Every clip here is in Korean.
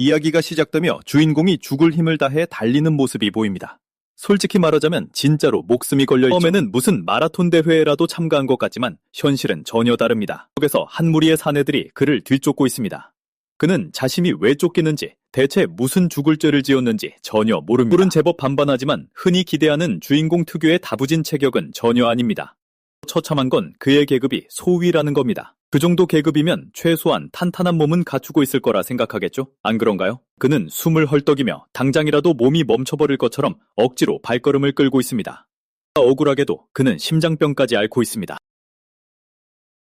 이야기가 시작되며 주인공이 죽을 힘을 다해 달리는 모습이 보입니다. 솔직히 말하자면 진짜로 목숨이 걸려있죠. 처음에는 무슨 마라톤 대회라도 참가한 것 같지만 현실은 전혀 다릅니다. 속에서 한 무리의 사내들이 그를 뒤쫓고 있습니다. 그는 자신이 왜 쫓기는지, 대체 무슨 죽을 죄를 지었는지 전혀 모릅니다. 뿔은 제법 반반하지만 흔히 기대하는 주인공 특유의 다부진 체격은 전혀 아닙니다. 처참한 건 그의 계급이 소위라는 겁니다. 그 정도 계급이면 최소한 탄탄한 몸은 갖추고 있을 거라 생각하겠죠? 안 그런가요? 그는 숨을 헐떡이며 당장이라도 몸이 멈춰버릴 것처럼 억지로 발걸음을 끌고 있습니다. 억울하게도 그는 심장병까지 앓고 있습니다.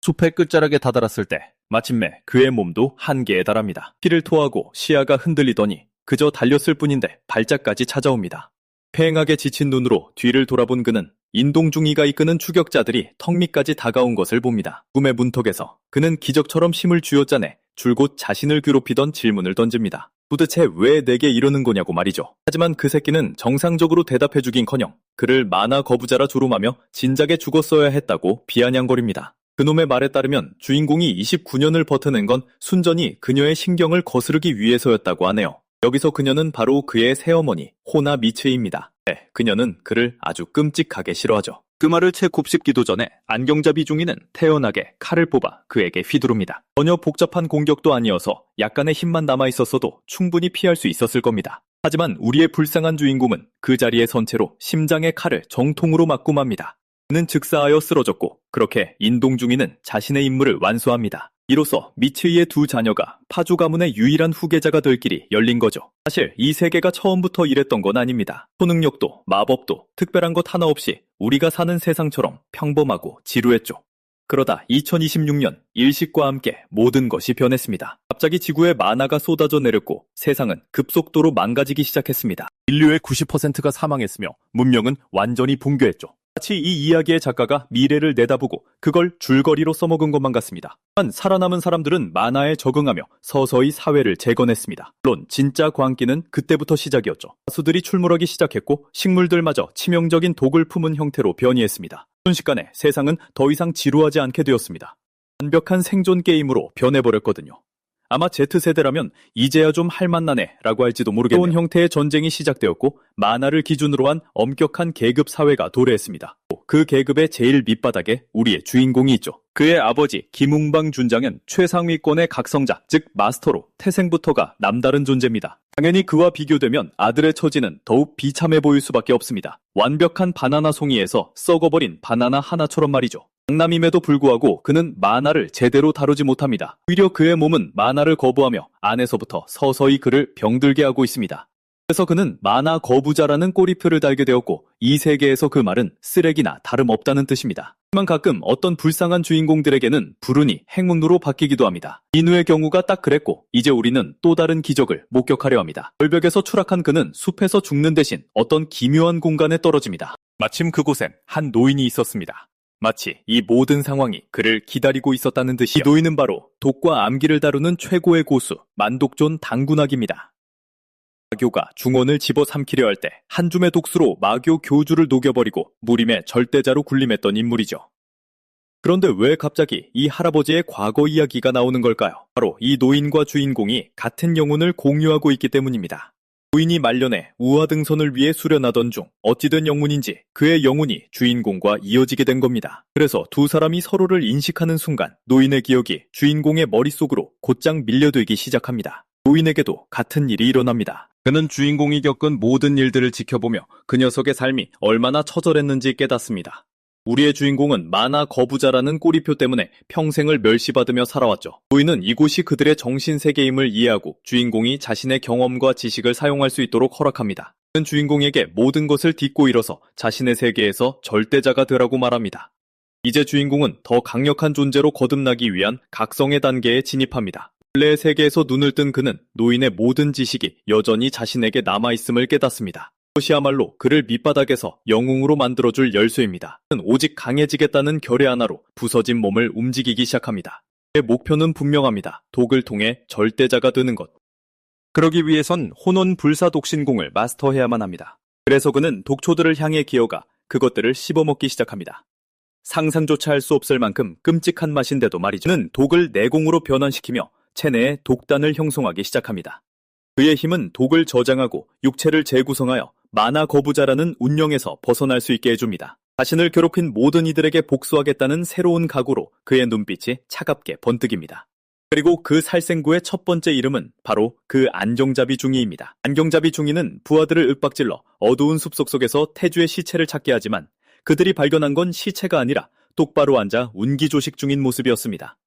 숲의 끝자락에 다다랐을 때 마침내 그의 몸도 한계에 달합니다. 피를 토하고 시야가 흔들리더니 그저 달렸을 뿐인데 발작까지 찾아옵니다. 팽하게 지친 눈으로 뒤를 돌아본 그는 인동중이가 이끄는 추격자들이 턱 밑까지 다가온 것을 봅니다. 꿈의 문턱에서 그는 기적처럼 힘을 쥐어짜내 줄곧 자신을 괴롭히던 질문을 던집니다. 도대체 왜 내게 이러는 거냐고 말이죠. 하지만 그 새끼는 정상적으로 대답해주긴커녕 그를 만화 거부자라 조롱하며 진작에 죽었어야 했다고 비아냥거립니다. 그놈의 말에 따르면 주인공이 29년을 버텨낸 건 순전히 그녀의 신경을 거스르기 위해서였다고 하네요. 여기서 그녀는 바로 그의 새어머니 호나 미츠입니다. 네, 그녀는 그를 아주 끔찍하게 싫어하죠. 그 말을 채 곱씹기도 전에 안경잡이 중이는 태연하게 칼을 뽑아 그에게 휘두릅니다. 전혀 복잡한 공격도 아니어서 약간의 힘만 남아있었어도 충분히 피할 수 있었을 겁니다. 하지만 우리의 불쌍한 주인공은 그 자리에 선 채로 심장에 칼을 정통으로 맞고 맙니다. 그는 즉사하여 쓰러졌고 그렇게 인동중이는 자신의 임무를 완수합니다. 이로써 미츠이의 두 자녀가 파주 가문의 유일한 후계자가 될 길이 열린 거죠. 사실 이 세계가 처음부터 이랬던 건 아닙니다. 초능력도 마법도 특별한 것 하나 없이 우리가 사는 세상처럼 평범하고 지루했죠. 그러다 2026년 일식과 함께 모든 것이 변했습니다. 갑자기 지구에 만화가 쏟아져 내렸고 세상은 급속도로 망가지기 시작했습니다. 인류의 90%가 사망했으며 문명은 완전히 붕괴했죠. 마치 이 이야기의 작가가 미래를 내다보고 그걸 줄거리로 써먹은 것만 같습니다. 한 살아남은 사람들은 만화에 적응하며 서서히 사회를 재건했습니다. 물론 진짜 광기는 그때부터 시작이었죠. 가수들이 출몰하기 시작했고 식물들마저 치명적인 독을 품은 형태로 변이했습니다. 순식간에 세상은 더 이상 지루하지 않게 되었습니다. 완벽한 생존 게임으로 변해버렸거든요. 아마 Z세대라면 이제야 좀 할만나네 라고 할지도 모르겠네요. 새로운 형태의 전쟁이 시작되었고 만화를 기준으로 한 엄격한 계급 사회가 도래했습니다. 그 계급의 제일 밑바닥에 우리의 주인공이 있죠. 그의 아버지 김웅방 준장은 최상위권의 각성자, 즉 마스터로 태생부터가 남다른 존재입니다. 당연히 그와 비교되면 아들의 처지는 더욱 비참해 보일 수밖에 없습니다. 완벽한 바나나 송이에서 썩어버린 바나나 하나처럼 말이죠. 장남임에도 불구하고 그는 만화를 제대로 다루지 못합니다. 오히려 그의 몸은 만화를 거부하며 안에서부터 서서히 그를 병들게 하고 있습니다. 그래서 그는 만화 거부자라는 꼬리표를 달게 되었고 이 세계에서 그 말은 쓰레기나 다름없다는 뜻입니다. 하지만 가끔 어떤 불쌍한 주인공들에게는 불운이 행운으로 바뀌기도 합니다. 인우의 경우가 딱 그랬고 이제 우리는 또 다른 기적을 목격하려 합니다. 절벽에서 추락한 그는 숲에서 죽는 대신 어떤 기묘한 공간에 떨어집니다. 마침 그곳엔 한 노인이 있었습니다. 마치 이 모든 상황이 그를 기다리고 있었다는 듯이 이 노인은 바로 독과 암기를 다루는 최고의 고수 만독존 당군학입니다. 마교가 중원을 집어삼키려 할 때 한 줌의 독수로 마교 교주를 녹여버리고 무림의 절대자로 군림했던 인물이죠. 그런데 왜 갑자기 이 할아버지의 과거 이야기가 나오는 걸까요? 바로 이 노인과 주인공이 같은 영혼을 공유하고 있기 때문입니다. 노인이 말년에 우화등선을 위해 수련하던 중 어찌된 영문인지 그의 영혼이 주인공과 이어지게 된 겁니다. 그래서 두 사람이 서로를 인식하는 순간 노인의 기억이 주인공의 머릿속으로 곧장 밀려들기 시작합니다. 노인에게도 같은 일이 일어납니다. 그는 주인공이 겪은 모든 일들을 지켜보며 그 녀석의 삶이 얼마나 처절했는지 깨닫습니다. 우리의 주인공은 만화 거부자라는 꼬리표 때문에 평생을 멸시받으며 살아왔죠. 노인은 이곳이 그들의 정신세계임을 이해하고 주인공이 자신의 경험과 지식을 사용할 수 있도록 허락합니다. 그는 주인공에게 모든 것을 딛고 일어서 자신의 세계에서 절대자가 되라고 말합니다. 이제 주인공은 더 강력한 존재로 거듭나기 위한 각성의 단계에 진입합니다. 원래의 세계에서 눈을 뜬 그는 노인의 모든 지식이 여전히 자신에게 남아있음을 깨닫습니다. 그것이야말로 그를 밑바닥에서 영웅으로 만들어줄 열쇠입니다. 그는 오직 강해지겠다는 결의 하나로 부서진 몸을 움직이기 시작합니다. 그의 목표는 분명합니다. 독을 통해 절대자가 되는 것. 그러기 위해선 혼원 불사독신공을 마스터해야만 합니다. 그래서 그는 독초들을 향해 기어가 그것들을 씹어먹기 시작합니다. 상상조차 할 수 없을 만큼 끔찍한 맛인데도 말이죠. 그는 독을 내공으로 변환시키며 체내에 독단을 형성하기 시작합니다. 그의 힘은 독을 저장하고 육체를 재구성하여 만화 거부자라는 운명에서 벗어날 수 있게 해줍니다. 자신을 괴롭힌 모든 이들에게 복수하겠다는 새로운 각오로 그의 눈빛이 차갑게 번뜩입니다. 그리고 그 살생부의 첫 번째 이름은 바로 그 안경잡이 중이입니다. 안경잡이 중이는 부하들을 윽박질러 어두운 숲속 속에서 태주의 시체를 찾게 하지만 그들이 발견한 건 시체가 아니라 똑바로 앉아 운기조식 중인 모습이었습니다.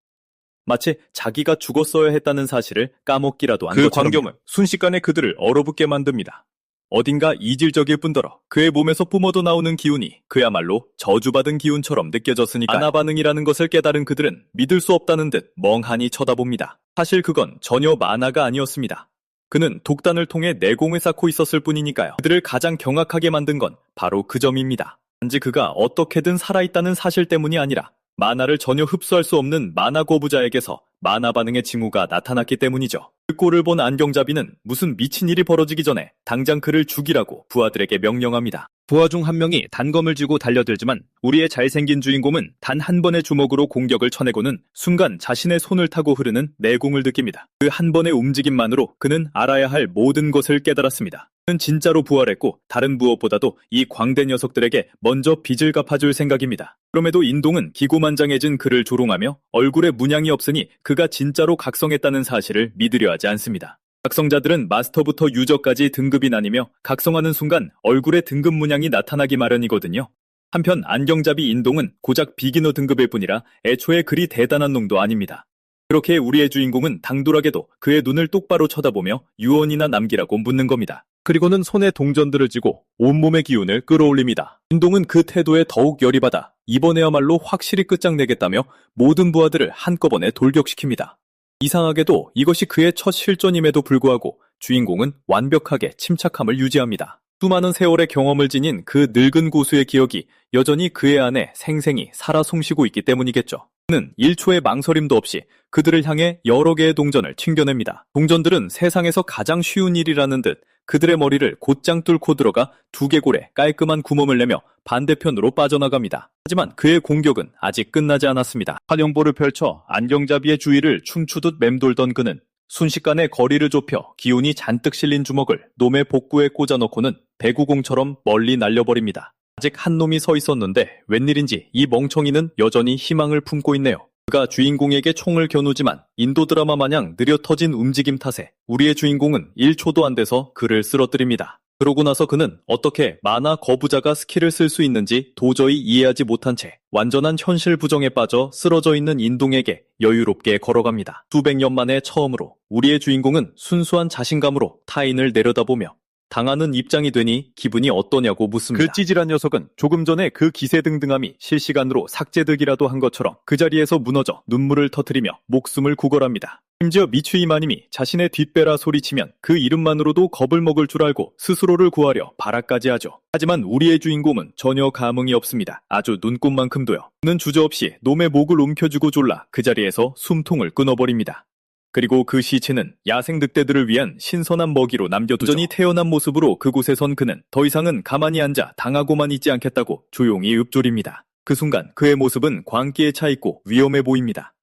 마치 자기가 죽었어야 했다는 사실을 까먹기라도 한 것처럼요. 그 광경은 순식간에 그들을 얼어붙게 만듭니다. 어딘가 이질적일 뿐더러 그의 몸에서 뿜어져 나오는 기운이 그야말로 저주받은 기운처럼 느껴졌으니까요. 만화 반응이라는 것을 깨달은 그들은 믿을 수 없다는 듯 멍하니 쳐다봅니다. 사실 그건 전혀 만화가 아니었습니다. 그는 독단을 통해 내공을 쌓고 있었을 뿐이니까요. 그들을 가장 경악하게 만든 건 바로 그 점입니다. 단지 그가 어떻게든 살아있다는 사실 때문이 아니라 만화를 전혀 흡수할 수 없는 만화 거부자에게서 만화 반응의 징후가 나타났기 때문이죠. 그 꼴을 본 안경잡이는 무슨 미친 일이 벌어지기 전에 당장 그를 죽이라고 부하들에게 명령합니다. 부하 중 한 명이 단검을 쥐고 달려들지만 우리의 잘생긴 주인공은 단 한 번의 주먹으로 공격을 쳐내고는 순간 자신의 손을 타고 흐르는 내공을 느낍니다. 그 한 번의 움직임만으로 그는 알아야 할 모든 것을 깨달았습니다. 그는 진짜로 부활했고 다른 무엇보다도 이 광대 녀석들에게 먼저 빚을 갚아줄 생각입니다. 그럼에도 인동은 기고만장해진 그를 조롱하며 얼굴에 문양이 없으니 그가 진짜로 각성했다는 사실을 믿으려 하지 않습니다. 각성자들은 마스터부터 유저까지 등급이 나뉘며 각성하는 순간 얼굴에 등급 문양이 나타나기 마련이거든요. 한편 안경잡이 인동은 고작 비기너 등급일 뿐이라 애초에 그리 대단한 놈도 아닙니다. 그렇게 우리의 주인공은 당돌하게도 그의 눈을 똑바로 쳐다보며 유언이나 남기라고 묻는 겁니다. 그리고는 손에 동전들을 쥐고 온몸의 기운을 끌어올립니다. 인동은 그 태도에 더욱 열이 받아 이번에야말로 확실히 끝장내겠다며 모든 부하들을 한꺼번에 돌격시킵니다. 이상하게도 이것이 그의 첫 실전임에도 불구하고 주인공은 완벽하게 침착함을 유지합니다. 수많은 세월의 경험을 지닌 그 늙은 고수의 기억이 여전히 그의 안에 생생히 살아 숨쉬고 있기 때문이겠죠. 그는 1초의 망설임도 없이 그들을 향해 여러 개의 동전을 튕겨냅니다. 동전들은 세상에서 가장 쉬운 일이라는 듯 그들의 머리를 곧장 뚫고 들어가 두개골에 깔끔한 구멍을 내며 반대편으로 빠져나갑니다. 하지만 그의 공격은 아직 끝나지 않았습니다. 환영보를 펼쳐 안경잡이의 주위를 춤추듯 맴돌던 그는 순식간에 거리를 좁혀 기운이 잔뜩 실린 주먹을 놈의 복부에 꽂아넣고는 배구공처럼 멀리 날려버립니다. 아직 한 놈이 서 있었는데 웬일인지 이 멍청이는 여전히 희망을 품고 있네요. 그가 주인공에게 총을 겨누지만 인도 드라마 마냥 느려 터진 움직임 탓에 우리의 주인공은 1초도 안 돼서 그를 쓰러뜨립니다. 그러고 나서 그는 어떻게 만화 거부자가 스킬을 쓸 수 있는지 도저히 이해하지 못한 채 완전한 현실 부정에 빠져 쓰러져 있는 인동에게 여유롭게 걸어갑니다. 수백 년 만에 처음으로 우리의 주인공은 순수한 자신감으로 타인을 내려다보며 당하는 입장이 되니 기분이 어떠냐고 묻습니다. 그 찌질한 녀석은 조금 전에 그 기세등등함이 실시간으로 삭제되기라도 한 것처럼 그 자리에서 무너져 눈물을 터뜨리며 목숨을 구걸합니다. 심지어 미추이 마님이 자신의 뒷배라 소리치면 그 이름만으로도 겁을 먹을 줄 알고 스스로를 구하려 발악까지 하죠. 하지만 우리의 주인공은 전혀 감흥이 없습니다. 아주 눈꼽만큼도요. 그는 주저없이 놈의 목을 움켜쥐고 졸라 그 자리에서 숨통을 끊어버립니다. 그리고 그 시체는 야생 늑대들을 위한 신선한 먹이로 남겨두죠. 여전히 태어난 모습으로 그곳에 선 그는 더 이상은 가만히 앉아 당하고만 있지 않겠다고 조용히 읊조립니다. 그 순간 그의 모습은 광기에 차있고 위험해 보입니다.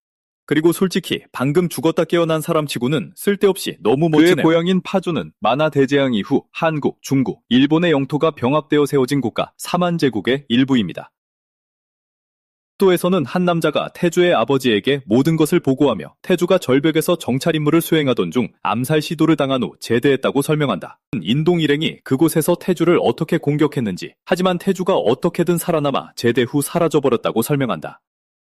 그리고 솔직히 방금 죽었다 깨어난 사람치고는 쓸데없이 너무 멋지네요. 그의 고향인 파주는 만화 대재앙 이후 한국, 중국, 일본의 영토가 병합되어 세워진 국가 사만제국의 일부입니다. 도에서는 한 남자가 태주의 아버지에게 모든 것을 보고하며 태주가 절벽에서 정찰 임무를 수행하던 중 암살 시도를 당한 후 제대했다고 설명한다. 인동 일행이 그곳에서 태주를 어떻게 공격했는지, 하지만 태주가 어떻게든 살아남아 제대 후 사라져버렸다고 설명한다.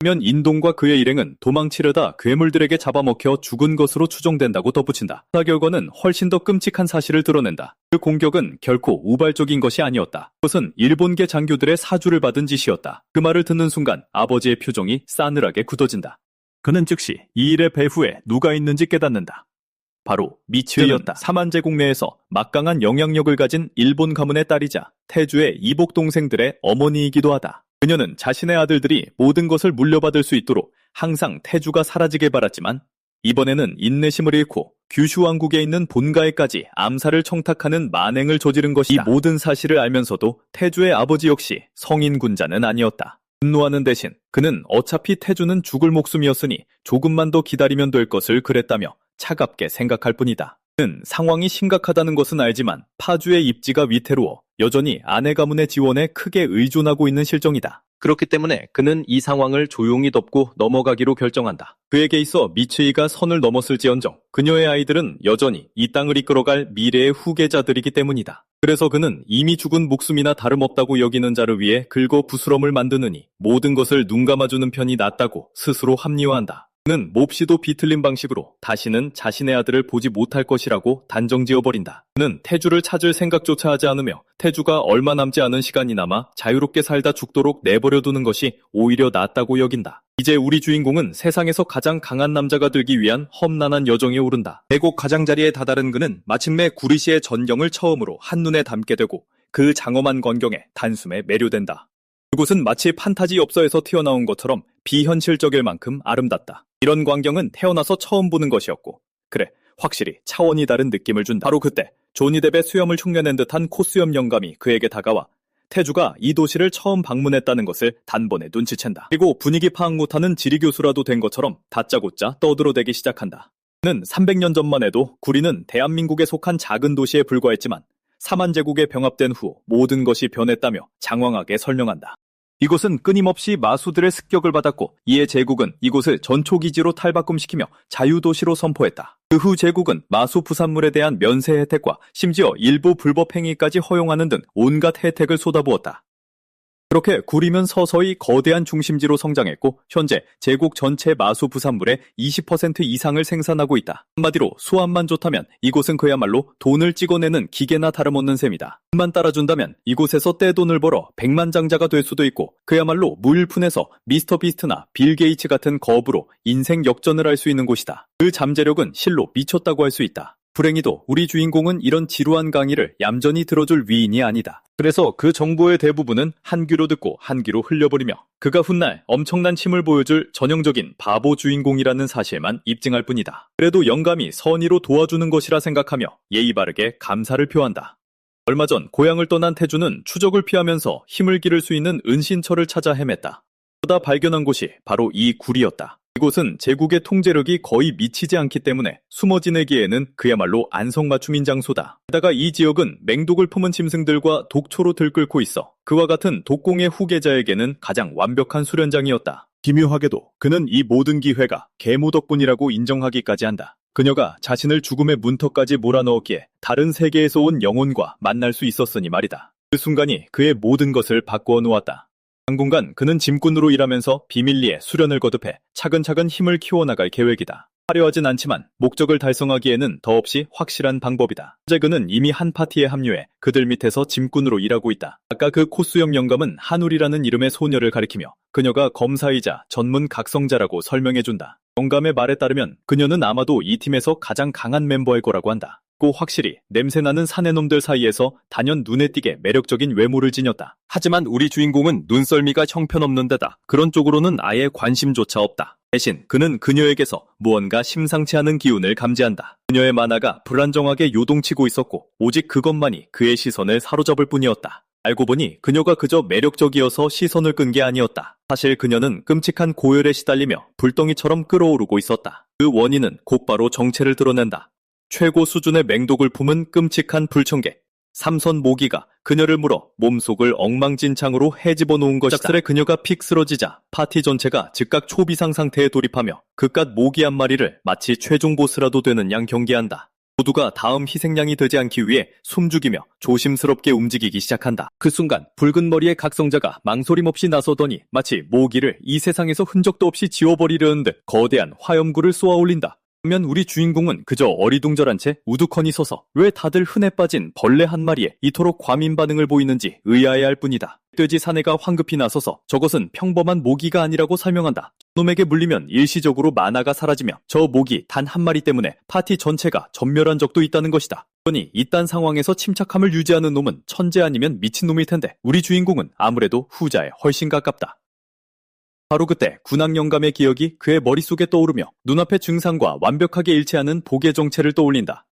면 인동과 그의 일행은 도망치려다 괴물들에게 잡아먹혀 죽은 것으로 추정된다고 덧붙인다. 수사 결과는 훨씬 더 끔찍한 사실을 드러낸다. 그 공격은 결코 우발적인 것이 아니었다. 그것은 일본계 장교들의 사주를 받은 짓이었다. 그 말을 듣는 순간 아버지의 표정이 싸늘하게 굳어진다. 그는 즉시 이 일의 배후에 누가 있는지 깨닫는다. 바로 미츠이였다. 사만제국 내에서 막강한 영향력을 가진 일본 가문의 딸이자 태주의 이복 동생들의 어머니이기도 하다. 그녀는 자신의 아들들이 모든 것을 물려받을 수 있도록 항상 태주가 사라지길 바랐지만 이번에는 인내심을 잃고 규슈 왕국에 있는 본가에까지 암살을 청탁하는 만행을 저지른 것이다. 이 모든 사실을 알면서도 태주의 아버지 역시 성인 군자는 아니었다. 분노하는 대신 그는 어차피 태주는 죽을 목숨이었으니 조금만 더 기다리면 될 것을 그랬다며 차갑게 생각할 뿐이다. 는 상황이 심각하다는 것은 알지만 파주의 입지가 위태로워 여전히 아내 가문의 지원에 크게 의존하고 있는 실정이다. 그렇기 때문에 그는 이 상황을 조용히 덮고 넘어가기로 결정한다. 그에게 있어 미츠이가 선을 넘었을지언정 그녀의 아이들은 여전히 이 땅을 이끌어갈 미래의 후계자들이기 때문이다. 그래서 그는 이미 죽은 목숨이나 다름없다고 여기는 자를 위해 긁어 부스럼을 만드느니 모든 것을 눈 감아주는 편이 낫다고 스스로 합리화한다. 그는 몹시도 비틀린 방식으로 다시는 자신의 아들을 보지 못할 것이라고 단정지어버린다. 그는 태주를 찾을 생각조차 하지 않으며 태주가 얼마 남지 않은 시간이 남아 자유롭게 살다 죽도록 내버려두는 것이 오히려 낫다고 여긴다. 이제 우리 주인공은 세상에서 가장 강한 남자가 되기 위한 험난한 여정에 오른다. 대곡 가장자리에 다다른 그는 마침내 구리시의 전경을 처음으로 한눈에 담게 되고 그 장엄한 광경에 단숨에 매료된다. 그곳은 마치 판타지 엽서에서 튀어나온 것처럼 비현실적일 만큼 아름답다. 이런 광경은 태어나서 처음 보는 것이었고, 그래, 확실히 차원이 다른 느낌을 준다. 바로 그때 조니 뎁의 수염을 흉내낸 듯한 콧수염 영감이 그에게 다가와 태주가 이 도시를 처음 방문했다는 것을 단번에 눈치챈다. 그리고 분위기 파악 못하는 지리교수라도 된 것처럼 다짜고짜 떠들어대기 시작한다. 그는 300년 전만 해도 구리는 대한민국에 속한 작은 도시에 불과했지만 사만제국에 병합된 후 모든 것이 변했다며 장황하게 설명한다. 이곳은 끊임없이 마수들의 습격을 받았고 이에 제국은 이곳을 전초기지로 탈바꿈시키며 자유도시로 선포했다. 그 후 제국은 마수 부산물에 대한 면세 혜택과 심지어 일부 불법 행위까지 허용하는 등 온갖 혜택을 쏟아부었다. 그렇게 구리는 서서히 거대한 중심지로 성장했고 현재 제국 전체 마수 부산물의 20% 이상을 생산하고 있다. 한마디로 수압만 좋다면 이곳은 그야말로 돈을 찍어내는 기계나 다름없는 셈이다. 돈만 따라준다면 이곳에서 떼돈을 벌어 백만장자가 될 수도 있고 그야말로 무일푼에서 미스터 비스트나 빌 게이츠 같은 거부로 인생 역전을 할 수 있는 곳이다. 그 잠재력은 실로 미쳤다고 할 수 있다. 불행히도 우리 주인공은 이런 지루한 강의를 얌전히 들어줄 위인이 아니다. 그래서 그 정보의 대부분은 한 귀로 듣고 한 귀로 흘려버리며 그가 훗날 엄청난 힘을 보여줄 전형적인 바보 주인공이라는 사실만 입증할 뿐이다. 그래도 영감이 선의로 도와주는 것이라 생각하며 예의 바르게 감사를 표한다. 얼마 전 고향을 떠난 태주는 추적을 피하면서 힘을 기를 수 있는 은신처를 찾아 헤맸다. 그러다 발견한 곳이 바로 이 굴이었다. 이곳은 제국의 통제력이 거의 미치지 않기 때문에 숨어 지내기에는 그야말로 안성맞춤인 장소다. 게다가 이 지역은 맹독을 품은 짐승들과 독초로 들끓고 있어 그와 같은 독공의 후계자에게는 가장 완벽한 수련장이었다. 기묘하게도 그는 이 모든 기회가 계모 덕분이라고 인정하기까지 한다. 그녀가 자신을 죽음의 문턱까지 몰아넣었기에 다른 세계에서 온 영혼과 만날 수 있었으니 말이다. 그 순간이 그의 모든 것을 바꾸어 놓았다. 당분간 그는 짐꾼으로 일하면서 비밀리에 수련을 거듭해 차근차근 힘을 키워나갈 계획이다. 화려하진 않지만 목적을 달성하기에는 더없이 확실한 방법이다. 현재 그는 이미 한 파티에 합류해 그들 밑에서 짐꾼으로 일하고 있다. 아까 그 코수염 영감은 한울이라는 이름의 소녀를 가리키며 그녀가 검사이자 전문 각성자라고 설명해준다. 영감의 말에 따르면 그녀는 아마도 이 팀에서 가장 강한 멤버일 거라고 한다. 고 확실히 냄새나는 사내놈들 사이에서 단연 눈에 띄게 매력적인 외모를 지녔다. 하지만 우리 주인공은 눈썰미가 형편없는 데다 그런 쪽으로는 아예 관심조차 없다. 대신 그는 그녀에게서 무언가 심상치 않은 기운을 감지한다. 그녀의 만화가 불안정하게 요동치고 있었고 오직 그것만이 그의 시선을 사로잡을 뿐이었다. 알고 보니 그녀가 그저 매력적이어서 시선을 끈 게 아니었다. 사실 그녀는 끔찍한 고열에 시달리며 불덩이처럼 끓어오르고 있었다. 그 원인은 곧바로 정체를 드러낸다. 최고 수준의 맹독을 품은 끔찍한 불청개 삼선 모기가 그녀를 물어 몸속을 엉망진창으로 헤집어 놓은 것이다. 짝살에 그녀가 픽 쓰러지자 파티 전체가 즉각 초비상 상태에 돌입하며 그깟 모기 한 마리를 마치 최종 보스라도 되는 양 경계한다. 모두가 다음 희생양이 되지 않기 위해 숨죽이며 조심스럽게 움직이기 시작한다. 그 순간 붉은 머리의 각성자가 망설임 없이 나서더니 마치 모기를 이 세상에서 흔적도 없이 지워버리려는 듯 거대한 화염구를 쏘아 올린다. 반면 우리 주인공은 그저 어리둥절한 채 우두커니 서서 왜 다들 흔해 빠진 벌레 한 마리에 이토록 과민 반응을 보이는지 의아해할 뿐이다. 돼지 사내가 황급히 나서서 저것은 평범한 모기가 아니라고 설명한다. 놈에게 물리면 일시적으로 만화가 사라지며 저 모기 단 한 마리 때문에 파티 전체가 전멸한 적도 있다는 것이다. 그러니 이딴 상황에서 침착함을 유지하는 놈은 천재 아니면 미친놈일 텐데 우리 주인공은 아무래도 후자에 훨씬 가깝다. 바로 그때 군악 영감의 기억이 그의 머릿속에 떠오르며 눈앞의 증상과 완벽하게 일치하는 복의 정체를 떠올린다.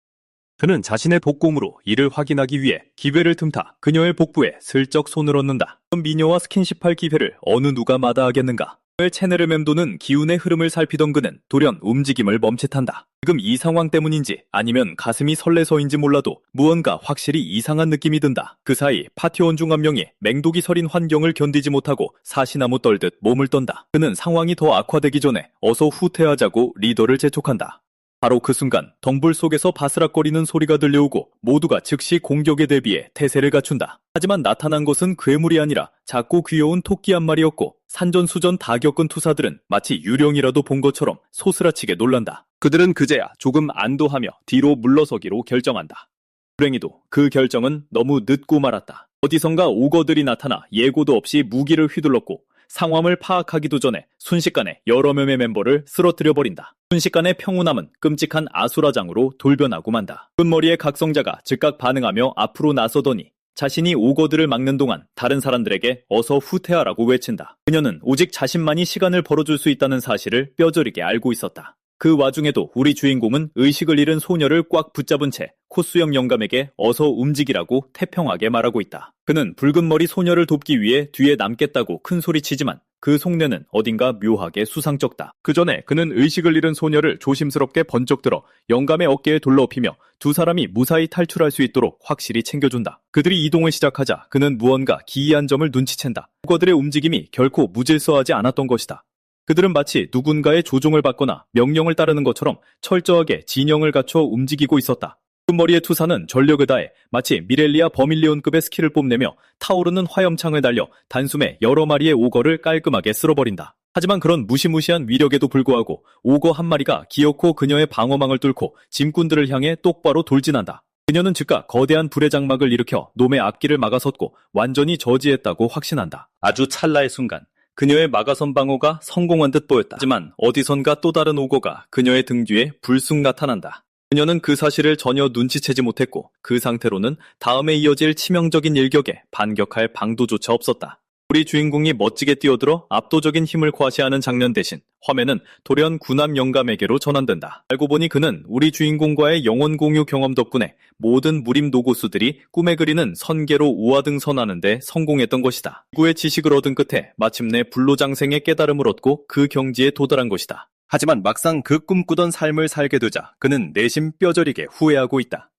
그는 자신의 복공으로 이를 확인하기 위해 기회를 틈타 그녀의 복부에 슬쩍 손을 얹는다. 미녀와 스킨십할 기회를 어느 누가 마다하겠는가. 채널을 맴도는 기운의 흐름을 살피던 그는 돌연 움직임을 멈칫한다. 지금 이 상황 때문인지 아니면 가슴이 설레서인지 몰라도 무언가 확실히 이상한 느낌이 든다. 그 사이 파티원 중 한 명이 맹독이 서린 환경을 견디지 못하고 사시나무 떨듯 몸을 떤다. 그는 상황이 더 악화되기 전에 어서 후퇴하자고 리더를 재촉한다. 바로 그 순간 덩불 속에서 바스락거리는 소리가 들려오고 모두가 즉시 공격에 대비해 태세를 갖춘다. 하지만 나타난 것은 괴물이 아니라 작고 귀여운 토끼 한 마리였고 산전수전 다 겪은 투사들은 마치 유령이라도 본 것처럼 소스라치게 놀란다. 그들은 그제야 조금 안도하며 뒤로 물러서기로 결정한다. 불행히도 그 결정은 너무 늦고 말았다. 어디선가 오거들이 나타나 예고도 없이 무기를 휘둘렀고 상황을 파악하기도 전에 순식간에 여러 명의 멤버를 쓰러뜨려버린다. 순식간에 평온함은 끔찍한 아수라장으로 돌변하고 만다. 끝머리의 각성자가 즉각 반응하며 앞으로 나서더니 자신이 오거들을 막는 동안 다른 사람들에게 어서 후퇴하라고 외친다. 그녀는 오직 자신만이 시간을 벌어줄 수 있다는 사실을 뼈저리게 알고 있었다. 그 와중에도 우리 주인공은 의식을 잃은 소녀를 꽉 붙잡은 채 코수영 영감에게 어서 움직이라고 태평하게 말하고 있다. 그는 붉은 머리 소녀를 돕기 위해 뒤에 남겠다고 큰소리치지만 그 속내는 어딘가 묘하게 수상쩍다. 그 전에 그는 의식을 잃은 소녀를 조심스럽게 번쩍 들어 영감의 어깨에 둘러엎히며 두 사람이 무사히 탈출할 수 있도록 확실히 챙겨준다. 그들이 이동을 시작하자 그는 무언가 기이한 점을 눈치챈다. 그들의 움직임이 결코 무질서하지 않았던 것이다. 그들은 마치 누군가의 조종을 받거나 명령을 따르는 것처럼 철저하게 진영을 갖춰 움직이고 있었다. 끝머리의 투사는 전력을 다해 마치 미렐리아 버밀리온급의 스킬을 뽐내며 타오르는 화염창을 날려 단숨에 여러 마리의 오거를 깔끔하게 쓸어버린다. 하지만 그런 무시무시한 위력에도 불구하고 오거 한 마리가 기어코 그녀의 방어망을 뚫고 짐꾼들을 향해 똑바로 돌진한다. 그녀는 즉각 거대한 불의 장막을 일으켜 놈의 앞길을 막아섰고 완전히 저지했다고 확신한다. 아주 찰나의 순간 그녀의 막아선 방어가 성공한 듯 보였다. 하지만 어디선가 또 다른 오거가 그녀의 등 뒤에 불쑥 나타난다. 그녀는 그 사실을 전혀 눈치채지 못했고 그 상태로는 다음에 이어질 치명적인 일격에 반격할 방도조차 없었다. 우리 주인공이 멋지게 뛰어들어 압도적인 힘을 과시하는 장면 대신 화면은 돌연 군함 영감에게로 전환된다. 알고 보니 그는 우리 주인공과의 영혼 공유 경험 덕분에 모든 무림 노고수들이 꿈에 그리는 선계로 우하등선하는 데 성공했던 것이다. 기구의 지식을 얻은 끝에 마침내 불로장생의 깨달음을 얻고 그 경지에 도달한 것이다. 하지만 막상 그 꿈꾸던 삶을 살게 되자 그는 내심 뼈저리게 후회하고 있다.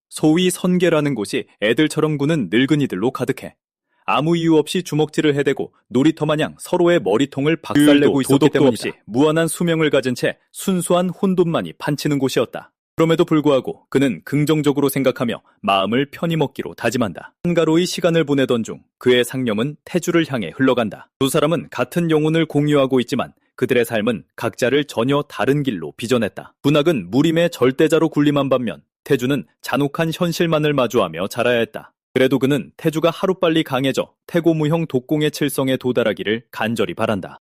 소위 선계라는 곳이 애들처럼 구는 늙은이들로 가득해. 아무 이유 없이 주먹질을 해대고 놀이터 마냥 서로의 머리통을 박살내고 있었기 때문이다. 무한한 수명을 가진 채 순수한 혼돈만이 판치는 곳이었다. 그럼에도 불구하고 그는 긍정적으로 생각하며 마음을 편히 먹기로 다짐한다. 한가로이 시간을 보내던 중 그의 상념은 태주를 향해 흘러간다. 두 사람은 같은 영혼을 공유하고 있지만 그들의 삶은 각자를 전혀 다른 길로 빚어냈다. 분학은 무림의 절대자로 군림한 반면 태주는 잔혹한 현실만을 마주하며 자라야 했다. 그래도 그는 태주가 하루빨리 강해져 태고무형 독공의 칠성에 도달하기를 간절히 바란다.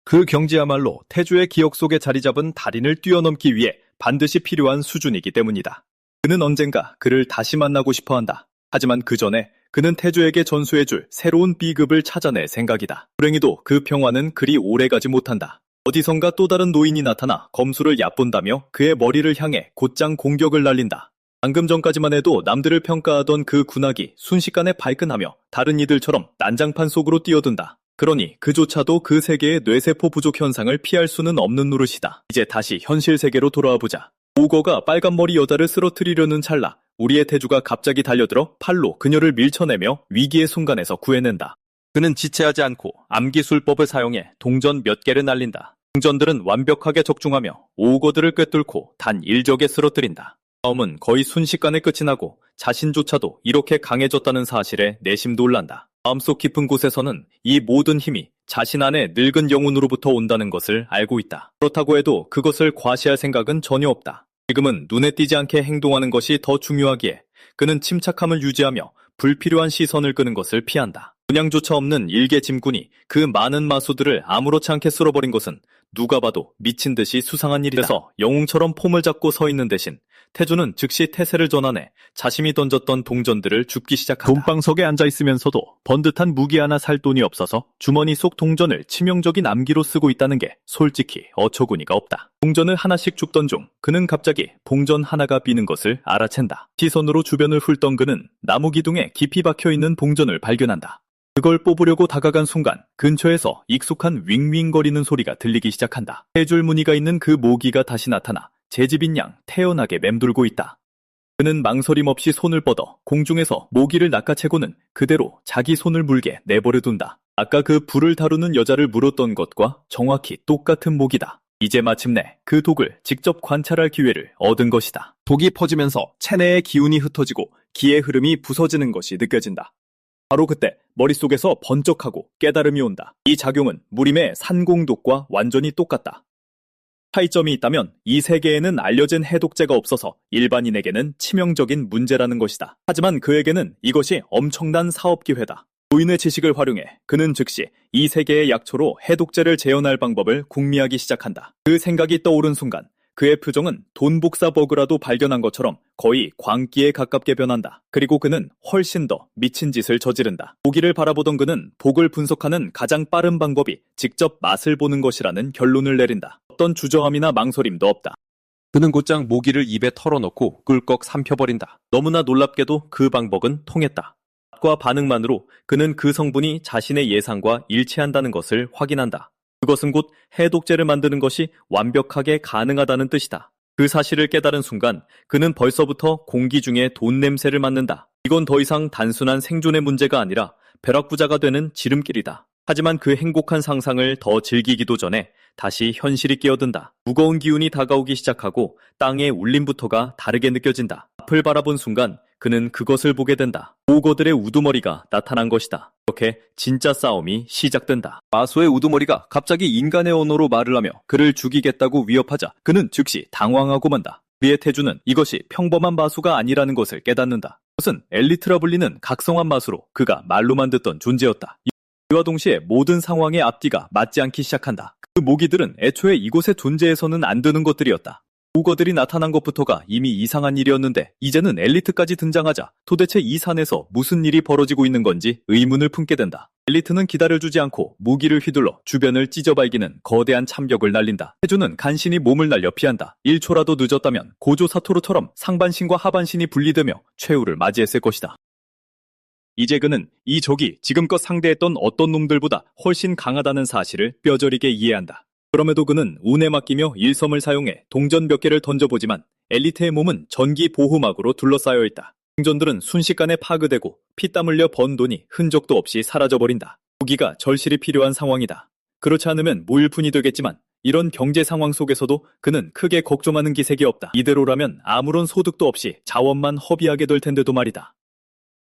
그 경지야말로 태주의 기억 속에 자리 잡은 달인을 뛰어넘기 위해 반드시 필요한 수준이기 때문이다. 그는 언젠가 그를 다시 만나고 싶어한다. 하지만 그 전에 그는 태주에게 전수해줄 새로운 B급을 찾아낼 생각이다. 불행히도 그 평화는 그리 오래가지 못한다. 어디선가 또 다른 노인이 나타나 검수를 얕본다며 그의 머리를 향해 곧장 공격을 날린다. 방금 전까지만 해도 남들을 평가하던 그 군악이 순식간에 발끈하며 다른 이들처럼 난장판 속으로 뛰어든다. 그러니 그조차도 그 세계의 뇌세포 부족 현상을 피할 수는 없는 노릇이다. 이제 다시 현실 세계로 돌아와 보자. 오거가 빨간머리 여자를 쓰러뜨리려는 찰나 우리의 태주가 갑자기 달려들어 팔로 그녀를 밀쳐내며 위기의 순간에서 구해낸다. 그는 지체하지 않고 암기술법을 사용해 동전 몇 개를 날린다. 동전들은 완벽하게 적중하며 오거들을 꿰뚫고 단 일적에 쓰러뜨린다. 싸움은 거의 순식간에 끝이 나고 자신조차도 이렇게 강해졌다는 사실에 내심 놀란다. 마음속 깊은 곳에서는 이 모든 힘이 자신 안의 늙은 영혼으로부터 온다는 것을 알고 있다. 그렇다고 해도 그것을 과시할 생각은 전혀 없다. 지금은 눈에 띄지 않게 행동하는 것이 더 중요하기에 그는 침착함을 유지하며 불필요한 시선을 끄는 것을 피한다. 분양조차 없는 일개 짐꾼이 그 많은 마수들을 아무렇지 않게 쓸어버린 것은 누가 봐도 미친 듯이 수상한 일이다. 그래서 영웅처럼 폼을 잡고 서 있는 대신 태주는 즉시 태세를 전환해 자신이 던졌던 동전들을 줍기 시작한다. 돈방석에 앉아있으면서도 번듯한 무기 하나 살 돈이 없어서 주머니 속 동전을 치명적인 암기로 쓰고 있다는 게 솔직히 어처구니가 없다. 동전을 하나씩 줍던 중 그는 갑자기 동전 하나가 비는 것을 알아챈다. 시선으로 주변을 훑던 그는 나무 기둥에 깊이 박혀있는 동전을 발견한다. 그걸 뽑으려고 다가간 순간 근처에서 익숙한 윙윙거리는 소리가 들리기 시작한다. 세 줄 무늬가 있는 그 모기가 다시 나타나 제 집인 양 태연하게 맴돌고 있다. 그는 망설임 없이 손을 뻗어 공중에서 모기를 낚아채고는 그대로 자기 손을 물게 내버려 둔다. 아까 그 불을 다루는 여자를 물었던 것과 정확히 똑같은 모기다. 이제 마침내 그 독을 직접 관찰할 기회를 얻은 것이다. 독이 퍼지면서 체내의 기운이 흩어지고 기의 흐름이 부서지는 것이 느껴진다. 바로 그때 머릿속에서 번쩍하고 깨달음이 온다. 이 작용은 무림의 산공독과 완전히 똑같다. 차이점이 있다면 이 세계에는 알려진 해독제가 없어서 일반인에게는 치명적인 문제라는 것이다. 하지만 그에게는 이것이 엄청난 사업기회다. 노인의 지식을 활용해 그는 즉시 이 세계의 약초로 해독제를 재현할 방법을 궁리하기 시작한다. 그 생각이 떠오른 순간 그의 표정은 돈복사 버그라도 발견한 것처럼 거의 광기에 가깝게 변한다. 그리고 그는 훨씬 더 미친 짓을 저지른다. 모기를 바라보던 그는 복을 분석하는 가장 빠른 방법이 직접 맛을 보는 것이라는 결론을 내린다. 어떤 주저함이나 망설임도 없다. 그는 곧장 모기를 입에 털어넣고 꿀꺽 삼켜버린다. 너무나 놀랍게도 그 방법은 통했다. 맛과 반응만으로 그는 그 성분이 자신의 예상과 일치한다는 것을 확인한다. 그것은 곧 해독제를 만드는 것이 완벽하게 가능하다는 뜻이다. 그 사실을 깨달은 순간 그는 벌써부터 공기 중에 돈 냄새를 맡는다. 이건 더 이상 단순한 생존의 문제가 아니라 벼락부자가 되는 지름길이다. 하지만 그 행복한 상상을 더 즐기기도 전에 다시 현실이 끼어든다. 무거운 기운이 다가오기 시작하고 땅의 울림부터가 다르게 느껴진다. 앞을 바라본 순간 그는 그것을 보게 된다. 오거들의 우두머리가 나타난 것이다. 이렇게 진짜 싸움이 시작된다. 마수의 우두머리가 갑자기 인간의 언어로 말을 하며 그를 죽이겠다고 위협하자 그는 즉시 당황하고 만다. 그의 태주는 이것이 평범한 마수가 아니라는 것을 깨닫는다. 그것은 엘리트라 불리는 각성한 마수로 그가 말로만 듣던 존재였다. 이와 동시에 모든 상황의 앞뒤가 맞지 않기 시작한다. 그 모기들은 애초에 이곳에 존재해서는 안 되는 것들이었다. 오거들이 나타난 것부터가 이미 이상한 일이었는데 이제는 엘리트까지 등장하자 도대체 이 산에서 무슨 일이 벌어지고 있는 건지 의문을 품게 된다. 엘리트는 기다려주지 않고 무기를 휘둘러 주변을 찢어발기는 거대한 참벽을 날린다. 태주는 간신히 몸을 날려 피한다. 1초라도 늦었다면 고조 사토루처럼 상반신과 하반신이 분리되며 최후를 맞이했을 것이다. 이제 그는 이 적이 지금껏 상대했던 어떤 놈들보다 훨씬 강하다는 사실을 뼈저리게 이해한다. 그럼에도 그는 운에 맡기며 일섬을 사용해 동전 몇 개를 던져보지만 엘리트의 몸은 전기 보호막으로 둘러싸여 있다. 동전들은 순식간에 파괴되고 피땀 흘려 번 돈이 흔적도 없이 사라져버린다. 무기가 절실히 필요한 상황이다. 그렇지 않으면 무일푼이 되겠지만 이런 경제 상황 속에서도 그는 크게 걱정하는 기색이 없다. 이대로라면 아무런 소득도 없이 자원만 허비하게 될 텐데도 말이다.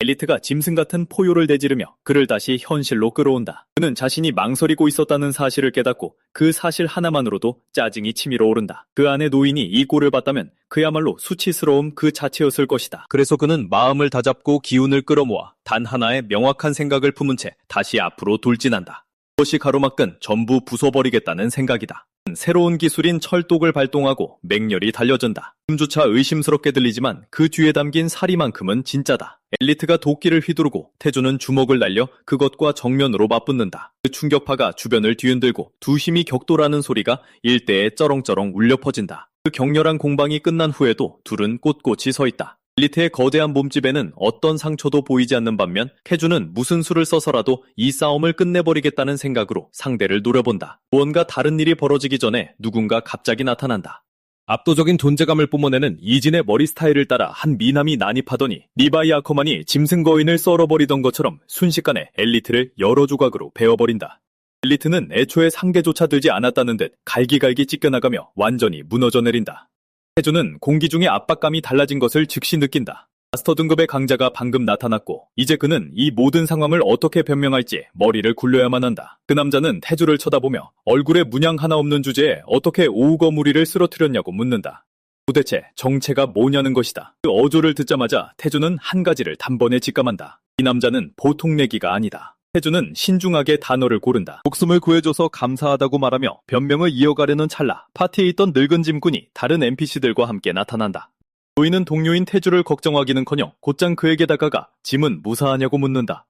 엘리트가 짐승 같은 포효를 내지르며 그를 다시 현실로 끌어온다. 그는 자신이 망설이고 있었다는 사실을 깨닫고 그 사실 하나만으로도 짜증이 치밀어 오른다. 그 안에 노인이 이 꼴을 봤다면 그야말로 수치스러움 그 자체였을 것이다. 그래서 그는 마음을 다잡고 기운을 끌어모아 단 하나의 명확한 생각을 품은 채 다시 앞으로 돌진한다. 그것이 가로막은 전부 부숴버리겠다는 생각이다. 새로운 기술인 철독을 발동하고 맹렬히 달려든다. 춤조차 의심스럽게 들리지만 그 뒤에 담긴 사리만큼은 진짜다. 엘리트가 도끼를 휘두르고 태주는 주먹을 날려 그것과 정면으로 맞붙는다. 그 충격파가 주변을 뒤흔들고 두 힘이 격돌하는 소리가 일대에 쩌렁쩌렁 울려 퍼진다. 그 격렬한 공방이 끝난 후에도 둘은 꼿꼿이 서 있다. 엘리트의 거대한 몸집에는 어떤 상처도 보이지 않는 반면 태주는 무슨 수를 써서라도 이 싸움을 끝내버리겠다는 생각으로 상대를 노려본다. 무언가 다른 일이 벌어지기 전에 누군가 갑자기 나타난다. 압도적인 존재감을 뿜어내는 이진의 머리 스타일을 따라 한 미남이 난입하더니 리바이 아커만이 짐승 거인을 썰어버리던 것처럼 순식간에 엘리트를 여러 조각으로 베어버린다. 엘리트는 애초에 상대조차 들지 않았다는 듯 갈기갈기 찢겨나가며 완전히 무너져 내린다. 태주는 공기 중의 압박감이 달라진 것을 즉시 느낀다. 마스터 등급의 강자가 방금 나타났고 이제 그는 이 모든 상황을 어떻게 변명할지 머리를 굴려야만 한다. 그 남자는 태주를 쳐다보며 얼굴에 문양 하나 없는 주제에 어떻게 오우거무리를 쓰러뜨렸냐고 묻는다. 도대체 정체가 뭐냐는 것이다. 그 어조를 듣자마자 태주는 한 가지를 단번에 직감한다. 이 남자는 보통 내기가 아니다. 태주는 신중하게 단어를 고른다. 목숨을 구해줘서 감사하다고 말하며 변명을 이어가려는 찰나 파티에 있던 늙은 짐꾼이 다른 NPC들과 함께 나타난다. 노인은 동료인 태주를 걱정하기는커녕 곧장 그에게 다가가 짐은 무사하냐고 묻는다.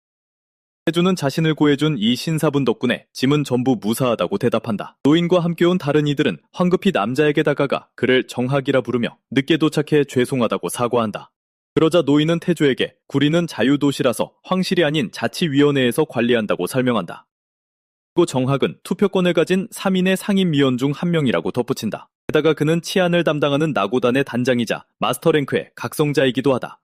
태주는 자신을 구해준 이 신사분 덕분에 짐은 전부 무사하다고 대답한다. 노인과 함께 온 다른 이들은 황급히 남자에게 다가가 그를 정학이라 부르며 늦게 도착해 죄송하다고 사과한다. 그러자 노인은 태조에게 구리는 자유도시라서 황실이 아닌 자치위원회에서 관리한다고 설명한다. 그리고 정학은 투표권을 가진 3인의 상임위원 중 한 명이라고 덧붙인다. 게다가 그는 치안을 담당하는 나고단의 단장이자 마스터 랭크의 각성자이기도 하다.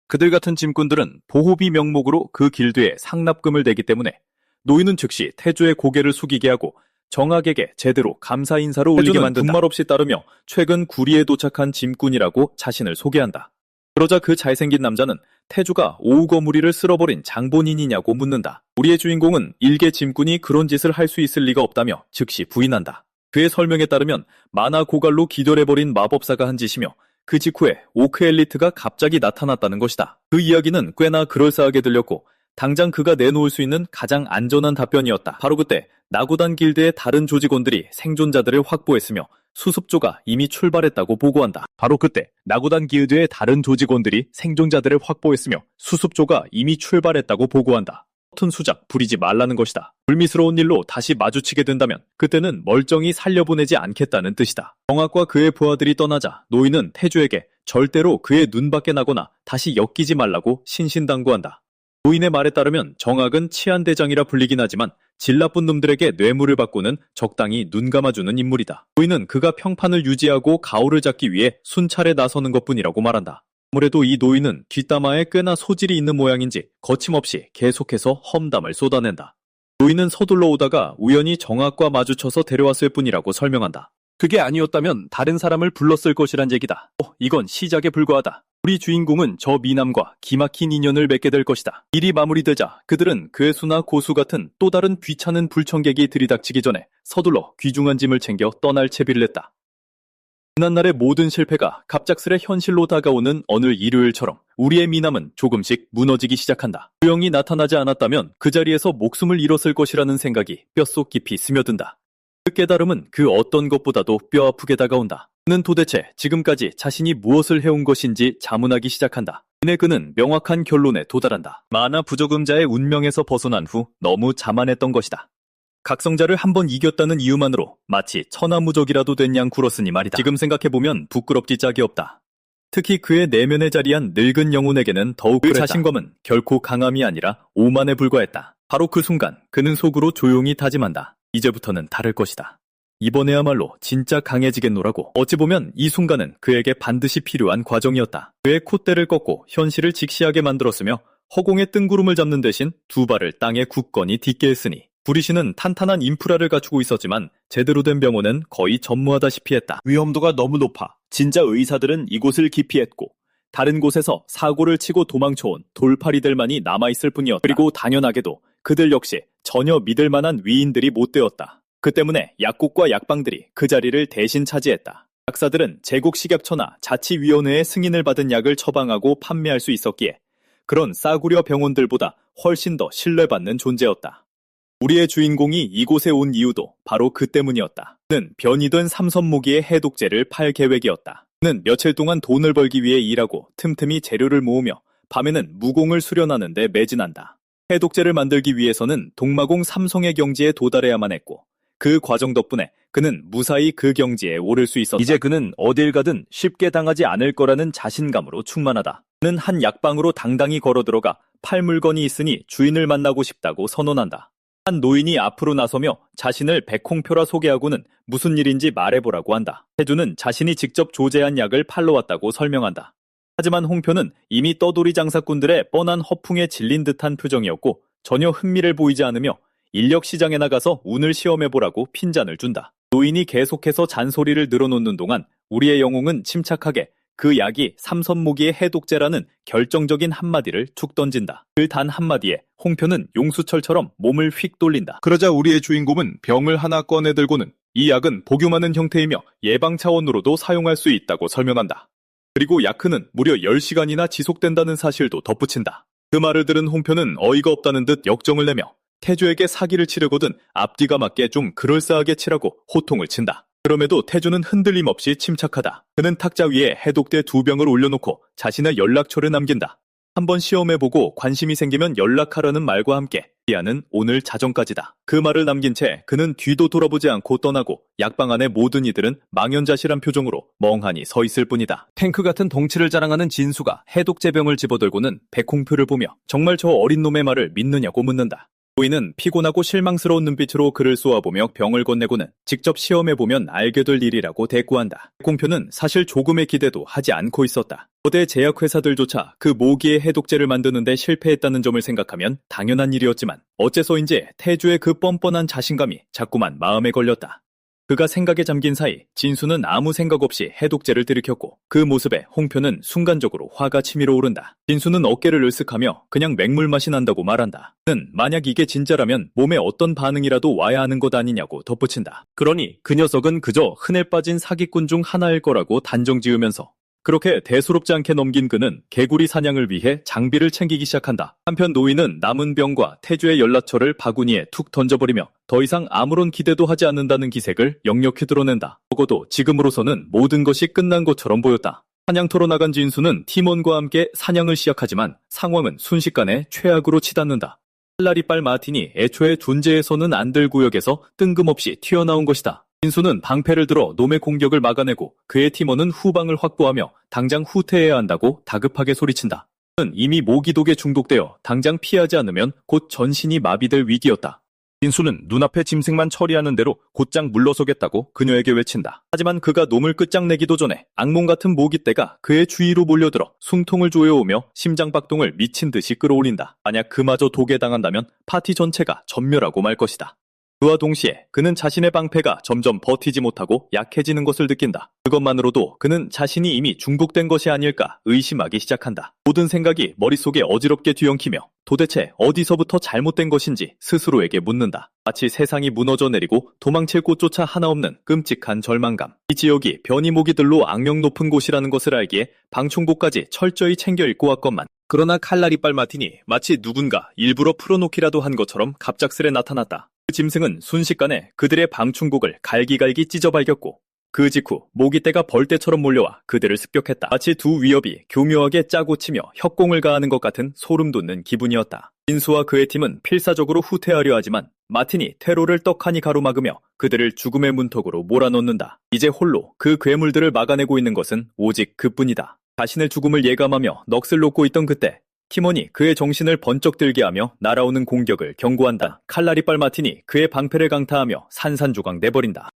그들 같은 짐꾼들은 보호비 명목으로 그 길드에 상납금을 내기 때문에 노인은 즉시 태조의 고개를 숙이게 하고 정학에게 제대로 감사 인사로 올리게 만든다. 분말 없이 따르며 최근 구리에 도착한 짐꾼이라고 자신을 소개한다. 그러자 그 잘생긴 남자는 태조가 오우거무리를 쓸어버린 장본인이냐고 묻는다. 우리의 주인공은 일개 짐꾼이 그런 짓을 할 수 있을 리가 없다며 즉시 부인한다. 그의 설명에 따르면 만화 고갈로 기절해버린 마법사가 한 짓이며 그 직후에 오크 엘리트가 갑자기 나타났다는 것이다. 그 이야기는 꽤나 그럴싸하게 들렸고 당장 그가 내놓을 수 있는 가장 안전한 답변이었다. 바로 그때 나고단 길드의 다른 조직원들이 생존자들을 확보했으며 수습조가 이미 출발했다고 보고한다. 바로 그때 나고단 길드의 다른 조직원들이 생존자들을 확보했으며 수습조가 이미 출발했다고 보고한다. 허튼 수작 부리지 말라는 것이다. 불미스러운 일로 다시 마주치게 된다면 그때는 멀쩡히 살려보내지 않겠다는 뜻이다. 정학과 그의 부하들이 떠나자 노인은 태조에게 절대로 그의 눈밖에 나거나 다시 엮이지 말라고 신신당부한다. 노인의 말에 따르면 정학은 치안대장이라 불리긴 하지만 질 나쁜 놈들에게 뇌물을 받고는 적당히 눈 감아주는 인물이다. 노인은 그가 평판을 유지하고 가오를 잡기 위해 순찰에 나서는 것뿐이라고 말한다. 아무래도 이 노인은 뒷담화에 꽤나 소질이 있는 모양인지 거침없이 계속해서 험담을 쏟아낸다. 노인은 서둘러 오다가 우연히 정학과 마주쳐서 데려왔을 뿐이라고 설명한다. 그게 아니었다면 다른 사람을 불렀을 것이란 얘기다. 이건 시작에 불과하다. 우리 주인공은 저 미남과 기막힌 인연을 맺게 될 것이다. 일이 마무리되자 그들은 괴수나 고수 같은 또 다른 귀찮은 불청객이 들이닥치기 전에 서둘러 귀중한 짐을 챙겨 떠날 채비를 했다. 지난날의 모든 실패가 갑작스레 현실로 다가오는 어느 일요일처럼 우리의 미남은 조금씩 무너지기 시작한다. 조영이 나타나지 않았다면 그 자리에서 목숨을 잃었을 것이라는 생각이 뼛속 깊이 스며든다. 그 깨달음은 그 어떤 것보다도 뼈아프게 다가온다. 그는 도대체 지금까지 자신이 무엇을 해온 것인지 자문하기 시작한다. 이내 그는 명확한 결론에 도달한다. 만화 부적응자의 운명에서 벗어난 후 너무 자만했던 것이다. 각성자를 한번 이겼다는 이유만으로 마치 천하무적이라도 된 양 굴었으니 말이다. 지금 생각해보면 부끄럽기 짝이 없다. 특히 그의 내면에 자리한 늙은 영혼에게는 더욱 그랬다. 그 자신감은 결코 강함이 아니라 오만에 불과했다. 바로 그 순간 그는 속으로 조용히 다짐한다. 이제부터는 다를 것이다. 이번에야말로 진짜 강해지겠노라고. 어찌 보면 이 순간은 그에게 반드시 필요한 과정이었다. 그의 콧대를 꺾고 현실을 직시하게 만들었으며 허공의 뜬구름을 잡는 대신 두 발을 땅에 굳건히 딛게 했으니 구리시는 탄탄한 인프라를 갖추고 있었지만 제대로 된 병원은 거의 전무하다시피 했다. 위험도가 너무 높아 진짜 의사들은 이곳을 기피했고 다른 곳에서 사고를 치고 도망쳐온 돌팔이들만이 남아있을 뿐이었다. 그리고 당연하게도 그들 역시 전혀 믿을 만한 위인들이 못 되었다. 그 때문에 약국과 약방들이 그 자리를 대신 차지했다. 약사들은 제국식약처나 자치위원회의 승인을 받은 약을 처방하고 판매할 수 있었기에 그런 싸구려 병원들보다 훨씬 더 신뢰받는 존재였다. 우리의 주인공이 이곳에 온 이유도 바로 그 때문이었다. 그는 변이 된 삼선모기의 해독제를 팔 계획이었다. 그는 며칠 동안 돈을 벌기 위해 일하고 틈틈이 재료를 모으며 밤에는 무공을 수련하는 데 매진한다. 해독제를 만들기 위해서는 동마공 삼성의 경지에 도달해야만 했고 그 과정 덕분에 그는 무사히 그 경지에 오를 수 있었다. 이제 그는 어딜 가든 쉽게 당하지 않을 거라는 자신감으로 충만하다. 그는 한 약방으로 당당히 걸어들어가 팔 물건이 있으니 주인을 만나고 싶다고 선언한다. 한 노인이 앞으로 나서며 자신을 백홍표라 소개하고는 무슨 일인지 말해보라고 한다. 태조는 자신이 직접 조제한 약을 팔러 왔다고 설명한다. 하지만 홍표는 이미 떠돌이 장사꾼들의 뻔한 허풍에 질린 듯한 표정이었고 전혀 흥미를 보이지 않으며 인력 시장에 나가서 운을 시험해보라고 핀잔을 준다. 노인이 계속해서 잔소리를 늘어놓는 동안 우리의 영웅은 침착하게 그 약이 삼선모기의 해독제라는 결정적인 한마디를 툭 던진다. 그 단 한마디에 홍표는 용수철처럼 몸을 휙 돌린다. 그러자 우리의 주인공은 병을 하나 꺼내들고는 이 약은 복용하는 형태이며 예방 차원으로도 사용할 수 있다고 설명한다. 그리고 약흔은 무려 10시간이나 지속된다는 사실도 덧붙인다. 그 말을 들은 홍표는 어이가 없다는 듯 역정을 내며 태조에게 사기를 치려거든 앞뒤가 맞게 좀 그럴싸하게 치라고 호통을 친다. 그럼에도 태조는 흔들림 없이 침착하다. 그는 탁자 위에 해독제 2병을 올려놓고 자신의 연락처를 남긴다. 한번 시험해보고 관심이 생기면 연락하라는 말과 함께 이하는 오늘 자정까지다. 그 말을 남긴 채 그는 뒤도 돌아보지 않고 떠나고 약방 안의 모든 이들은 망연자실한 표정으로 멍하니 서 있을 뿐이다. 탱크 같은 덩치를 자랑하는 진수가 해독제병을 집어들고는 백홍표를 보며 정말 저 어린 놈의 말을 믿느냐고 묻는다. 노인은 피곤하고 실망스러운 눈빛으로 그를 쏘아보며 병을 건네고는 직접 시험해보면 알게 될 일이라고 대꾸한다. 백홍표는 사실 조금의 기대도 하지 않고 있었다. 거대 제약회사들조차 그 모기의 해독제를 만드는데 실패했다는 점을 생각하면 당연한 일이었지만 어째서인지 태주의 그 뻔뻔한 자신감이 자꾸만 마음에 걸렸다. 그가 생각에 잠긴 사이 진수는 아무 생각 없이 해독제를 들이켰고 그 모습에 홍표는 순간적으로 화가 치밀어 오른다. 진수는 어깨를 으쓱하며 그냥 맹물 맛이 난다고 말한다. 그는 만약 이게 진짜라면 몸에 어떤 반응이라도 와야 하는 것 아니냐고 덧붙인다. 그러니 그 녀석은 그저 흔해 빠진 사기꾼 중 하나일 거라고 단정지으면서 그렇게 대수롭지 않게 넘긴 그는 개구리 사냥을 위해 장비를 챙기기 시작한다. 한편 노인은 남은 병과 태주의 연락처를 바구니에 툭 던져버리며 더 이상 아무런 기대도 하지 않는다는 기색을 역력히 드러낸다. 적어도 지금으로서는 모든 것이 끝난 것처럼 보였다. 사냥터로 나간 진수는 팀원과 함께 사냥을 시작하지만 상황은 순식간에 최악으로 치닫는다. 칼라리빨 마틴이 애초에 존재해서는 안 될 구역에서 뜬금없이 튀어나온 것이다. 진수는 방패를 들어 놈의 공격을 막아내고 그의 팀원은 후방을 확보하며 당장 후퇴해야 한다고 다급하게 소리친다. 그는 이미 모기독에 중독되어 당장 피하지 않으면 곧 전신이 마비될 위기였다. 진수는 눈앞의 짐승만 처리하는 대로 곧장 물러서겠다고 그녀에게 외친다. 하지만 그가 놈을 끝장내기도 전에 악몽 같은 모기떼가 그의 주위로 몰려들어 숨통을 조여오며 심장박동을 미친 듯이 끌어올린다. 만약 그마저 독에 당한다면 파티 전체가 전멸하고 말 것이다. 그와 동시에 그는 자신의 방패가 점점 버티지 못하고 약해지는 것을 느낀다. 그것만으로도 그는 자신이 이미 중독된 것이 아닐까 의심하기 시작한다. 모든 생각이 머릿속에 어지럽게 뒤엉키며 도대체 어디서부터 잘못된 것인지 스스로에게 묻는다. 마치 세상이 무너져 내리고 도망칠 곳조차 하나 없는 끔찍한 절망감. 이 지역이 변이 모기들로 악명 높은 곳이라는 것을 알기에 방충복까지 철저히 챙겨 입고 왔건만 그러나 칼라리빨 마틴이 마치 누군가 일부러 풀어놓기라도 한 것처럼 갑작스레 나타났다. 그 짐승은 순식간에 그들의 방충곡을 갈기갈기 찢어발겼고 그 직후 모기떼가 벌떼처럼 몰려와 그들을 습격했다. 마치 두 위협이 교묘하게 짜고 치며 협공을 가하는 것 같은 소름 돋는 기분이었다. 진수와 그의 팀은 필사적으로 후퇴하려 하지만 마틴이 퇴로를 떡하니 가로막으며 그들을 죽음의 문턱으로 몰아넣는다. 이제 홀로 그 괴물들을 막아내고 있는 것은 오직 그뿐이다. 자신의 죽음을 예감하며 넋을 놓고 있던 그때 팀원이 그의 정신을 번쩍 들게 하며 날아오는 공격을 경고한다. 칼라리빨 마틴이 그의 방패를 강타하며 산산조각 내버린다.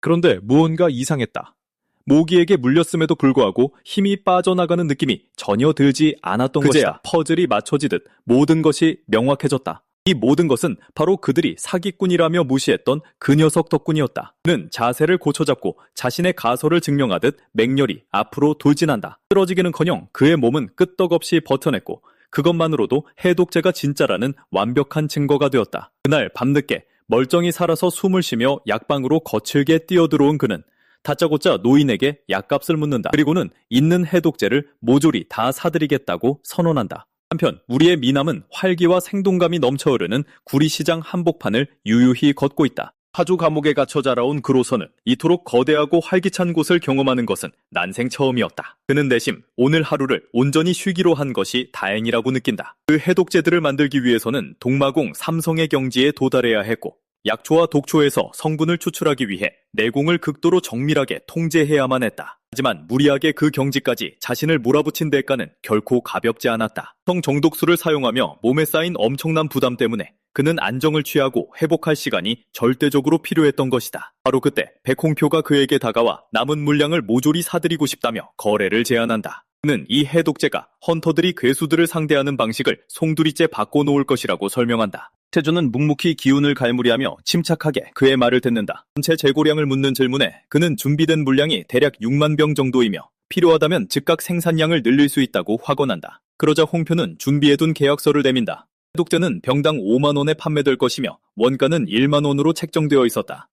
그런데 무언가 이상했다. 모기에게 물렸음에도 불구하고 힘이 빠져나가는 느낌이 전혀 들지 않았던 것이다. 퍼즐이 맞춰지듯 모든 것이 명확해졌다. 이 모든 것은 바로 그들이 사기꾼이라며 무시했던 그 녀석 덕분이었다. 그는 자세를 고쳐잡고 자신의 가설을 증명하듯 맹렬히 앞으로 돌진한다. 쓰러지기는커녕 그의 몸은 끄떡없이 버텨냈고 그것만으로도 해독제가 진짜라는 완벽한 증거가 되었다. 그날 밤늦게 멀쩡히 살아서 숨을 쉬며 약방으로 거칠게 뛰어들어온 그는 다짜고짜 노인에게 약값을 묻는다. 그리고는 있는 해독제를 모조리 다 사드리겠다고 선언한다. 한편 우리의 미남은 활기와 생동감이 넘쳐흐르는 구리시장 한복판을 유유히 걷고 있다. 파주 감옥에 갇혀 자라온 그로서는 이토록 거대하고 활기찬 곳을 경험하는 것은 난생 처음이었다. 그는 내심 오늘 하루를 온전히 쉬기로 한 것이 다행이라고 느낀다. 그 해독제들을 만들기 위해서는 동마공 삼성의 경지에 도달해야 했고 약초와 독초에서 성분을 추출하기 위해 내공을 극도로 정밀하게 통제해야만 했다. 하지만 무리하게 그 경지까지 자신을 몰아붙인 대가는 결코 가볍지 않았다. 성정독수를 사용하며 몸에 쌓인 엄청난 부담 때문에 그는 안정을 취하고 회복할 시간이 절대적으로 필요했던 것이다. 바로 그때 백홍표가 그에게 다가와 남은 물량을 모조리 사들이고 싶다며 거래를 제안한다. 그는 이 해독제가 헌터들이 괴수들을 상대하는 방식을 송두리째 바꿔놓을 것이라고 설명한다. 태주는 묵묵히 기운을 갈무리하며 침착하게 그의 말을 듣는다. 전체 재고량을 묻는 질문에 그는 준비된 물량이 대략 6만 병 정도이며 필요하다면 즉각 생산량을 늘릴 수 있다고 확언한다. 그러자 홍표는 준비해둔 계약서를 내민다. 해독제는 병당 5만 원에 판매될 것이며 원가는 1만 원으로 책정되어 있었다.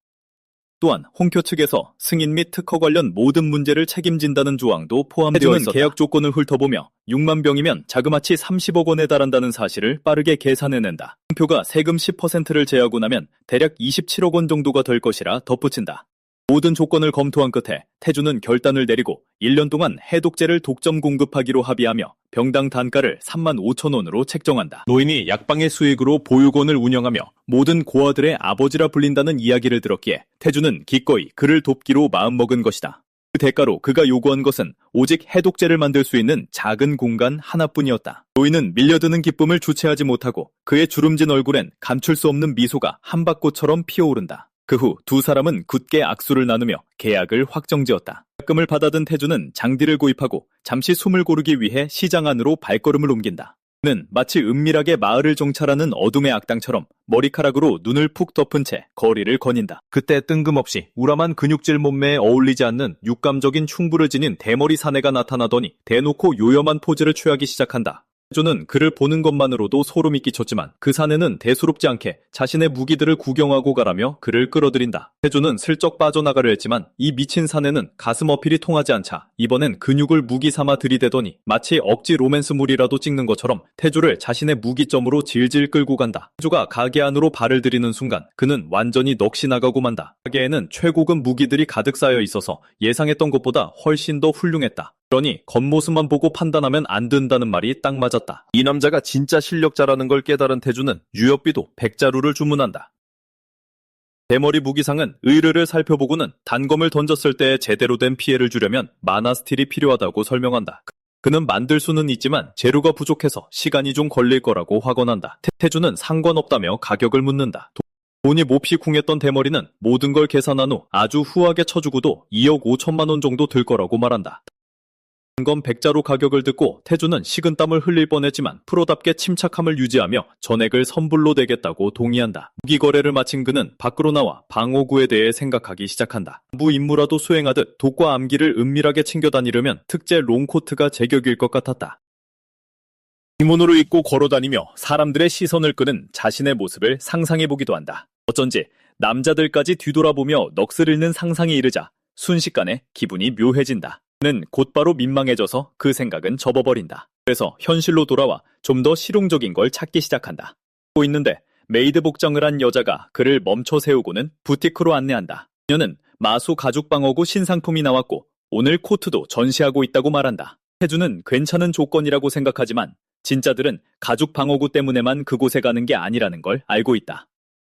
또한 홍표 측에서 승인 및 특허 관련 모든 문제를 책임진다는 조항도 포함되어 있었다. 계약 조건을 훑어보며 6만 병이면 자그마치 30억 원에 달한다는 사실을 빠르게 계산해낸다. 홍표가 세금 10%를 제하고 나면 대략 27억 원 정도가 될 것이라 덧붙인다. 모든 조건을 검토한 끝에 태주는 결단을 내리고 1년 동안 해독제를 독점 공급하기로 합의하며 병당 단가를 35,000원으로 책정한다. 노인이 약방의 수익으로 보육원을 운영하며 모든 고아들의 아버지라 불린다는 이야기를 들었기에 태주는 기꺼이 그를 돕기로 마음먹은 것이다. 그 대가로 그가 요구한 것은 오직 해독제를 만들 수 있는 작은 공간 하나뿐이었다. 노인은 밀려드는 기쁨을 주체하지 못하고 그의 주름진 얼굴엔 감출 수 없는 미소가 한밭꽃처럼 피어오른다. 그 후 두 사람은 굳게 악수를 나누며 계약을 확정지었다. 계약금을 받아든 태주는 장비를 구입하고 잠시 숨을 고르기 위해 시장 안으로 발걸음을 옮긴다. 그는 마치 은밀하게 마을을 정찰하는 어둠의 악당처럼 머리카락으로 눈을 푹 덮은 채 거리를 거닌다. 그때 뜬금없이 우람한 근육질 몸매에 어울리지 않는 육감적인 흉부를 지닌 대머리 사내가 나타나더니 대놓고 요염한 포즈를 취하기 시작한다. 태주는 그를 보는 것만으로도 소름이 끼쳤지만 그 사내는 대수롭지 않게 자신의 무기들을 구경하고 가라며 그를 끌어들인다. 태주는 슬쩍 빠져나가려 했지만 이 미친 사내는 가슴 어필이 통하지 않자 이번엔 근육을 무기 삼아 들이대더니 마치 억지 로맨스물이라도 찍는 것처럼 태주를 자신의 무기점으로 질질 끌고 간다. 태주가 가게 안으로 발을 들이는 순간 그는 완전히 넋이 나가고 만다. 가게에는 최고급 무기들이 가득 쌓여 있어서 예상했던 것보다 훨씬 더 훌륭했다. 그러니 겉모습만 보고 판단하면 안 된다는 말이 딱 맞았다. 이 남자가 진짜 실력자라는 걸 깨달은 태주는 유효비도 100자루를 주문한다. 대머리 무기상은 의뢰를 살펴보고는 단검을 던졌을 때 제대로 된 피해를 주려면 마나 스틸이 필요하다고 설명한다. 그는 만들 수는 있지만 재료가 부족해서 시간이 좀 걸릴 거라고 확언한다. 태주는 상관없다며 가격을 묻는다. 돈이 몹시 궁했던 대머리는 모든 걸 계산한 후 아주 후하게 쳐주고도 2억 5천만 원 정도 들 거라고 말한다. 단검 100자루 가격을 듣고 태주는 식은땀을 흘릴 뻔했지만 프로답게 침착함을 유지하며 전액을 선불로 내겠다고 동의한다. 무기 거래를 마친 그는 밖으로 나와 방어구에 대해 생각하기 시작한다. 아무 임무라도 수행하듯 독과 암기를 은밀하게 챙겨 다니려면 특제 롱코트가 제격일 것 같았다. 기모노를 입고 걸어다니며 사람들의 시선을 끄는 자신의 모습을 상상해보기도 한다. 어쩐지 남자들까지 뒤돌아보며 넋을 잃는 상상에 이르자 순식간에 기분이 묘해진다. 는 곧바로 민망해져서 그 생각은 접어버린다. 그래서 현실로 돌아와 좀 더 실용적인 걸 찾기 시작한다. 하고 있는데 메이드 복장을 한 여자가 그를 멈춰 세우고는 부티크로 안내한다. 그녀는 마수 가죽 방어구 신상품이 나왔고 오늘 코트도 전시하고 있다고 말한다. 태주는 괜찮은 조건이라고 생각하지만 진짜들은 가죽 방어구 때문에만 그곳에 가는 게 아니라는 걸 알고 있다.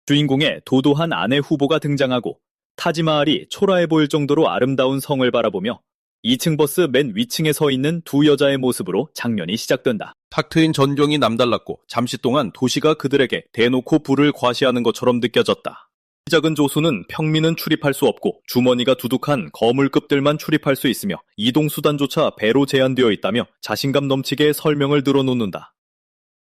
주인공의 도도한 아내 후보가 등장하고 타지마할이 초라해 보일 정도로 아름다운 성을 바라보며 2층 버스 맨 위층에 서 있는 두 여자의 모습으로 장면이 시작된다. 탁 트인 전경이 남달랐고 잠시 동안 도시가 그들에게 대놓고 불을 과시하는 것처럼 느껴졌다. 작은 조수는 평민은 출입할 수 없고 주머니가 두둑한 거물급들만 출입할 수 있으며 이동수단조차 배로 제한되어 있다며 자신감 넘치게 설명을 들어놓는다.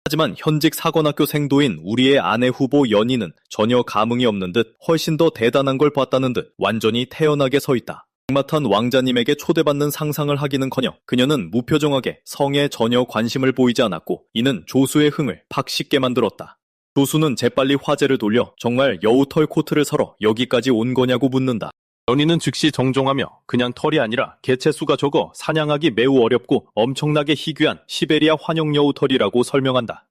하지만 현직 사관학교 생도인 우리의 아내 후보 연희는 전혀 감흥이 없는 듯 훨씬 더 대단한 걸 봤다는 듯 완전히 태연하게 서 있다. 막mat한 왕자님에게 초대받는 상상을 하기는커녕 그녀는 무표정하게 성에 전혀 관심을 보이지 않았고 이는 조수의 흥을 팍 식게 만들었다. 조수는 재빨리 화제를 돌려 정말 여우털 코트를 사러 여기까지 온 거냐고 묻는다. 연희는 즉시 정정하며 그냥 털이 아니라 개체수가 적어 사냥하기 매우 어렵고 엄청나게 희귀한 시베리아 환영 여우털이라고 설명한다.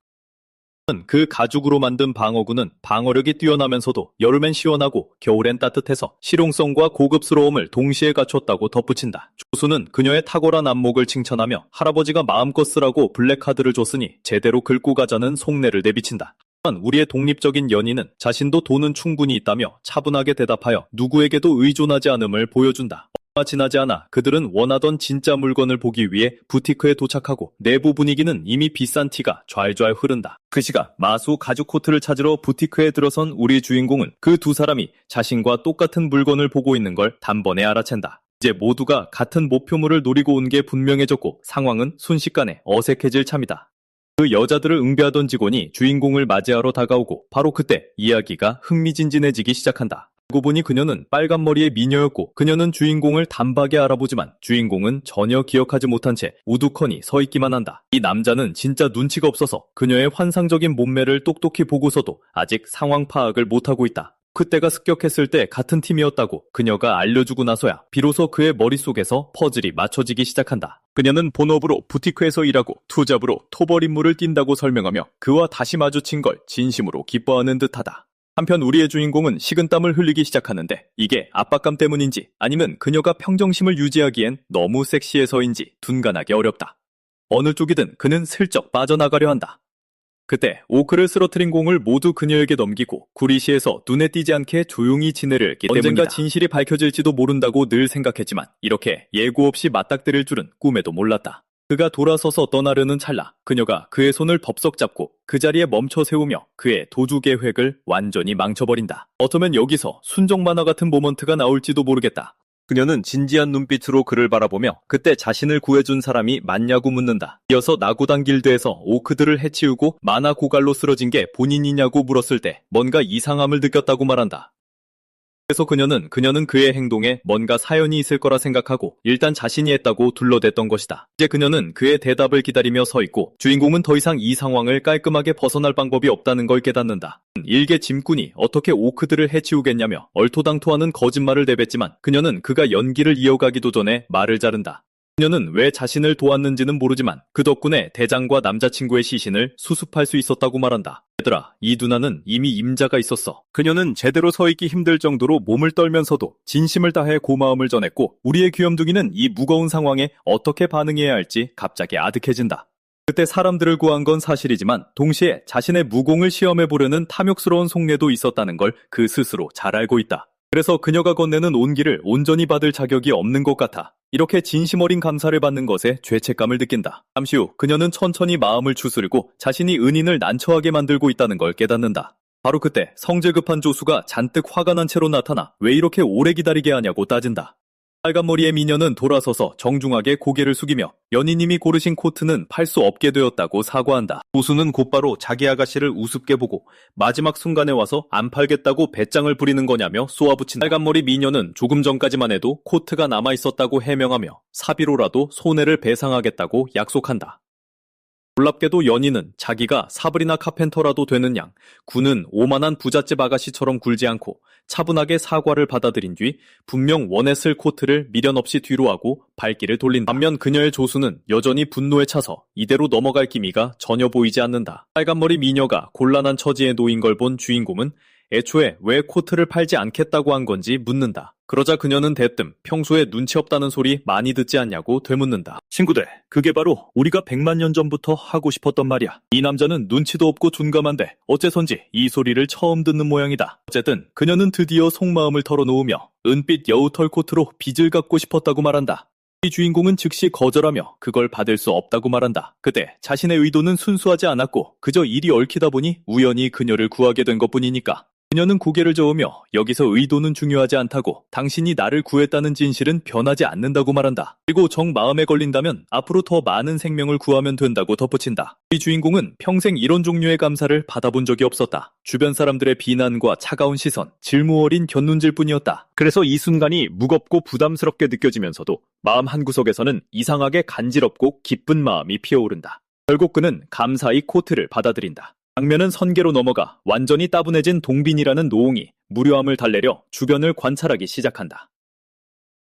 그 가죽으로 만든 방어구는 방어력이 뛰어나면서도 여름엔 시원하고 겨울엔 따뜻해서 실용성과 고급스러움을 동시에 갖췄다고 덧붙인다. 조수는 그녀의 탁월한 안목을 칭찬하며 할아버지가 마음껏 쓰라고 블랙카드를 줬으니 제대로 긁고 가자는 속내를 내비친다. 하지만 우리의 독립적인 연인은 자신도 돈은 충분히 있다며 차분하게 대답하여 누구에게도 의존하지 않음을 보여준다. 얼마 지나지 않아 그들은 원하던 진짜 물건을 보기 위해 부티크에 도착하고 내부 분위기는 이미 비싼 티가 좌알좌알 흐른다. 그 시각 마수 가죽 코트를 찾으러 부티크에 들어선 우리 주인공은 그 두 사람이 자신과 똑같은 물건을 보고 있는 걸 단번에 알아챈다. 이제 모두가 같은 목표물을 노리고 온 게 분명해졌고 상황은 순식간에 어색해질 참이다. 그 여자들을 응대하던 직원이 주인공을 맞이하러 다가오고 바로 그때 이야기가 흥미진진해지기 시작한다. 알고 보니 그녀는 빨간 머리의 미녀였고 그녀는 주인공을 단박에 알아보지만 주인공은 전혀 기억하지 못한 채 우두커니 서 있기만 한다. 이 남자는 진짜 눈치가 없어서 그녀의 환상적인 몸매를 똑똑히 보고서도 아직 상황 파악을 못하고 있다. 그때가 습격했을 때 같은 팀이었다고 그녀가 알려주고 나서야 비로소 그의 머릿속에서 퍼즐이 맞춰지기 시작한다. 그녀는 본업으로 부티크에서 일하고 투잡으로 토벌 임무를 띈다고 설명하며 그와 다시 마주친 걸 진심으로 기뻐하는 듯하다. 한편 우리의 주인공은 식은땀을 흘리기 시작하는데 이게 압박감 때문인지 아니면 그녀가 평정심을 유지하기엔 너무 섹시해서인지 둔간하기 어렵다. 어느 쪽이든 그는 슬쩍 빠져나가려 한다. 그때 오크를 쓰러뜨린 공을 모두 그녀에게 넘기고 구리시에서 눈에 띄지 않게 조용히 지내려 했기 때문이다. 언젠가 진실이 밝혀질지도 모른다고 늘 생각했지만 이렇게 예고 없이 맞닥뜨릴 줄은 꿈에도 몰랐다. 그가 돌아서서 떠나려는 찰나 그녀가 그의 손을 덥석 잡고 그 자리에 멈춰 세우며 그의 도주 계획을 완전히 망쳐버린다. 어쩌면 여기서 순정 만화 같은 모먼트가 나올지도 모르겠다. 그녀는 진지한 눈빛으로 그를 바라보며 그때 자신을 구해준 사람이 맞냐고 묻는다. 이어서 나고단 길드에서 오크들을 해치우고 만화 고갈로 쓰러진 게 본인이냐고 물었을 때 뭔가 이상함을 느꼈다고 말한다. 그래서 그녀는 그의 행동에 뭔가 사연이 있을 거라 생각하고 일단 자신이 했다고 둘러댔던 것이다. 이제 그녀는 그의 대답을 기다리며 서 있고 주인공은 더 이상 이 상황을 깔끔하게 벗어날 방법이 없다는 걸 깨닫는다. 일개 짐꾼이 어떻게 오크들을 해치우겠냐며 얼토당토하는 거짓말을 내뱉지만 그녀는 그가 연기를 이어가기도 전에 말을 자른다. 그녀는 왜 자신을 도왔는지는 모르지만 그 덕분에 대장과 남자친구의 시신을 수습할 수 있었다고 말한다. 얘들아, 이 누나는 이미 임자가 있었어. 그녀는 제대로 서 있기 힘들 정도로 몸을 떨면서도 진심을 다해 고마움을 전했고 우리의 귀염둥이는 이 무거운 상황에 어떻게 반응해야 할지 갑자기 아득해진다. 그때 사람들을 구한 건 사실이지만 동시에 자신의 무공을 시험해보려는 탐욕스러운 속내도 있었다는 걸 그 스스로 잘 알고 있다. 그래서 그녀가 건네는 온기를 온전히 받을 자격이 없는 것 같아 이렇게 진심 어린 감사를 받는 것에 죄책감을 느낀다. 잠시 후 그녀는 천천히 마음을 추스르고 자신이 은인을 난처하게 만들고 있다는 걸 깨닫는다. 바로 그때 성질 급한 조수가 잔뜩 화가 난 채로 나타나 왜 이렇게 오래 기다리게 하냐고 따진다. 빨간 머리의 미녀는 돌아서서 정중하게 고개를 숙이며 연희님이 고르신 코트는 팔 수 없게 되었다고 사과한다. 조수는 곧바로 자기 아가씨를 우습게 보고 마지막 순간에 와서 안 팔겠다고 배짱을 부리는 거냐며 쏘아붙인다. 빨간 머리 미녀는 조금 전까지만 해도 코트가 남아있었다고 해명하며 사비로라도 손해를 배상하겠다고 약속한다. 놀랍게도 연희는 자기가 사브리나 카펜터라도 되는 양 구는 오만한 부잣집 아가씨처럼 굴지 않고 차분하게 사과를 받아들인 뒤 분명 원했을 코트를 미련 없이 뒤로 하고 발길을 돌린다. 반면 그녀의 조수는 여전히 분노에 차서 이대로 넘어갈 기미가 전혀 보이지 않는다. 빨간머리 미녀가 곤란한 처지에 놓인 걸 본 주인공은 애초에 왜 코트를 팔지 않겠다고 한 건지 묻는다. 그러자 그녀는 대뜸 평소에 눈치 없다는 소리 많이 듣지 않냐고 되묻는다. 친구들, 그게 바로 우리가 100만 년 전부터 하고 싶었던 말이야. 이 남자는 눈치도 없고 둔감한데 어째선지 이 소리를 처음 듣는 모양이다. 어쨌든 그녀는 드디어 속마음을 털어놓으며 은빛 여우털 코트로 빚을 갚고 싶었다고 말한다. 이 주인공은 즉시 거절하며 그걸 받을 수 없다고 말한다. 그때 자신의 의도는 순수하지 않았고 그저 일이 얽히다 보니 우연히 그녀를 구하게 된 것뿐이니까. 그녀는 고개를 저으며 여기서 의도는 중요하지 않다고 당신이 나를 구했다는 진실은 변하지 않는다고 말한다. 그리고 정 마음에 걸린다면 앞으로 더 많은 생명을 구하면 된다고 덧붙인다. 이 주인공은 평생 이런 종류의 감사를 받아본 적이 없었다. 주변 사람들의 비난과 차가운 시선, 질무 어린 곁눈질 뿐이었다. 그래서 이 순간이 무겁고 부담스럽게 느껴지면서도 마음 한구석에서는 이상하게 간지럽고 기쁜 마음이 피어오른다. 결국 그는 감사히 코트를 받아들인다. 장면은 선계로 넘어가 완전히 따분해진 동빈이라는 노옹이 무료함을 달래려 주변을 관찰하기 시작한다.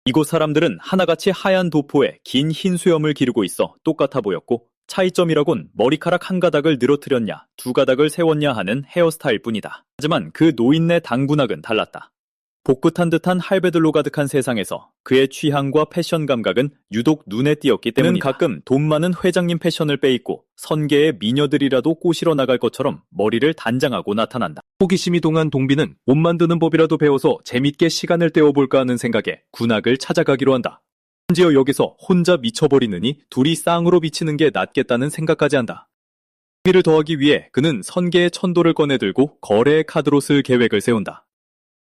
이곳 사람들은 하나같이 하얀 도포에 긴 흰 수염을 기르고 있어 똑같아 보였고 차이점이라곤 머리카락 한 가닥을 늘어뜨렸냐 두 가닥을 세웠냐 하는 헤어스타일 뿐이다. 하지만 그 노인네 당군학은 달랐다. 복긋한 듯한 할배들로 가득한 세상에서 그의 취향과 패션 감각은 유독 눈에 띄었기 때문이다. 그는 가끔 돈 많은 회장님 패션을 빼입고 선계의 미녀들이라도 꼬시러 나갈 것처럼 머리를 단장하고 나타난다. 호기심이 동한 동빈은 옷 만드는 법이라도 배워서 재밌게 시간을 때워볼까 하는 생각에 군악을 찾아가기로 한다. 심지어 여기서 혼자 미쳐버리느니 둘이 쌍으로 비치는 게 낫겠다는 생각까지 한다. 흥미를 더하기 위해 그는 선계의 천도를 꺼내들고 거래의 카드로 쓸 계획을 세운다.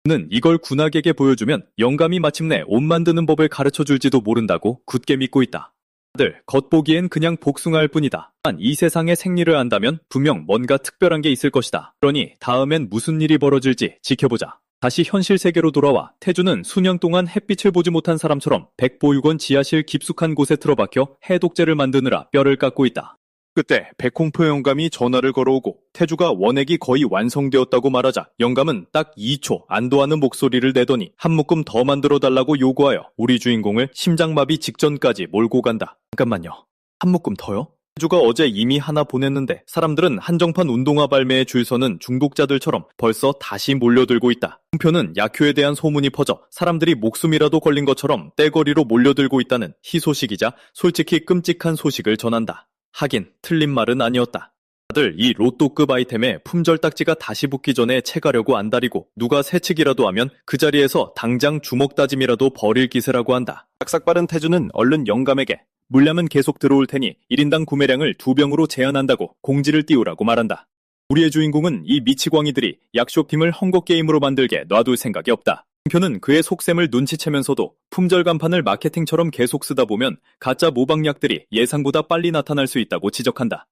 그는 이걸 군악에게 보여주면 영감이 마침내 옷 만드는 법을 가르쳐줄지도 모른다고 굳게 믿고 있다. 다들 겉보기엔 그냥 복숭아일 뿐이다. 하지만 이 세상의 생리를 안다면 분명 뭔가 특별한 게 있을 것이다. 그러니 다음엔 무슨 일이 벌어질지 지켜보자. 다시 현실 세계로 돌아와 태주는 수년 동안 햇빛을 보지 못한 사람처럼 백보육원 지하실 깊숙한 곳에 틀어박혀 해독제를 만드느라 뼈를 깎고 있다. 그때 백홍포 영감이 전화를 걸어오고 태주가 원액이 거의 완성되었다고 말하자 영감은 딱 2초 안도하는 목소리를 내더니 한 묶음 더 만들어달라고 요구하여 우리 주인공을 심장마비 직전까지 몰고 간다. 잠깐만요. 한 묶음 더요? 태주가 어제 이미 하나 보냈는데 사람들은 한정판 운동화 발매에 줄 서는 중독자들처럼 벌써 다시 몰려들고 있다. 홍표는 약효에 대한 소문이 퍼져 사람들이 목숨이라도 걸린 것처럼 떼거리로 몰려들고 있다는 희소식이자 솔직히 끔찍한 소식을 전한다. 하긴 틀린 말은 아니었다. 다들 이 로또급 아이템에 품절 딱지가 다시 붙기 전에 채가려고 안달이고 누가 새치기라도 하면 그 자리에서 당장 주먹 다짐이라도 벌일 기세라고 한다. 싹싹 빠른 태주는 얼른 영감에게 물량은 계속 들어올 테니 1인당 구매량을 2병으로 제한한다고 공지를 띄우라고 말한다. 우리의 주인공은 이 미치광이들이 약쇼핑을 헝거게임으로 만들게 놔둘 생각이 없다. 홍표는 그의 속셈을 눈치채면서도 품절 간판을 마케팅처럼 계속 쓰다 보면 가짜 모방약들이 예상보다 빨리 나타날 수 있다고 지적한다.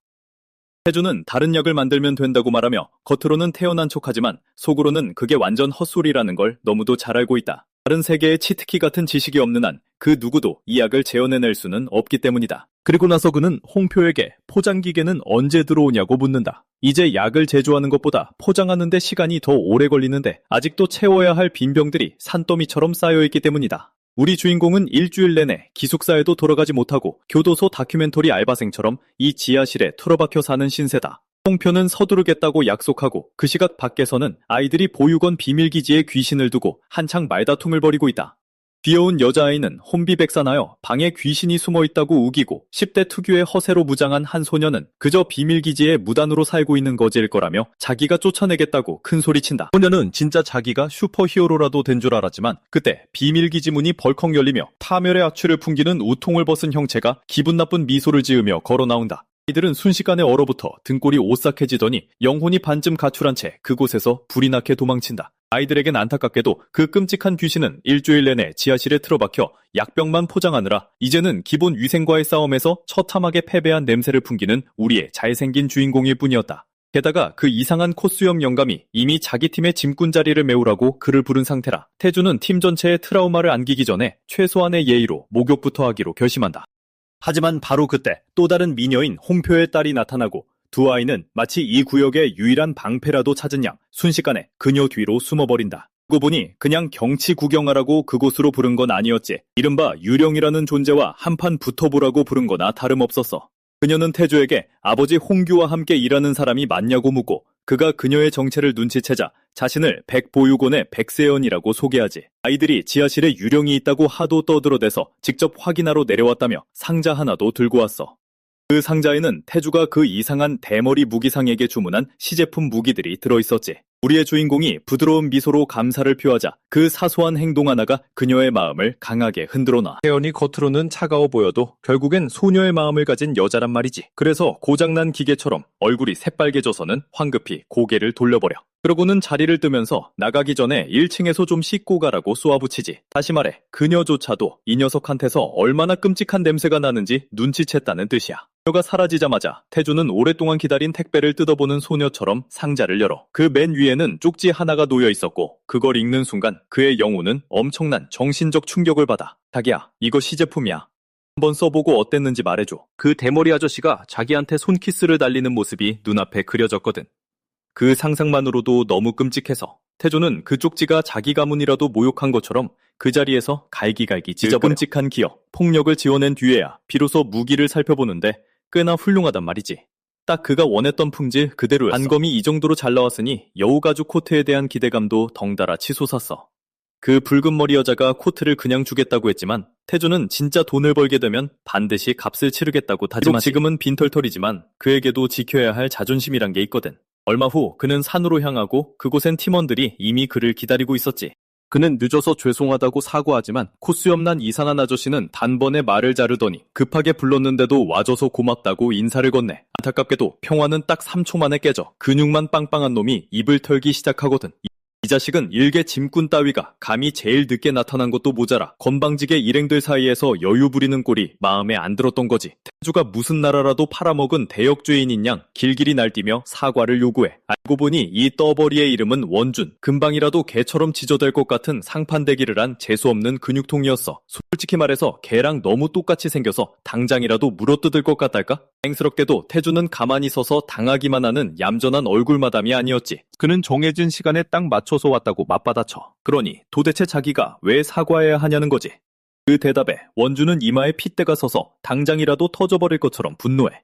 태주는 다른 약을 만들면 된다고 말하며 겉으로는 태연한 척하지만 속으로는 그게 완전 헛소리라는 걸 너무도 잘 알고 있다. 다른 세계의 치트키 같은 지식이 없는 한 그 누구도 이 약을 재현해낼 수는 없기 때문이다. 그리고 나서 그는 홍표에게 포장기계는 언제 들어오냐고 묻는다. 이제 약을 제조하는 것보다 포장하는 데 시간이 더 오래 걸리는데 아직도 채워야 할 빈병들이 산더미처럼 쌓여있기 때문이다. 우리 주인공은 일주일 내내 기숙사에도 돌아가지 못하고 교도소 다큐멘터리 알바생처럼 이 지하실에 틀어박혀 사는 신세다. 홍표는 서두르겠다고 약속하고 그 시각 밖에서는 아이들이 보육원 비밀기지에 귀신을 두고 한창 말다툼을 벌이고 있다. 귀여운 여자아이는 혼비백산하여 방에 귀신이 숨어있다고 우기고 10대 특유의 허세로 무장한 한 소녀는 그저 비밀기지에 무단으로 살고 있는 거지일 거라며 자기가 쫓아내겠다고 큰소리친다. 소녀는 진짜 자기가 슈퍼히어로라도 된 줄 알았지만 그때 비밀기지 문이 벌컥 열리며 파멸의 악취를 풍기는 우통을 벗은 형체가 기분 나쁜 미소를 지으며 걸어 나온다. 이들은 순식간에 얼어붙어 등골이 오싹해지더니 영혼이 반쯤 가출한 채 그곳에서 불이 나게 도망친다. 아이들에겐 안타깝게도 그 끔찍한 귀신은 일주일 내내 지하실에 틀어박혀 약병만 포장하느라 이제는 기본 위생과의 싸움에서 처참하게 패배한 냄새를 풍기는 우리의 잘생긴 주인공일 뿐이었다. 게다가 그 이상한 코수염 영감이 이미 자기 팀의 짐꾼 자리를 메우라고 그를 부른 상태라 태주는 팀 전체에 트라우마를 안기기 전에 최소한의 예의로 목욕부터 하기로 결심한다. 하지만 바로 그때 또 다른 미녀인 홍표의 딸이 나타나고 두 아이는 마치 이 구역의 유일한 방패라도 찾은 양 순식간에 그녀 뒤로 숨어버린다. 그러고 보니 그냥 경치 구경하라고 그곳으로 부른 건 아니었지. 이른바 유령이라는 존재와 한판 붙어보라고 부른 거나 다름없었어. 그녀는 태주에게 아버지 홍규와 함께 일하는 사람이 맞냐고 묻고 그가 그녀의 정체를 눈치채자 자신을 백보육원의 백세연이라고 소개하지. 아이들이 지하실에 유령이 있다고 하도 떠들어대서 직접 확인하러 내려왔다며 상자 하나도 들고 왔어. 그 상자에는 태주가 그 이상한 대머리 무기상에게 주문한 시제품 무기들이 들어있었지. 우리의 주인공이 부드러운 미소로 감사를 표하자 그 사소한 행동 하나가 그녀의 마음을 강하게 흔들어 놔. 태연이 겉으로는 차가워 보여도 결국엔 소녀의 마음을 가진 여자란 말이지. 그래서 고장난 기계처럼 얼굴이 새빨개져서는 황급히 고개를 돌려버려. 그러고는 자리를 뜨면서 나가기 전에 1층에서 좀 씻고 가라고 쏘아붙이지. 다시 말해 그녀조차도 이 녀석한테서 얼마나 끔찍한 냄새가 나는지 눈치챘다는 뜻이야. 그녀가 사라지자마자 태주는 오랫동안 기다린 택배를 뜯어보는 소녀처럼 상자를 열어 그 맨 위에는 쪽지 하나가 놓여 있었고 그걸 읽는 순간 그의 영혼은 엄청난 정신적 충격을 받아. 자기야, 이거 시제품이야. 한번 써보고 어땠는지 말해줘. 그 대머리 아저씨가 자기한테 손키스를 달리는 모습이 눈앞에 그려졌거든. 그 상상만으로도 너무 끔찍해서 태조는 그 쪽지가 자기 가문이라도 모욕한 것처럼 그 자리에서 갈기갈기 찢어버려. 끔찍한 기억, 폭력을 지어낸 뒤에야 비로소 무기를 살펴보는데 꽤나 훌륭하단 말이지. 딱 그가 원했던 품질 그대로였어. 단검이 이 정도로 잘 나왔으니 여우가죽 코트에 대한 기대감도 덩달아 치솟았어. 그 붉은 머리 여자가 코트를 그냥 주겠다고 했지만 태조는 진짜 돈을 벌게 되면 반드시 값을 치르겠다고 다짐하지. 지금은 빈털털이지만 그에게도 지켜야 할 자존심이란 게 있거든. 얼마 후 그는 산으로 향하고 그곳엔 팀원들이 이미 그를 기다리고 있었지. 그는 늦어서 죄송하다고 사과하지만 코수염난 이상한 아저씨는 단번에 말을 자르더니 급하게 불렀는데도 와줘서 고맙다고 인사를 건네. 안타깝게도 평화는 딱 3초 만에 깨져 근육만 빵빵한 놈이 입을 털기 시작하거든. 이 자식은 일개 짐꾼 따위가 감히 제일 늦게 나타난 것도 모자라 건방지게 일행들 사이에서 여유 부리는 꼴이 마음에 안 들었던 거지. 태주가 무슨 나라라도 팔아먹은 대역죄인인 양 길길이 날뛰며 사과를 요구해. 알고 보니 이 떠버리의 이름은 원준. 금방이라도 개처럼 지저댈 것 같은 상판대기를 한 재수없는 근육통이었어. 솔직히 말해서 개랑 너무 똑같이 생겨서 당장이라도 물어뜯을 것 같달까? 다행스럽게도 태주는 가만히 서서 당하기만 하는 얌전한 얼굴마담이 아니었지. 그는 정해진 시간에 딱 맞춰서 왔다고 맞받아쳐. 그러니 도대체 자기가 왜 사과해야 하냐는 거지. 그 대답에 원주는 이마에 핏대가 서서 당장이라도 터져버릴 것처럼 분노해.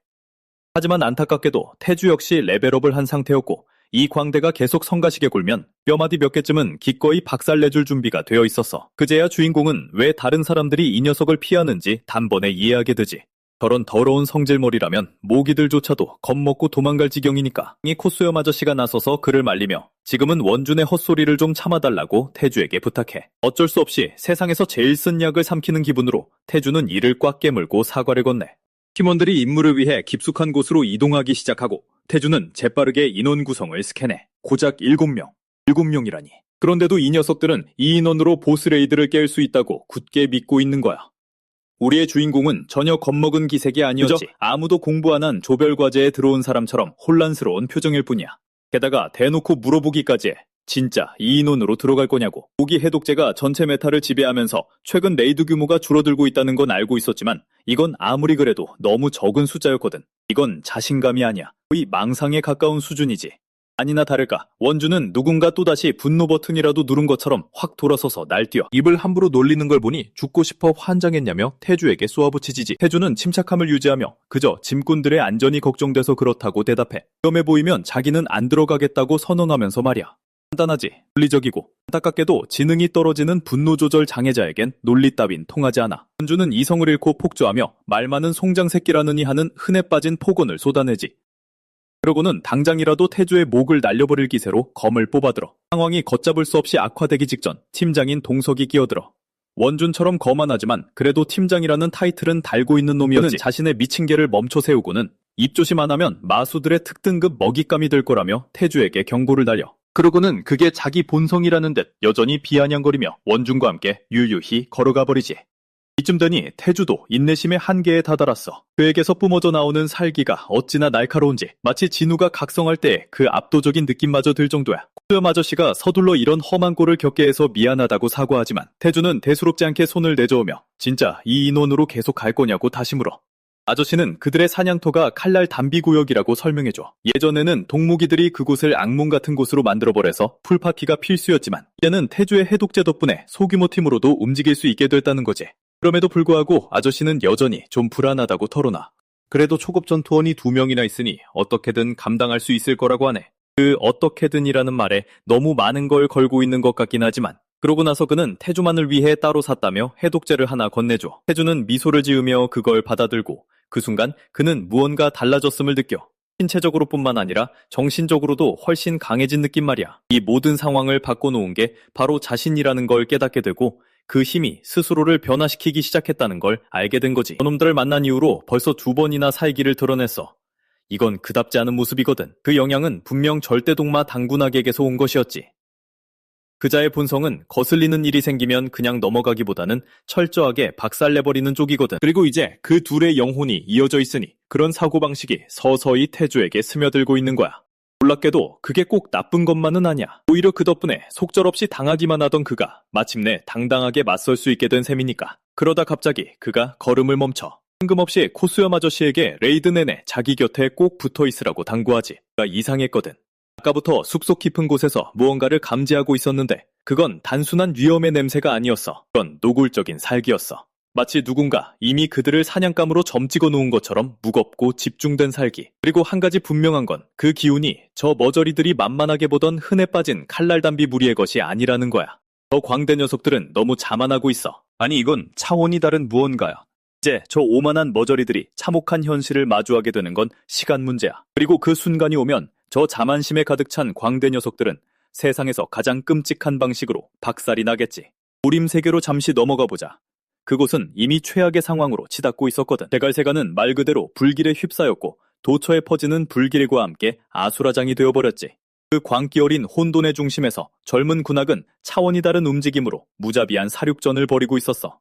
하지만 안타깝게도 태주 역시 레벨업을 한 상태였고 이 광대가 계속 성가시게 굴면 뼈마디 몇 개쯤은 기꺼이 박살내줄 준비가 되어 있었어. 그제야 주인공은 왜 다른 사람들이 이 녀석을 피하는지 단번에 이해하게 되지. 저런 더러운 성질머리라면 모기들조차도 겁먹고 도망갈 지경이니까. 이 코수염 아저씨가 나서서 그를 말리며 지금은 원준의 헛소리를 좀 참아달라고 태주에게 부탁해. 어쩔 수 없이 세상에서 제일 쓴 약을 삼키는 기분으로 태주는 이를 꽉 깨물고 사과를 건네. 팀원들이 임무를 위해 깊숙한 곳으로 이동하기 시작하고 태주는 재빠르게 인원 구성을 스캔해. 고작 7명. 7명이라니. 그런데도 이 녀석들은 이 인원으로 보스 레이드를 깰 수 있다고 굳게 믿고 있는 거야. 우리의 주인공은 전혀 겁먹은 기색이 아니었지. 아무도 공부 안 한 조별과제에 들어온 사람처럼 혼란스러운 표정일 뿐이야. 게다가 대놓고 물어보기까지 해. 진짜 이 인원으로 들어갈 거냐고. 무기 해독제가 전체 메타를 지배하면서 최근 레이드 규모가 줄어들고 있다는 건 알고 있었지만 이건 아무리 그래도 너무 적은 숫자였거든. 이건 자신감이 아니야. 거의 망상에 가까운 수준이지. 아니나 다를까 원주는 누군가 또다시 분노 버튼이라도 누른 것처럼 확 돌아서서 날뛰어. 입을 함부로 놀리는 걸 보니 죽고 싶어 환장했냐며 태주에게 쏘아붙이지. 태주는 침착함을 유지하며 그저 짐꾼들의 안전이 걱정돼서 그렇다고 대답해. 위험해 보이면 자기는 안 들어가겠다고 선언하면서 말이야. 간단하지, 논리적이고 안타깝게도 지능이 떨어지는 분노 조절 장애자에겐 논리 따윈 통하지 않아. 원주는 이성을 잃고 폭주하며 말 많은 송장 새끼라느니 하는 흔해 빠진 폭언을 쏟아내지. 그러고는 당장이라도 태주의 목을 날려버릴 기세로 검을 뽑아들어. 상황이 걷잡을 수 없이 악화되기 직전 팀장인 동석이 끼어들어. 원준처럼 거만하지만 그래도 팀장이라는 타이틀은 달고 있는 놈이었지. 자신의 미친 개를 멈춰 세우고는 입조심 안 하면 마수들의 특등급 먹잇감이 될 거라며 태주에게 경고를 날려. 그러고는 그게 자기 본성이라는 듯 여전히 비아냥거리며 원준과 함께 유유히 걸어가 버리지. 이쯤 되니 태주도 인내심의 한계에 다다랐어. 그에게서 뿜어져 나오는 살기가 어찌나 날카로운지 마치 진우가 각성할 때 그 압도적인 느낌마저 들 정도야. 코수염 아저씨가 서둘러 이런 험한 꼴을 겪게 해서 미안하다고 사과하지만 태주는 대수롭지 않게 손을 내저으며 진짜 이 인원으로 계속 갈 거냐고 다시 물어. 아저씨는 그들의 사냥터가 칼날 담비구역이라고 설명해줘. 예전에는 동무기들이 그곳을 악몽 같은 곳으로 만들어버려서 풀파티가 필수였지만 이제는 태주의 해독제 덕분에 소규모 팀으로도 움직일 수 있게 됐다는 거지. 그럼에도 불구하고 아저씨는 여전히 좀 불안하다고 털어놔. 그래도 초급 전투원이 2명이나 있으니 어떻게든 감당할 수 있을 거라고 하네. 그 어떻게든이라는 말에 너무 많은 걸 걸고 있는 것 같긴 하지만 그러고 나서 그는 태주만을 위해 따로 샀다며 해독제를 하나 건네줘. 태주는 미소를 지으며 그걸 받아들고 그 순간 그는 무언가 달라졌음을 느껴. 신체적으로 뿐만 아니라 정신적으로도 훨씬 강해진 느낌 말이야. 이 모든 상황을 바꿔놓은 게 바로 자신이라는 걸 깨닫게 되고 그 힘이 스스로를 변화시키기 시작했다는 걸 알게 된 거지. 저놈들을 만난 이후로 벌써 2번이나 살기를 드러냈어. 이건 그답지 않은 모습이거든. 그 영향은 분명 절대동마 당군학에게서 온 것이었지. 그자의 본성은 거슬리는 일이 생기면 그냥 넘어가기보다는 철저하게 박살내버리는 쪽이거든. 그리고 이제 그 둘의 영혼이 이어져 있으니 그런 사고방식이 서서히 태주에게 스며들고 있는 거야. 놀랍게도 그게 꼭 나쁜 것만은 아니야. 오히려 그 덕분에 속절없이 당하기만 하던 그가 마침내 당당하게 맞설 수 있게 된 셈이니까. 그러다 갑자기 그가 걸음을 멈춰. 뜬금없이 코수염 아저씨에게 레이드 내내 자기 곁에 꼭 붙어있으라고 당부하지. 그가 이상했거든. 아까부터 숲속 깊은 곳에서 무언가를 감지하고 있었는데 그건 단순한 위험의 냄새가 아니었어. 그건 노골적인 살기였어. 마치 누군가 이미 그들을 사냥감으로 점찍어 놓은 것처럼 무겁고 집중된 살기. 그리고 한 가지 분명한 건 그 기운이 저 머저리들이 만만하게 보던 흔해 빠진 칼날담비 무리의 것이 아니라는 거야. 저 광대 녀석들은 너무 자만하고 있어. 아니 이건 차원이 다른 무언가야. 이제 저 오만한 머저리들이 참혹한 현실을 마주하게 되는 건 시간 문제야. 그리고 그 순간이 오면 저 자만심에 가득 찬 광대 녀석들은 세상에서 가장 끔찍한 방식으로 박살이 나겠지. 우림 세계로 잠시 넘어가 보자. 그곳은 이미 최악의 상황으로 치닫고 있었거든. 대갈세가는 말 그대로 불길에 휩싸였고 도처에 퍼지는 불길과 함께 아수라장이 되어버렸지. 그 광기 어린 혼돈의 중심에서 젊은 군악은 차원이 다른 움직임으로 무자비한 사륙전을 벌이고 있었어.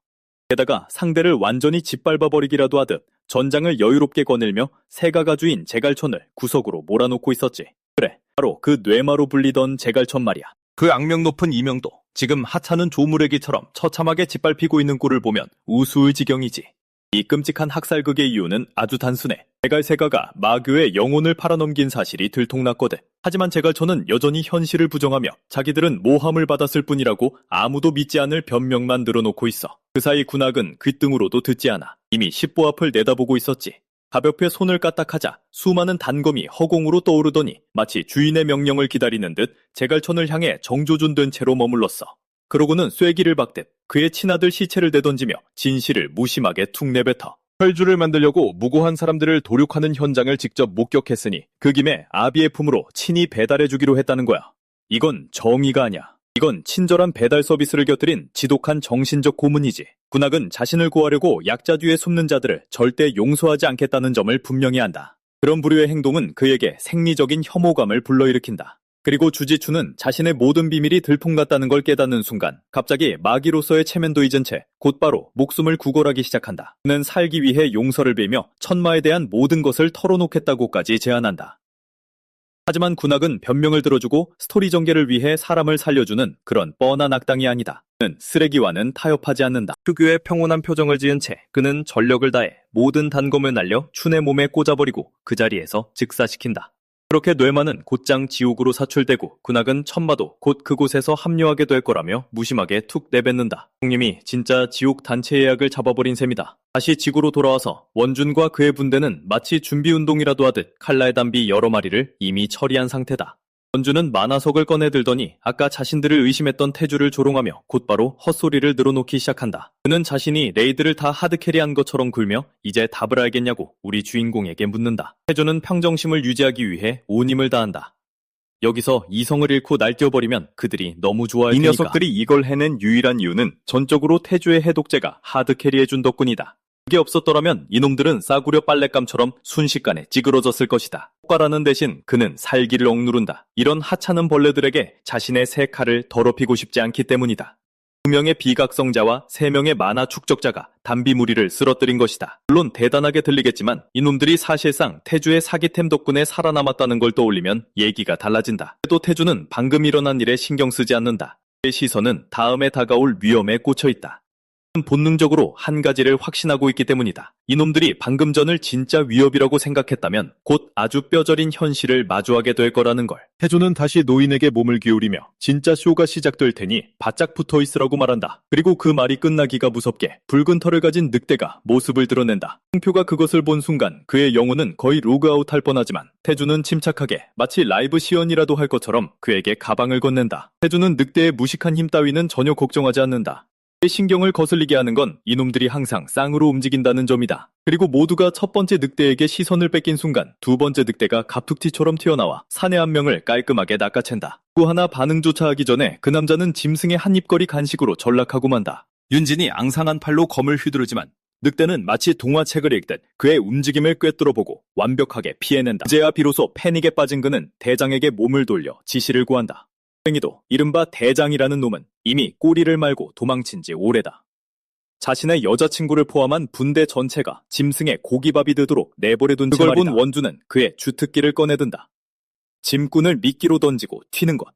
게다가 상대를 완전히 짓밟아버리기라도 하듯 전장을 여유롭게 거닐며 세가가주인 제갈천을 구석으로 몰아놓고 있었지. 그래, 바로 그 뇌마로 불리던 제갈천 말이야. 그 악명 높은 이명도 지금 하찮은 조무래기처럼 처참하게 짓밟히고 있는 꼴을 보면 우스울 지경이지. 이 끔찍한 학살극의 이유는 아주 단순해. 제갈세가가 마교의 영혼을 팔아넘긴 사실이 들통났거든. 하지만 제갈천은 여전히 현실을 부정하며 자기들은 모함을 받았을 뿐이라고 아무도 믿지 않을 변명만 늘어놓고 있어. 그 사이 군악은 귓등으로도 듣지 않아. 이미 십보 앞을 내다보고 있었지. 가볍게 손을 까딱하자 수많은 단검이 허공으로 떠오르더니 마치 주인의 명령을 기다리는 듯 제갈촌을 향해 정조준된 채로 머물렀어. 그러고는 쐐기를 박듯 그의 친아들 시체를 내던지며 진실을 무심하게 툭 내뱉어. 혈주를 만들려고 무고한 사람들을 도륙하는 현장을 직접 목격했으니 그 김에 아비의 품으로 친히 배달해주기로 했다는 거야. 이건 정의가 아니야. 이건 친절한 배달 서비스를 곁들인 지독한 정신적 고문이지. 군악은 자신을 구하려고 약자 뒤에 숨는 자들을 절대 용서하지 않겠다는 점을 분명히 안다. 그런 부류의 행동은 그에게 생리적인 혐오감을 불러일으킨다. 그리고 주지추는 자신의 모든 비밀이 들통났다는 걸 깨닫는 순간 갑자기 마귀로서의 체면도 잊은 채 곧바로 목숨을 구걸하기 시작한다. 그는 살기 위해 용서를 빌며 천마에 대한 모든 것을 털어놓겠다고까지 제안한다. 하지만 군악은 변명을 들어주고 스토리 전개를 위해 사람을 살려주는 그런 뻔한 악당이 아니다. 그는 쓰레기와는 타협하지 않는다. 특유의 평온한 표정을 지은 채 그는 전력을 다해 모든 단검을 날려 춘의 몸에 꽂아버리고 그 자리에서 즉사시킨다. 그렇게 뇌만은 곧장 지옥으로 사출되고 군악은 천마도 곧 그곳에서 합류하게 될 거라며 무심하게 툭 내뱉는다. 형님이 진짜 지옥 단체 예약을 잡아버린 셈이다. 다시 지구로 돌아와서 원준과 그의 분대는 마치 준비운동이라도 하듯 칼날 담비 여러 마리를 이미 처리한 상태다. 원준은 만화석을 꺼내들더니 아까 자신들을 의심했던 태주를 조롱하며 곧바로 헛소리를 늘어놓기 시작한다. 그는 자신이 레이드를 다 하드캐리한 것처럼 굴며 이제 답을 알겠냐고 우리 주인공에게 묻는다. 태주는 평정심을 유지하기 위해 온 힘을 다한다. 여기서 이성을 잃고 날뛰어버리면 그들이 너무 좋아할 테니까. 이 녀석들이 이걸 해낸 유일한 이유는 전적으로 태주의 해독제가 하드캐리해준 덕분이다. 그게 없었더라면 이놈들은 싸구려 빨랫감처럼 순식간에 찌그러졌을 것이다. 폭발하는 대신 그는 살기를 억누른다. 이런 하찮은 벌레들에게 자신의 새 칼을 더럽히고 싶지 않기 때문이다. 2명의 비각성자와 3명의 만화 축적자가 담비무리를 쓰러뜨린 것이다. 물론 대단하게 들리겠지만 이놈들이 사실상 태주의 사기템 덕분에 살아남았다는 걸 떠올리면 얘기가 달라진다. 또 태주는 방금 일어난 일에 신경 쓰지 않는다. 그의 시선은 다음에 다가올 위험에 꽂혀있다. 본능적으로 한 가지를 확신하고 있기 때문이다. 이놈들이 방금 전을 진짜 위협이라고 생각했다면 곧 아주 뼈저린 현실을 마주하게 될 거라는 걸. 태조는 다시 노인에게 몸을 기울이며 진짜 쇼가 시작될 테니 바짝 붙어 있으라고 말한다. 그리고 그 말이 끝나기가 무섭게 붉은 털을 가진 늑대가 모습을 드러낸다. 홍표가 그것을 본 순간 그의 영혼은 거의 로그아웃할 뻔하지만 태조는 침착하게 마치 라이브 시연이라도 할 것처럼 그에게 가방을 건넨다. 태조는 늑대의 무식한 힘 따위는 전혀 걱정하지 않는다. 그의 신경을 거슬리게 하는 건 이놈들이 항상 쌍으로 움직인다는 점이다. 그리고 모두가 첫 번째 늑대에게 시선을 뺏긴 순간 두 번째 늑대가 갑툭튀처럼 튀어나와 사내 한 명을 깔끔하게 낚아챈다. 또 하나 반응조차 하기 전에 그 남자는 짐승의 한 입거리 간식으로 전락하고 만다. 윤진이 앙상한 팔로 검을 휘두르지만 늑대는 마치 동화책을 읽듯 그의 움직임을 꿰뚫어보고 완벽하게 피해낸다. 이제야 비로소 패닉에 빠진 그는 대장에게 몸을 돌려 지시를 구한다. 도 이른바 대장이라는 놈은 이미 꼬리를 말고 도망친 지 오래다. 자신의 여자친구를 포함한 분대 전체가 짐승의 고기밥이 되도록 내버려둔 채 말이다. 그걸 본 원주는 그의 주특기를 꺼내든다. 짐꾼을 미끼로 던지고 튀는 것.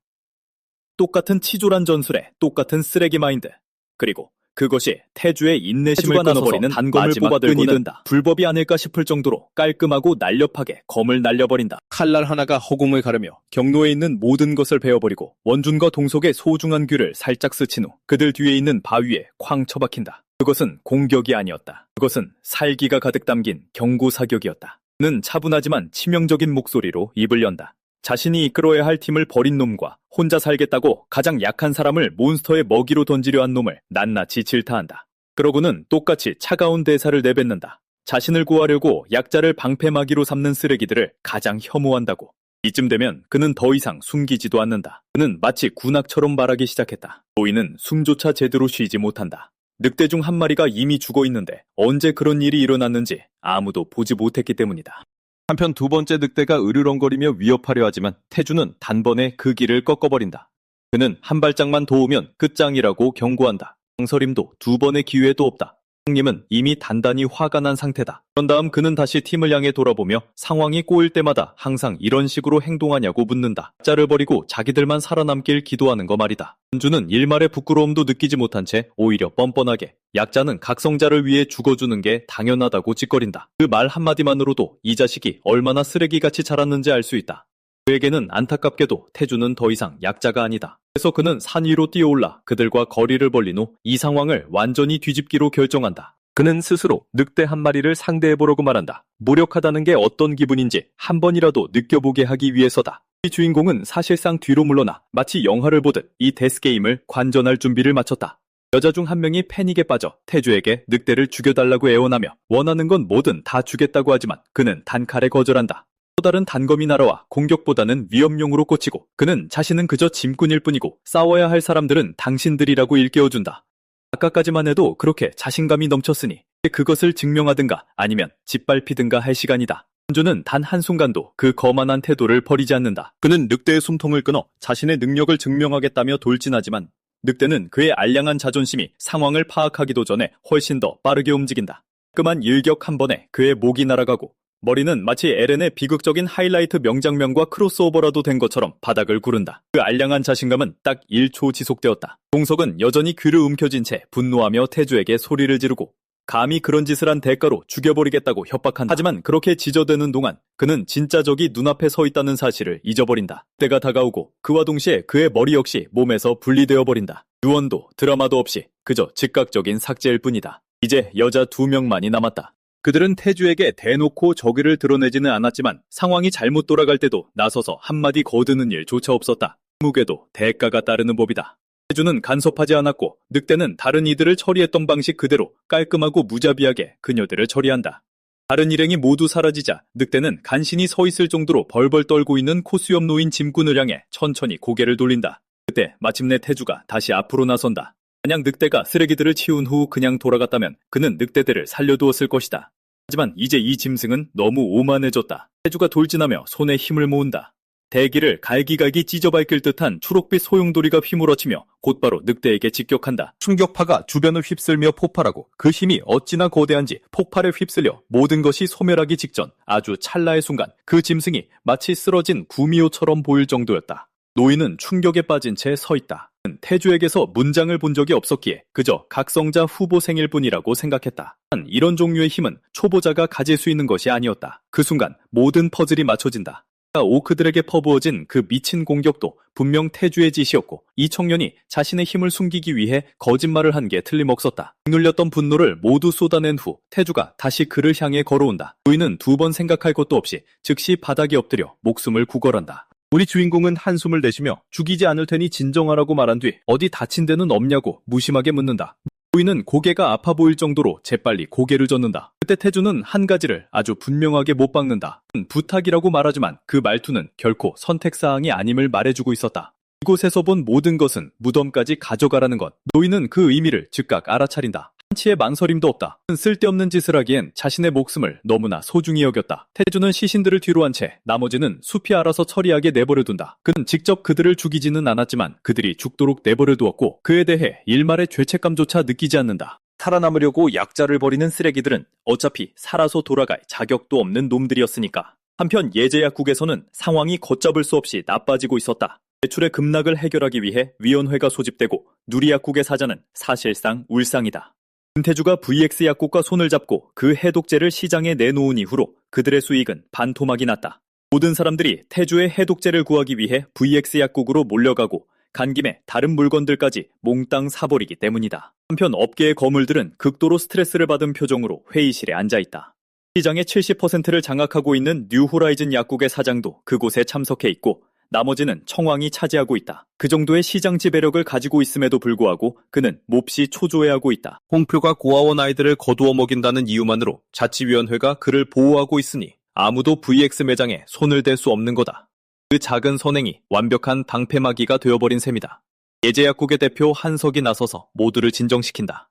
똑같은 치졸한 전술에 똑같은 쓰레기 마인드. 그리고 그것이 태주의 인내심을 끊어버리는 단검을 뽑아들고 든다. 불법이 아닐까 싶을 정도로 깔끔하고 날렵하게 검을 날려버린다. 칼날 하나가 허공을 가르며 경로에 있는 모든 것을 베어버리고 원준과 동석의 소중한 귀를 살짝 스친 후 그들 뒤에 있는 바위에 쾅 쳐박힌다. 그것은 공격이 아니었다. 그것은 살기가 가득 담긴 경고 사격이었다. 그는 차분하지만 치명적인 목소리로 입을 연다. 자신이 이끌어야 할 팀을 버린 놈과 혼자 살겠다고 가장 약한 사람을 몬스터의 먹이로 던지려 한 놈을 낱낱이 질타한다. 그러고는 똑같이 차가운 대사를 내뱉는다. 자신을 구하려고 약자를 방패막이로 삼는 쓰레기들을 가장 혐오한다고. 이쯤 되면 그는 더 이상 숨기지도 않는다. 그는 마치 군악처럼 말하기 시작했다. 노인은 숨조차 제대로 쉬지 못한다. 늑대 중 한 마리가 이미 죽어 있는데 언제 그런 일이 일어났는지 아무도 보지 못했기 때문이다. 한편 두 번째 늑대가 으르렁거리며 위협하려 하지만 태주는 단번에 그 길을 꺾어버린다. 그는 한 발짝만 더 오면 끝장이라고 경고한다. 망설임도 두 번의 기회도 없다. 형님은 이미 단단히 화가 난 상태다. 그런 다음 그는 다시 팀을 향해 돌아보며 상황이 꼬일 때마다 항상 이런 식으로 행동하냐고 묻는다. 약자를 버리고 자기들만 살아남길 기도하는 거 말이다. 원주는 일말의 부끄러움도 느끼지 못한 채 오히려 뻔뻔하게 약자는 각성자를 위해 죽어주는 게 당연하다고 짓거린다. 그 말 한마디만으로도 이 자식이 얼마나 쓰레기같이 자랐는지 알 수 있다. 그에게는 안타깝게도 태주는 더 이상 약자가 아니다. 그래서 그는 산 위로 뛰어올라 그들과 거리를 벌린 후 이 상황을 완전히 뒤집기로 결정한다. 그는 스스로 늑대 한 마리를 상대해보려고 말한다. 무력하다는 게 어떤 기분인지 한 번이라도 느껴보게 하기 위해서다. 이 주인공은 사실상 뒤로 물러나 마치 영화를 보듯 이 데스게임을 관전할 준비를 마쳤다. 여자 중 한 명이 패닉에 빠져 태주에게 늑대를 죽여달라고 애원하며 원하는 건 뭐든 다 주겠다고 하지만 그는 단칼에 거절한다. 또 다른 단검이 날아와 공격보다는 위협용으로 꽂히고 그는 자신은 그저 짐꾼일 뿐이고 싸워야 할 사람들은 당신들이라고 일깨워준다. 아까까지만 해도 그렇게 자신감이 넘쳤으니 그것을 증명하든가 아니면 짓밟히든가 할 시간이다. 현주는 단 한순간도 그 거만한 태도를 버리지 않는다. 그는 늑대의 숨통을 끊어 자신의 능력을 증명하겠다며 돌진하지만 늑대는 그의 알량한 자존심이 상황을 파악하기도 전에 훨씬 더 빠르게 움직인다. 깔끔한 일격 한 번에 그의 목이 날아가고 머리는 마치 에렌의 비극적인 하이라이트 명장면과 크로스오버라도 된 것처럼 바닥을 구른다. 그 알량한 자신감은 딱 1초 지속되었다. 동석은 여전히 귀를 움켜쥔 채 분노하며 태주에게 소리를 지르고 감히 그런 짓을 한 대가로 죽여버리겠다고 협박한다. 하지만 그렇게 지저대는 동안 그는 진짜 적이 눈앞에 서 있다는 사실을 잊어버린다. 때가 다가오고 그와 동시에 그의 머리 역시 몸에서 분리되어 버린다. 유언도 드라마도 없이 그저 즉각적인 삭제일 뿐이다. 이제 여자 2명만이 남았다. 그들은 태주에게 대놓고 적의를 드러내지는 않았지만 상황이 잘못 돌아갈 때도 나서서 한마디 거드는 일조차 없었다. 무게도 대가가 따르는 법이다. 태주는 간섭하지 않았고 늑대는 다른 이들을 처리했던 방식 그대로 깔끔하고 무자비하게 그녀들을 처리한다. 다른 일행이 모두 사라지자 늑대는 간신히 서 있을 정도로 벌벌 떨고 있는 코수염 노인 짐꾼을 향해 천천히 고개를 돌린다. 그때 마침내 태주가 다시 앞으로 나선다. 만약 늑대가 쓰레기들을 치운 후 그냥 돌아갔다면 그는 늑대들을 살려두었을 것이다. 하지만 이제 이 짐승은 너무 오만해졌다. 태주가 돌진하며 손에 힘을 모은다. 대기를 갈기갈기 찢어밟힐 듯한 초록빛 소용돌이가 휘몰아치며 곧바로 늑대에게 직격한다. 충격파가 주변을 휩쓸며 폭발하고 그 힘이 어찌나 거대한지 폭발에 휩쓸려 모든 것이 소멸하기 직전 아주 찰나의 순간 그 짐승이 마치 쓰러진 구미호처럼 보일 정도였다. 노인은 충격에 빠진 채 서 있다. 태주에게서 문장을 본 적이 없었기에 그저 각성자 후보생일 뿐이라고 생각했다. 한 이런 종류의 힘은 초보자가 가질 수 있는 것이 아니었다. 그 순간 모든 퍼즐이 맞춰진다. 오크들에게 퍼부어진 그 미친 공격도 분명 태주의 짓이었고 이 청년이 자신의 힘을 숨기기 위해 거짓말을 한 게 틀림없었다. 눌렸던 분노를 모두 쏟아낸 후 태주가 다시 그를 향해 걸어온다. 노인은 2번 생각할 것도 없이 즉시 바닥에 엎드려 목숨을 구걸한다. 우리 주인공은 한숨을 내쉬며 죽이지 않을 테니 진정하라고 말한 뒤 어디 다친 데는 없냐고 무심하게 묻는다. 노인은 고개가 아파 보일 정도로 재빨리 고개를 젓는다. 그때 태주는 한 가지를 아주 분명하게 못 박는다. 부탁이라고 말하지만 그 말투는 결코 선택사항이 아님을 말해주고 있었다. 이곳에서 본 모든 것은 무덤까지 가져가라는 것. 노인은 그 의미를 즉각 알아차린다. 한치의 망설임도 없다. 쓸데없는 짓을 하기엔 자신의 목숨을 너무나 소중히 여겼다. 태주는 시신들을 뒤로 한 채 나머지는 숲이 알아서 처리하게 내버려둔다. 그는 직접 그들을 죽이지는 않았지만 그들이 죽도록 내버려두었고 그에 대해 일말의 죄책감조차 느끼지 않는다. 살아남으려고 약자를 벌이는 쓰레기들은 어차피 살아서 돌아갈 자격도 없는 놈들이었으니까. 한편 예제약국에서는 상황이 걷잡을 수 없이 나빠지고 있었다. 대출의 급락을 해결하기 위해 위원회가 소집되고 누리약국의 사자는 사실상 울상이다. 김태주가 VX 약국과 손을 잡고 그 해독제를 시장에 내놓은 이후로 그들의 수익은 반토막이 났다. 모든 사람들이 태주의 해독제를 구하기 위해 VX 약국으로 몰려가고 간 김에 다른 물건들까지 몽땅 사버리기 때문이다. 한편 업계의 거물들은 극도로 스트레스를 받은 표정으로 회의실에 앉아있다. 시장의 70%를 장악하고 있는 뉴호라이즌 약국의 사장도 그곳에 참석해 있고 나머지는 청왕이 차지하고 있다. 그 정도의 시장 지배력을 가지고 있음에도 불구하고 그는 몹시 초조해하고 있다. 홍표가 고아원 아이들을 거두어 먹인다는 이유만으로 자치위원회가 그를 보호하고 있으니 아무도 VX 매장에 손을 댈 수 없는 거다. 그 작은 선행이 완벽한 방패막이가 되어버린 셈이다. 예제약국의 대표 한석이 나서서 모두를 진정시킨다.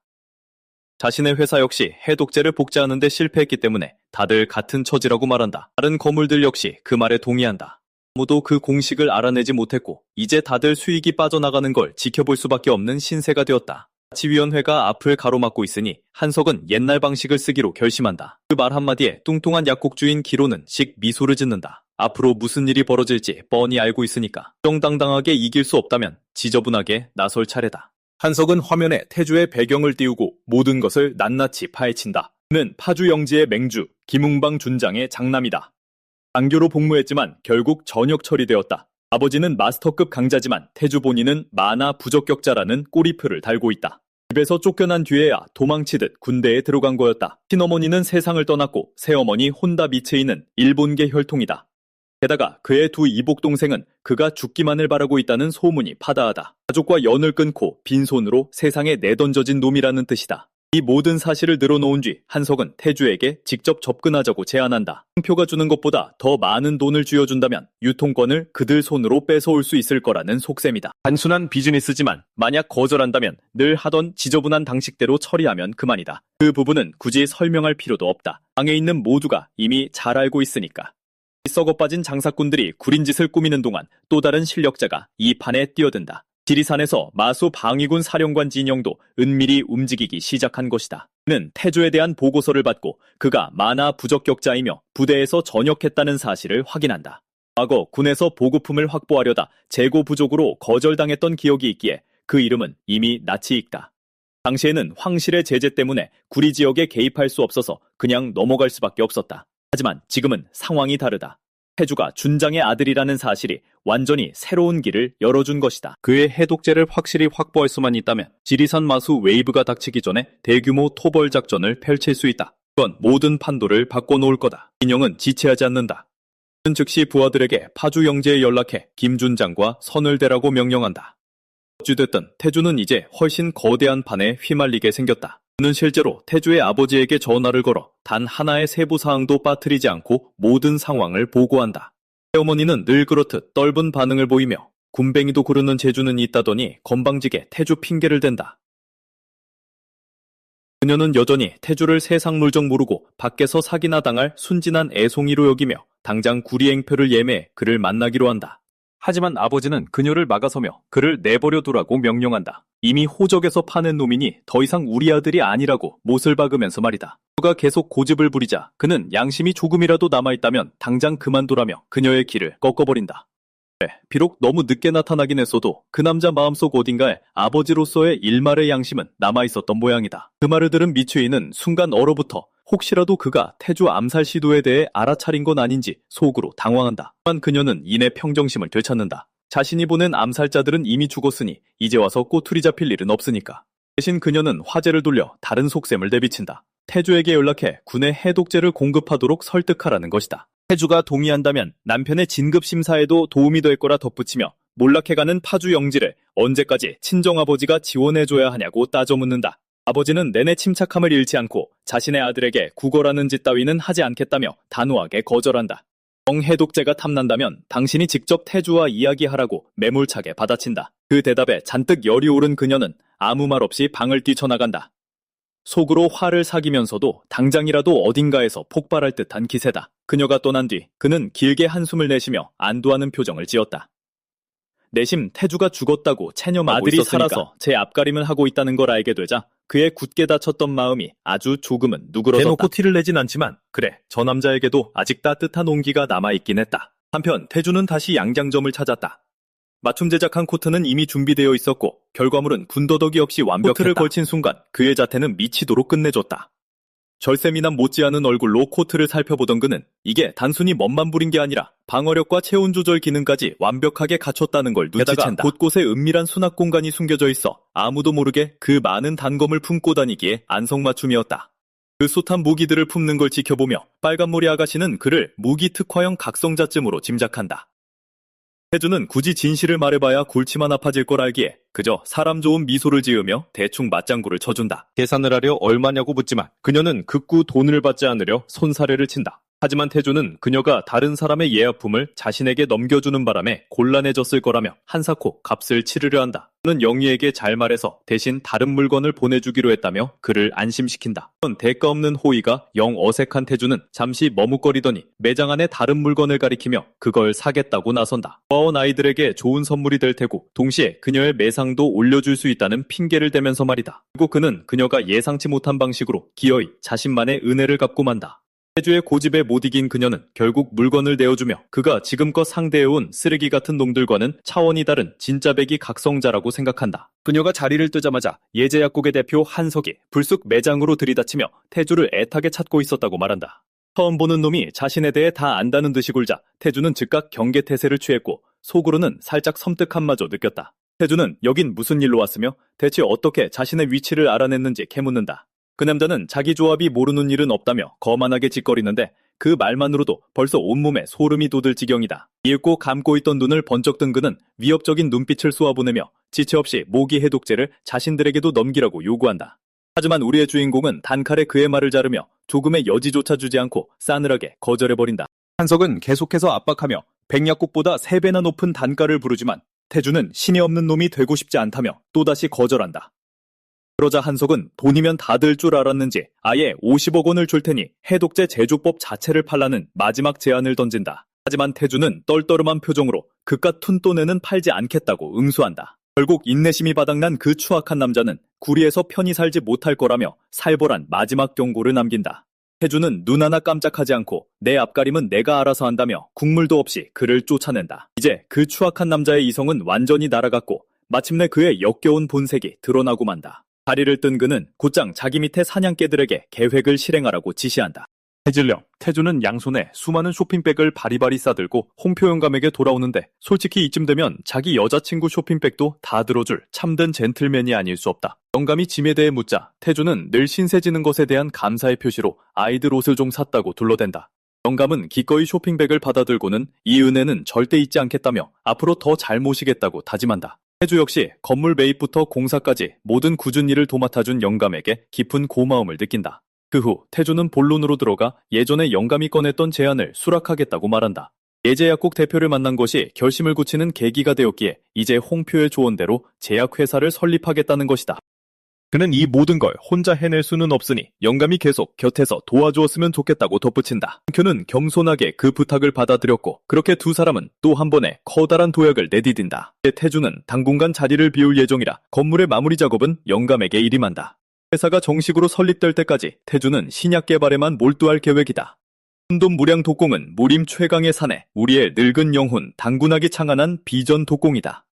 자신의 회사 역시 해독제를 복제하는 데 실패했기 때문에 다들 같은 처지라고 말한다. 다른 거물들 역시 그 말에 동의한다. 아무도 그 공식을 알아내지 못했고 이제 다들 수익이 빠져나가는 걸 지켜볼 수밖에 없는 신세가 되었다. 자치위원회가 앞을 가로막고 있으니 한석은 옛날 방식을 쓰기로 결심한다. 그 말 한마디에 뚱뚱한 약국주인 기로는 씩 미소를 짓는다. 앞으로 무슨 일이 벌어질지 뻔히 알고 있으니까 정당당하게 이길 수 없다면 지저분하게 나설 차례다. 한석은 화면에 태주의 배경을 띄우고 모든 것을 낱낱이 파헤친다. 그는 파주 영지의 맹주, 김웅방 준장의 장남이다. 장교로 복무했지만 결국 전역 처리되었다. 아버지는 마스터급 강자지만 태주 본인은 만화 부적격자라는 꼬리표를 달고 있다. 집에서 쫓겨난 뒤에야 도망치듯 군대에 들어간 거였다. 친어머니는 세상을 떠났고 새어머니 혼다 미쳐 있는 일본계 혈통이다. 게다가 그의 두 이복 동생은 그가 죽기만을 바라고 있다는 소문이 파다하다. 가족과 연을 끊고 빈손으로 세상에 내던져진 놈이라는 뜻이다. 이 모든 사실을 늘어놓은 뒤 한석은 태주에게 직접 접근하자고 제안한다. 홍표가 주는 것보다 더 많은 돈을 쥐어준다면 유통권을 그들 손으로 뺏어올 수 있을 거라는 속셈이다. 단순한 비즈니스지만 만약 거절한다면 늘 하던 지저분한 방식대로 처리하면 그만이다. 그 부분은 굳이 설명할 필요도 없다. 방에 있는 모두가 이미 잘 알고 있으니까. 썩어 빠진 장사꾼들이 구린 짓을 꾸미는 동안 또 다른 실력자가 이 판에 뛰어든다. 지리산에서 마수 방위군 사령관 진영도 은밀히 움직이기 시작한 것이다. 그는 태조에 대한 보고서를 받고 그가 만화 부적격자이며 부대에서 전역했다는 사실을 확인한다. 과거 군에서 보급품을 확보하려다 재고 부족으로 거절당했던 기억이 있기에 그 이름은 이미 낯이 익다. 당시에는 황실의 제재 때문에 구리 지역에 개입할 수 없어서 그냥 넘어갈 수밖에 없었다. 하지만 지금은 상황이 다르다. 태주가 준장의 아들이라는 사실이 완전히 새로운 길을 열어준 것이다. 그의 해독제를 확실히 확보할 수만 있다면 지리산 마수 웨이브가 닥치기 전에 대규모 토벌 작전을 펼칠 수 있다. 그건 모든 판도를 바꿔놓을 거다. 인형은 지체하지 않는다. 그는 즉시 부하들에게 파주 영제에 연락해 김준장과 선을 대라고 명령한다. 어찌됐든 태주는 이제 훨씬 거대한 판에 휘말리게 생겼다. 그는 실제로 태주의 아버지에게 전화를 걸어 단 하나의 세부 사항도 빠뜨리지 않고 모든 상황을 보고한다. 새어머니는 늘 그렇듯 떫은 반응을 보이며 군뱅이도 구르는 재주는 있다더니 건방지게 태주 핑계를 댄다. 그녀는 여전히 태주를 세상 물정 모르고 밖에서 사기나 당할 순진한 애송이로 여기며 당장 구리행표를 예매해 그를 만나기로 한다. 하지만 아버지는 그녀를 막아서며 그를 내버려 두라고 명령한다. 이미 호적에서 파낸 놈이니 더 이상 우리 아들이 아니라고 못을 박으면서 말이다. 그가 계속 고집을 부리자 그는 양심이 조금이라도 남아있다면 당장 그만두라며 그녀의 길을 꺾어버린다. 비록 너무 늦게 나타나긴 했어도 그 남자 마음속 어딘가에 아버지로서의 일말의 양심은 남아있었던 모양이다. 그 말을 들은 미추이는 순간 얼어붙어 혹시라도 그가 태주 암살 시도에 대해 알아차린 건 아닌지 속으로 당황한다. 하지만 그녀는 이내 평정심을 되찾는다. 자신이 보낸 암살자들은 이미 죽었으니 이제 와서 꼬투리 잡힐 일은 없으니까. 대신 그녀는 화제를 돌려 다른 속셈을 내비친다. 태주에게 연락해 군에 해독제를 공급하도록 설득하라는 것이다. 태주가 동의한다면 남편의 진급심사에도 도움이 될 거라 덧붙이며 몰락해가는 파주 영지를 언제까지 친정아버지가 지원해줘야 하냐고 따져 묻는다. 아버지는 내내 침착함을 잃지 않고 자신의 아들에게 구걸하는 짓 따위는 하지 않겠다며 단호하게 거절한다. 정해독제가 탐난다면 당신이 직접 태주와 이야기하라고 매몰차게 받아친다. 그 대답에 잔뜩 열이 오른 그녀는 아무 말 없이 방을 뛰쳐나간다. 속으로 화를 사기면서도 당장이라도 어딘가에서 폭발할 듯한 기세다. 그녀가 떠난 뒤 그는 길게 한숨을 내쉬며 안도하는 표정을 지었다. 내심 태주가 죽었다고 체념하고 아들이 있었으니까. 살아서 제 앞가림을 하고 있다는 걸 알게 되자 그의 굳게 닫혔던 마음이 아주 조금은 누그러졌다. 대놓고 티를 내진 않지만 그래 저 남자에게도 아직 따뜻한 온기가 남아있긴 했다. 한편 태주는 다시 양장점을 찾았다. 맞춤 제작한 코트는 이미 준비되어 있었고 결과물은 군더더기 없이 완벽했다. 코트를 걸친 순간 그의 자태는 미치도록 끝내줬다. 절세미남 못지않은 얼굴로 코트를 살펴보던 그는 이게 단순히 멋만 부린 게 아니라 방어력과 체온 조절 기능까지 완벽하게 갖췄다는 걸 눈치챈다. 게다가 곳곳에 은밀한 수납 공간이 숨겨져 있어 아무도 모르게 그 많은 단검을 품고 다니기에 안성맞춤이었다. 그 숱한 무기들을 품는 걸 지켜보며 빨간머리 아가씨는 그를 무기 특화형 각성자쯤으로 짐작한다. 태주는 굳이 진실을 말해봐야 골치만 아파질 걸 알기에 그저 사람 좋은 미소를 지으며 대충 맞장구를 쳐준다. 계산을 하려 얼마냐고 묻지만 그녀는 극구 돈을 받지 않으려 손사래를 친다. 하지만 태주는 그녀가 다른 사람의 예약품을 자신에게 넘겨주는 바람에 곤란해졌을 거라며 한사코 값을 치르려 한다. 그는 영희에게 잘 말해서 대신 다른 물건을 보내주기로 했다며 그를 안심시킨다. 그런 대가 없는 호의가 영 어색한 태주는 잠시 머뭇거리더니 매장 안에 다른 물건을 가리키며 그걸 사겠다고 나선다. 고아원 아이들에게 좋은 선물이 될 테고 동시에 그녀의 매상도 올려줄 수 있다는 핑계를 대면서 말이다. 그리고 그는 그녀가 예상치 못한 방식으로 기어이 자신만의 은혜를 갚고 만다. 태주의 고집에 못 이긴 그녀는 결국 물건을 내어주며 그가 지금껏 상대해온 쓰레기 같은 놈들과는 차원이 다른 진짜 배기 각성자라고 생각한다. 그녀가 자리를 뜨자마자 예제약국의 대표 한석이 불쑥 매장으로 들이닥치며 태주를 애타게 찾고 있었다고 말한다. 처음 보는 놈이 자신에 대해 다 안다는 듯이 굴자 태주는 즉각 경계태세를 취했고 속으로는 살짝 섬뜩함마저 느꼈다. 태주는 여긴 무슨 일로 왔으며 대체 어떻게 자신의 위치를 알아냈는지 캐묻는다. 그 남자는 자기 조합이 모르는 일은 없다며 거만하게 짓거리는데 그 말만으로도 벌써 온몸에 소름이 돋을 지경이다. 이윽고 감고 있던 눈을 번쩍 뜬 그는 위협적인 눈빛을 쏘아보내며 지체 없이 모기 해독제를 자신들에게도 넘기라고 요구한다. 하지만 우리의 주인공은 단칼에 그의 말을 자르며 조금의 여지조차 주지 않고 싸늘하게 거절해버린다. 한석은 계속해서 압박하며 백약국보다 3배나 높은 단가를 부르지만 태주는 신이 없는 놈이 되고 싶지 않다며 또다시 거절한다. 그러자 한석은 돈이면 다 들 줄 알았는지 아예 50억 원을 줄 테니 해독제 제조법 자체를 팔라는 마지막 제안을 던진다. 하지만 태주는 떨떠름한 표정으로 그깟 푼돈에는 팔지 않겠다고 응수한다. 결국 인내심이 바닥난 그 추악한 남자는 구리에서 편히 살지 못할 거라며 살벌한 마지막 경고를 남긴다. 태주는 눈 하나 깜짝하지 않고 내 앞가림은 내가 알아서 한다며 국물도 없이 그를 쫓아낸다. 이제 그 추악한 남자의 이성은 완전히 날아갔고 마침내 그의 역겨운 본색이 드러나고 만다. 다리를 뜬 그는 곧장 자기 밑에 사냥개들에게 계획을 실행하라고 지시한다. 해질녘 태주는 양손에 수많은 쇼핑백을 바리바리 싸들고 홍표 영감에게 돌아오는데 솔직히 이쯤 되면 자기 여자친구 쇼핑백도 다 들어줄 참된 젠틀맨이 아닐 수 없다. 영감이 짐에 대해 묻자 태주는 늘 신세지는 것에 대한 감사의 표시로 아이들 옷을 좀 샀다고 둘러댄다. 영감은 기꺼이 쇼핑백을 받아들고는 이 은혜는 절대 잊지 않겠다며 앞으로 더 잘 모시겠다고 다짐한다. 태주 역시 건물 매입부터 공사까지 모든 굳은 일을 도맡아준 영감에게 깊은 고마움을 느낀다. 그 후 태주는 본론으로 들어가 예전에 영감이 꺼냈던 제안을 수락하겠다고 말한다. 예제약국 대표를 만난 것이 결심을 굳히는 계기가 되었기에 이제 홍표의 조언대로 제약회사를 설립하겠다는 것이다. 그는 이 모든 걸 혼자 해낼 수는 없으니 영감이 계속 곁에서 도와주었으면 좋겠다고 덧붙인다. 홍표는 겸손하게 그 부탁을 받아들였고 그렇게 두 사람은 또 한 번의 커다란 도약을 내디딘다. 태주는 당분간 자리를 비울 예정이라 건물의 마무리 작업은 영감에게 일임한다. 회사가 정식으로 설립될 때까지 태주는 신약 개발에만 몰두할 계획이다. 혼돈 무량 독공은 무림 최강의 사내, 우리의 늙은 영혼 당군하기 창안한 비전 독공이다.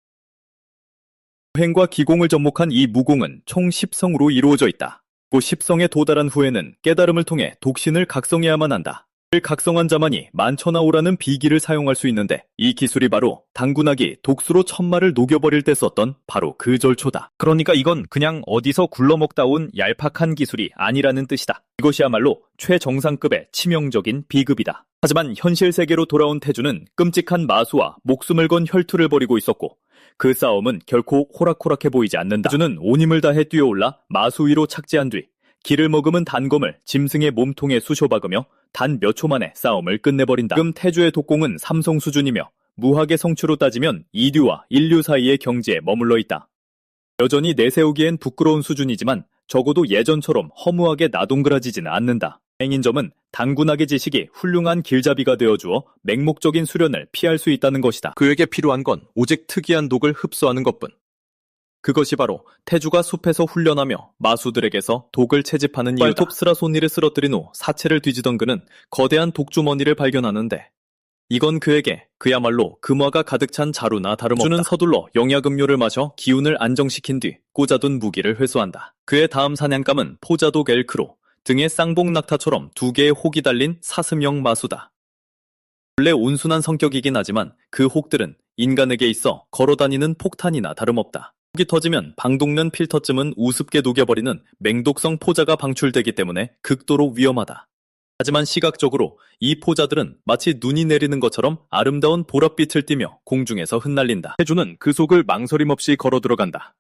행과 기공을 접목한 이 무공은 총 10성으로 이루어져 있다. 그 10성에 도달한 후에는 깨달음을 통해 독신을 각성해야만 한다. 을 각성한 자만이 만천하오라는 비기를 사용할 수 있는데 이 기술이 바로 당군하기 독수로 천마를 녹여버릴 때 썼던 바로 그 절초다. 그러니까 이건 그냥 어디서 굴러먹다 온 얄팍한 기술이 아니라는 뜻이다. 이것이야말로 최정상급의 치명적인 비급이다. 하지만 현실 세계로 돌아온 태주는 끔찍한 마수와 목숨을 건 혈투를 벌이고 있었고 그 싸움은 결코 호락호락해 보이지 않는다. 태주는 온 힘을 다해 뛰어올라 마수 위로 착지한 뒤 기를 머금은 단검을 짐승의 몸통에 쑤셔박으며 단 몇 초 만에 싸움을 끝내버린다. 지금 태주의 독공은 3성 수준이며 무학의 성추로 따지면 이류와 인류 사이의 경지에 머물러 있다. 여전히 내세우기엔 부끄러운 수준이지만 적어도 예전처럼 허무하게 나동그라지지는 않는다. 다행인 점은 당군학의 지식이 훌륭한 길잡이가 되어주어 맹목적인 수련을 피할 수 있다는 것이다. 그에게 필요한 건 오직 특이한 독을 흡수하는 것뿐. 그것이 바로 태주가 숲에서 훈련하며 마수들에게서 독을 채집하는 이유다. 발톱스라 손니를 쓰러뜨린 후 사체를 뒤지던 그는 거대한 독주머니를 발견하는데 이건 그에게 그야말로 금화가 가득 찬 자루나 다름없다. 태주는 서둘러 영약음료를 마셔 기운을 안정시킨 뒤 꽂아둔 무기를 회수한다. 그의 다음 사냥감은 포자독 엘크로, 등에 쌍봉 낙타처럼 2개의 혹이 달린 사슴형 마수다. 원래 온순한 성격이긴 하지만 그 혹들은 인간에게 있어 걸어다니는 폭탄이나 다름없다. 혹이 터지면 방독면 필터쯤은 우습게 녹여버리는 맹독성 포자가 방출되기 때문에 극도로 위험하다. 하지만 시각적으로 이 포자들은 마치 눈이 내리는 것처럼 아름다운 보랏빛을 띠며 공중에서 흩날린다. 태주는 그 속을 망설임 없이 걸어 들어간다.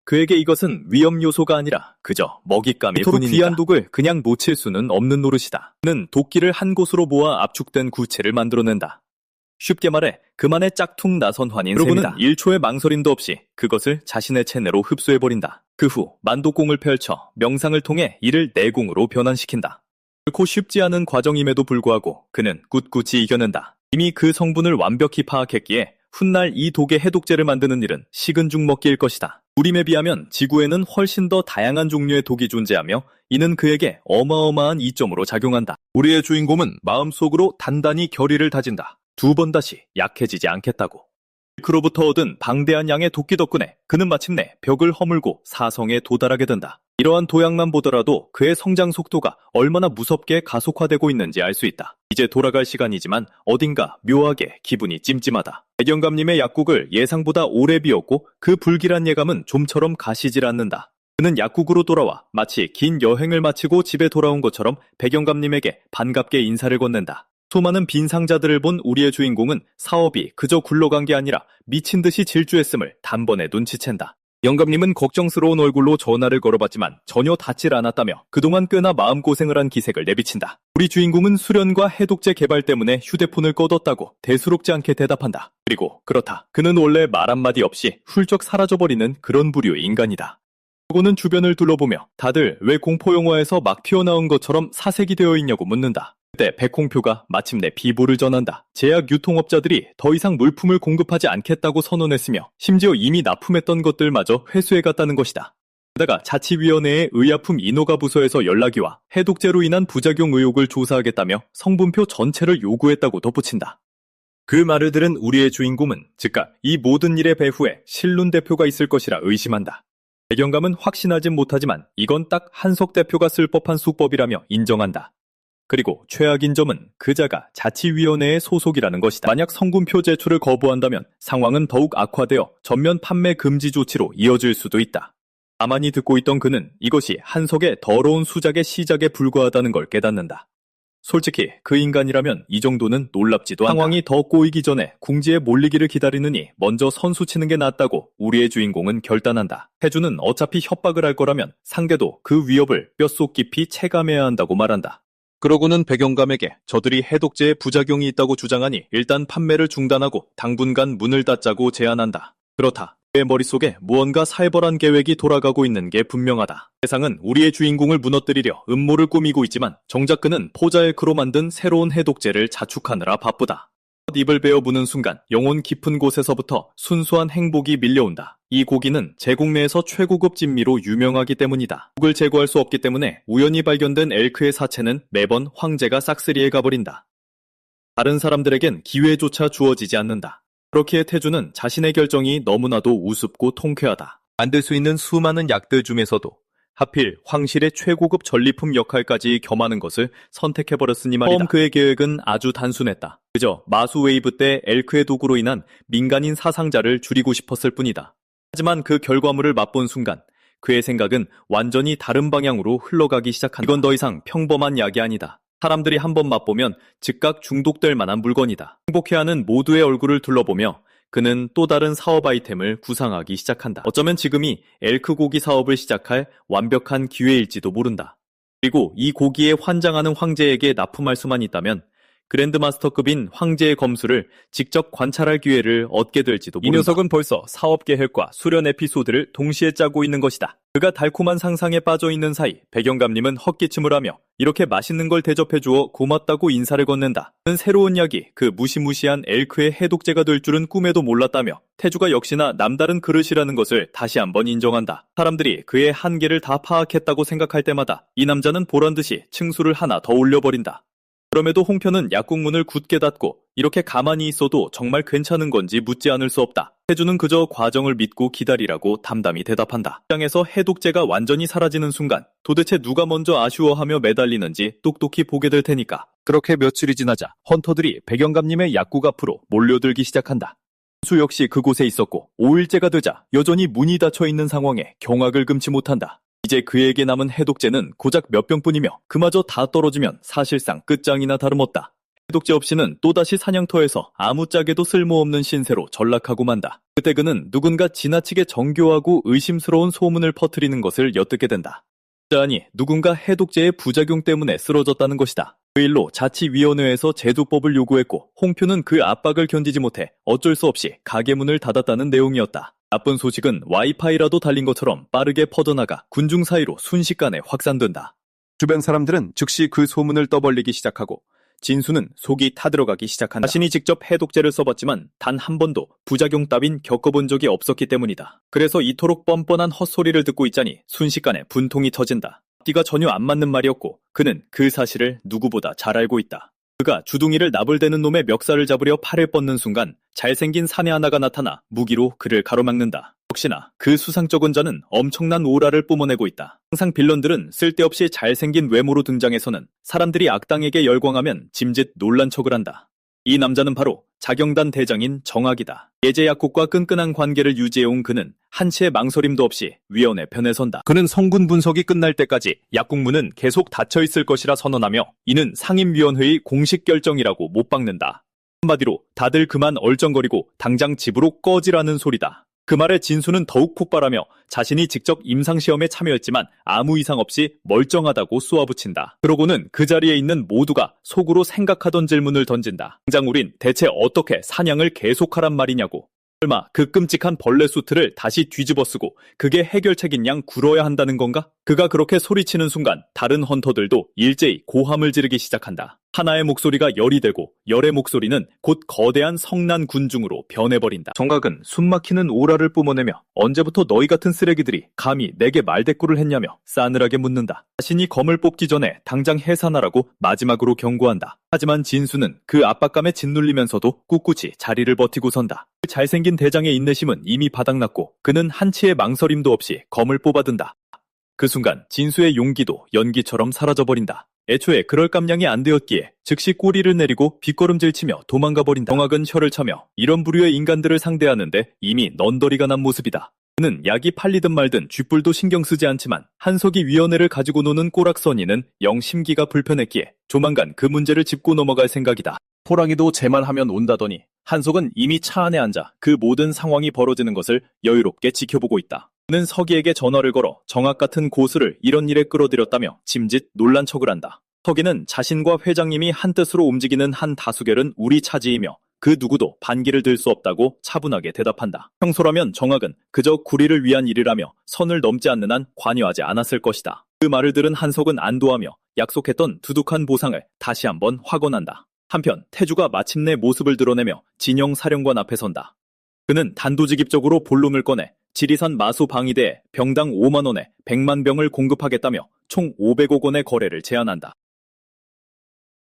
그에게 이것은 위험 요소가 아니라 그저 먹잇감일 뿐이니까. 귀한 독을 그냥 놓칠 수는 없는 노릇이다. 그는 도끼를 한 곳으로 모아 압축된 구체를 만들어낸다. 쉽게 말해 그만의 짝퉁 나선 환인 셈이다. 1초의 망설임도 없이 그것을 자신의 체내로 흡수해버린다. 그 후 만독공을 펼쳐 명상을 통해 이를 내공으로 변환시킨다. 결코 쉽지 않은 과정임에도 불구하고 그는 꿋꿋이 이겨낸다. 이미 그 성분을 완벽히 파악했기에 훗날 이 독의 해독제를 만드는 일은 식은 죽 먹기일 것이다. 우림에 비하면 지구에는 훨씬 더 다양한 종류의 독이 존재하며 이는 그에게 어마어마한 이점으로 작용한다. 우리의 주인공은 마음속으로 단단히 결의를 다진다. 2번 다시 약해지지 않겠다고. 그로부터 얻은 방대한 양의 도끼 덕분에 그는 마침내 벽을 허물고 사성에 도달하게 된다. 이러한 도약만 보더라도 그의 성장 속도가 얼마나 무섭게 가속화되고 있는지 알 수 있다. 이제 돌아갈 시간이지만 어딘가 묘하게 기분이 찜찜하다. 백영감님의 약국을 예상보다 오래 비웠고 그 불길한 예감은 좀처럼 가시질 않는다. 그는 약국으로 돌아와 마치 긴 여행을 마치고 집에 돌아온 것처럼 백영감님에게 반갑게 인사를 건넨다. 수많은 빈 상자들을 본 우리의 주인공은 사업이 그저 굴러간 게 아니라 미친 듯이 질주했음을 단번에 눈치챈다. 영감님은 걱정스러운 얼굴로 전화를 걸어봤지만 전혀 닿질 않았다며 그동안 꽤나 마음고생을 한 기색을 내비친다. 우리 주인공은 수련과 해독제 개발 때문에 휴대폰을 꺼뒀다고 대수롭지 않게 대답한다. 그리고 그렇다. 그는 원래 말 한마디 없이 훌쩍 사라져버리는 그런 부류의 인간이다. 그고는 주변을 둘러보며 다들 왜 공포영화에서 막 튀어나온 것처럼 사색이 되어 있냐고 묻는다. 그때 백홍표가 마침내 비보를 전한다. 제약 유통업자들이 더 이상 물품을 공급하지 않겠다고 선언했으며 심지어 이미 납품했던 것들마저 회수해갔다는 것이다. 게다가 자치위원회의 의약품 인허가 부서에서 연락이 와 해독제로 인한 부작용 의혹을 조사하겠다며 성분표 전체를 요구했다고 덧붙인다. 그 말을 들은 우리의 주인공은 즉각 이 모든 일의 배후에 신룬 대표가 있을 것이라 의심한다. 백영감은 확신하진 못하지만 이건 딱 한석 대표가 쓸 법한 수법이라며 인정한다. 그리고 최악인 점은 그자가 자치위원회의 소속이라는 것이다. 만약 성분표 제출을 거부한다면 상황은 더욱 악화되어 전면 판매 금지 조치로 이어질 수도 있다. 가만히 듣고 있던 그는 이것이 한석의 더러운 수작의 시작에 불과하다는 걸 깨닫는다. 솔직히 그 인간이라면 이 정도는 놀랍지도 않다. 상황이 더 꼬이기 전에 궁지에 몰리기를 기다리느니 먼저 선수 치는 게 낫다고 우리의 주인공은 결단한다. 태주는 어차피 협박을 할 거라면 상대도 그 위협을 뼛속 깊이 체감해야 한다고 말한다. 그러고는 백영감에게 저들이 해독제에 부작용이 있다고 주장하니 일단 판매를 중단하고 당분간 문을 닫자고 제안한다. 그렇다. 그의 머릿속에 무언가 살벌한 계획이 돌아가고 있는 게 분명하다. 세상은 우리의 주인공을 무너뜨리려 음모를 꾸미고 있지만 정작 그는 포자엘크로 만든 새로운 해독제를 자축하느라 바쁘다. 입을 베어 무는 순간 영혼 깊은 곳에서부터 순수한 행복이 밀려온다. 이 고기는 제국 내에서 최고급 진미로 유명하기 때문이다. 독을 제거할 수 없기 때문에 우연히 발견된 엘크의 사체는 매번 황제가 싹쓸이해 가버린다. 다른 사람들에겐 기회조차 주어지지 않는다. 그렇기에 태주는 자신의 결정이 너무나도 우습고 통쾌하다. 만들 수 있는 수많은 약들 중에서도 하필 황실의 최고급 전리품 역할까지 겸하는 것을 선택해버렸으니 말이다. 처음 그의 계획은 아주 단순했다. 그저 마수 웨이브 때 엘크의 도구로 인한 민간인 사상자를 줄이고 싶었을 뿐이다. 하지만 그 결과물을 맛본 순간 그의 생각은 완전히 다른 방향으로 흘러가기 시작한다. 이건 더 이상 평범한 약이 아니다. 사람들이 한번 맛보면 즉각 중독될 만한 물건이다. 행복해하는 모두의 얼굴을 둘러보며 그는 또 다른 사업 아이템을 구상하기 시작한다. 어쩌면 지금이 엘크 고기 사업을 시작할 완벽한 기회일지도 모른다. 그리고 이 고기에 환장하는 황제에게 납품할 수만 있다면 그랜드마스터급인 황제의 검수를 직접 관찰할 기회를 얻게 될지도 모른다. 이 녀석은 벌써 사업 계획과 수련 에피소드를 동시에 짜고 있는 것이다. 그가 달콤한 상상에 빠져있는 사이 백영감님은 헛기침을 하며 이렇게 맛있는 걸 대접해주어 고맙다고 인사를 건넨다. 그는 새로운 약이 그 무시무시한 엘크의 해독제가 될 줄은 꿈에도 몰랐다며 태주가 역시나 남다른 그릇이라는 것을 다시 한번 인정한다. 사람들이 그의 한계를 다 파악했다고 생각할 때마다 이 남자는 보란듯이 층수를 하나 더 올려버린다. 그럼에도 홍표는 약국 문을 굳게 닫고 이렇게 가만히 있어도 정말 괜찮은 건지 묻지 않을 수 없다. 태주는 그저 과정을 믿고 기다리라고 담담히 대답한다. 시장에서 해독제가 완전히 사라지는 순간 도대체 누가 먼저 아쉬워하며 매달리는지 똑똑히 보게 될 테니까. 그렇게 며칠이 지나자 헌터들이 백영감님의 약국 앞으로 몰려들기 시작한다. 수 역시 그곳에 있었고 5일째가 되자 여전히 문이 닫혀있는 상황에 경악을 금치 못한다. 이제 그에게 남은 해독제는 고작 몇 병뿐이며 그마저 다 떨어지면 사실상 끝장이나 다름없다. 해독제 없이는 또다시 사냥터에서 아무짝에도 쓸모없는 신세로 전락하고 만다. 그때 그는 누군가 지나치게 정교하고 의심스러운 소문을 퍼뜨리는 것을 엿듣게 된다. 아니, 누군가 해독제의 부작용 때문에 쓰러졌다는 것이다. 그 일로 자치위원회에서 제도법을 요구했고 홍표는 그 압박을 견디지 못해 어쩔 수 없이 가게 문을 닫았다는 내용이었다. 나쁜 소식은 와이파이라도 달린 것처럼 빠르게 퍼져나가 군중 사이로 순식간에 확산된다. 주변 사람들은 즉시 그 소문을 떠벌리기 시작하고 진수는 속이 타들어가기 시작한다. 자신이 직접 해독제를 써봤지만 단 한 번도 부작용 따윈 겪어본 적이 없었기 때문이다. 그래서 이토록 뻔뻔한 헛소리를 듣고 있자니 순식간에 분통이 터진다. 앞뒤가 전혀 안 맞는 말이었고 그는 그 사실을 누구보다 잘 알고 있다. 그가 주둥이를 나불대는 놈의 멱살을 잡으려 팔을 뻗는 순간 잘생긴 사내 하나가 나타나 무기로 그를 가로막는다. 역시나 그 수상쩍은 자는 엄청난 오라를 뿜어내고 있다. 항상 빌런들은 쓸데없이 잘생긴 외모로 등장해서는 사람들이 악당에게 열광하면 짐짓 놀란 척을 한다. 이 남자는 바로 자경단 대장인 정학이다. 예제 약국과 끈끈한 관계를 유지해온 그는 한치의 망설임도 없이 위원의 편에 선다. 그는 성분 분석이 끝날 때까지 약국문은 계속 닫혀있을 것이라 선언하며 이는 상임위원회의 공식 결정이라고 못 박는다. 한마디로 다들 그만 얼쩡거리고 당장 집으로 꺼지라는 소리다. 그 말에 진수는 더욱 폭발하며 자신이 직접 임상시험에 참여했지만 아무 이상 없이 멀쩡하다고 쏘아붙인다. 그러고는 그 자리에 있는 모두가 속으로 생각하던 질문을 던진다. 당장 우린 대체 어떻게 사냥을 계속하란 말이냐고. 설마 그 끔찍한 벌레 수트를 다시 뒤집어쓰고 그게 해결책인 양 굴어야 한다는 건가? 그가 그렇게 소리치는 순간 다른 헌터들도 일제히 고함을 지르기 시작한다. 하나의 목소리가 열이 되고 열의 목소리는 곧 거대한 성난 군중으로 변해버린다. 정각은 숨막히는 오라를 뿜어내며 언제부터 너희 같은 쓰레기들이 감히 내게 말대꾸를 했냐며 싸늘하게 묻는다. 자신이 검을 뽑기 전에 당장 해산하라고 마지막으로 경고한다. 하지만 진수는 그 압박감에 짓눌리면서도 꿋꿋이 자리를 버티고 선다. 잘생긴 대장의 인내심은 이미 바닥났고 그는 한치의 망설임도 없이 검을 뽑아든다. 그 순간 진수의 용기도 연기처럼 사라져버린다. 애초에 그럴 깜냥이 안 되었기에 즉시 꼬리를 내리고 빗걸음질치며 도망가버린다. 정학은 혀를 차며 이런 부류의 인간들을 상대하는데 이미 넌더리가 난 모습이다. 그는 약이 팔리든 말든 쥐뿔도 신경 쓰지 않지만 한석이 위원회를 가지고 노는 꼬락서니는 영 심기가 불편했기에 조만간 그 문제를 짚고 넘어갈 생각이다. 호랑이도 제 말하면 온다더니 한석은 이미 차 안에 앉아 그 모든 상황이 벌어지는 것을 여유롭게 지켜보고 있다. 그는 서기에게 전화를 걸어 정학 같은 고수를 이런 일에 끌어들였다며 짐짓 놀란 척을 한다. 서기는 자신과 회장님이 한뜻으로 움직이는 한 다수결은 우리 차지이며 그 누구도 반기를 들 수 없다고 차분하게 대답한다. 평소라면 정학은 그저 구리를 위한 일이라며 선을 넘지 않는 한 관여하지 않았을 것이다. 그 말을 들은 한석은 안도하며 약속했던 두둑한 보상을 다시 한번 확언한다. 한편 태주가 마침내 모습을 드러내며 진영 사령관 앞에 선다. 그는 단도직입적으로 본론을 꺼내 지리산 마수 방위대에 병당 5만 원에 100만 병을 공급하겠다며 총 500억 원의 거래를 제안한다.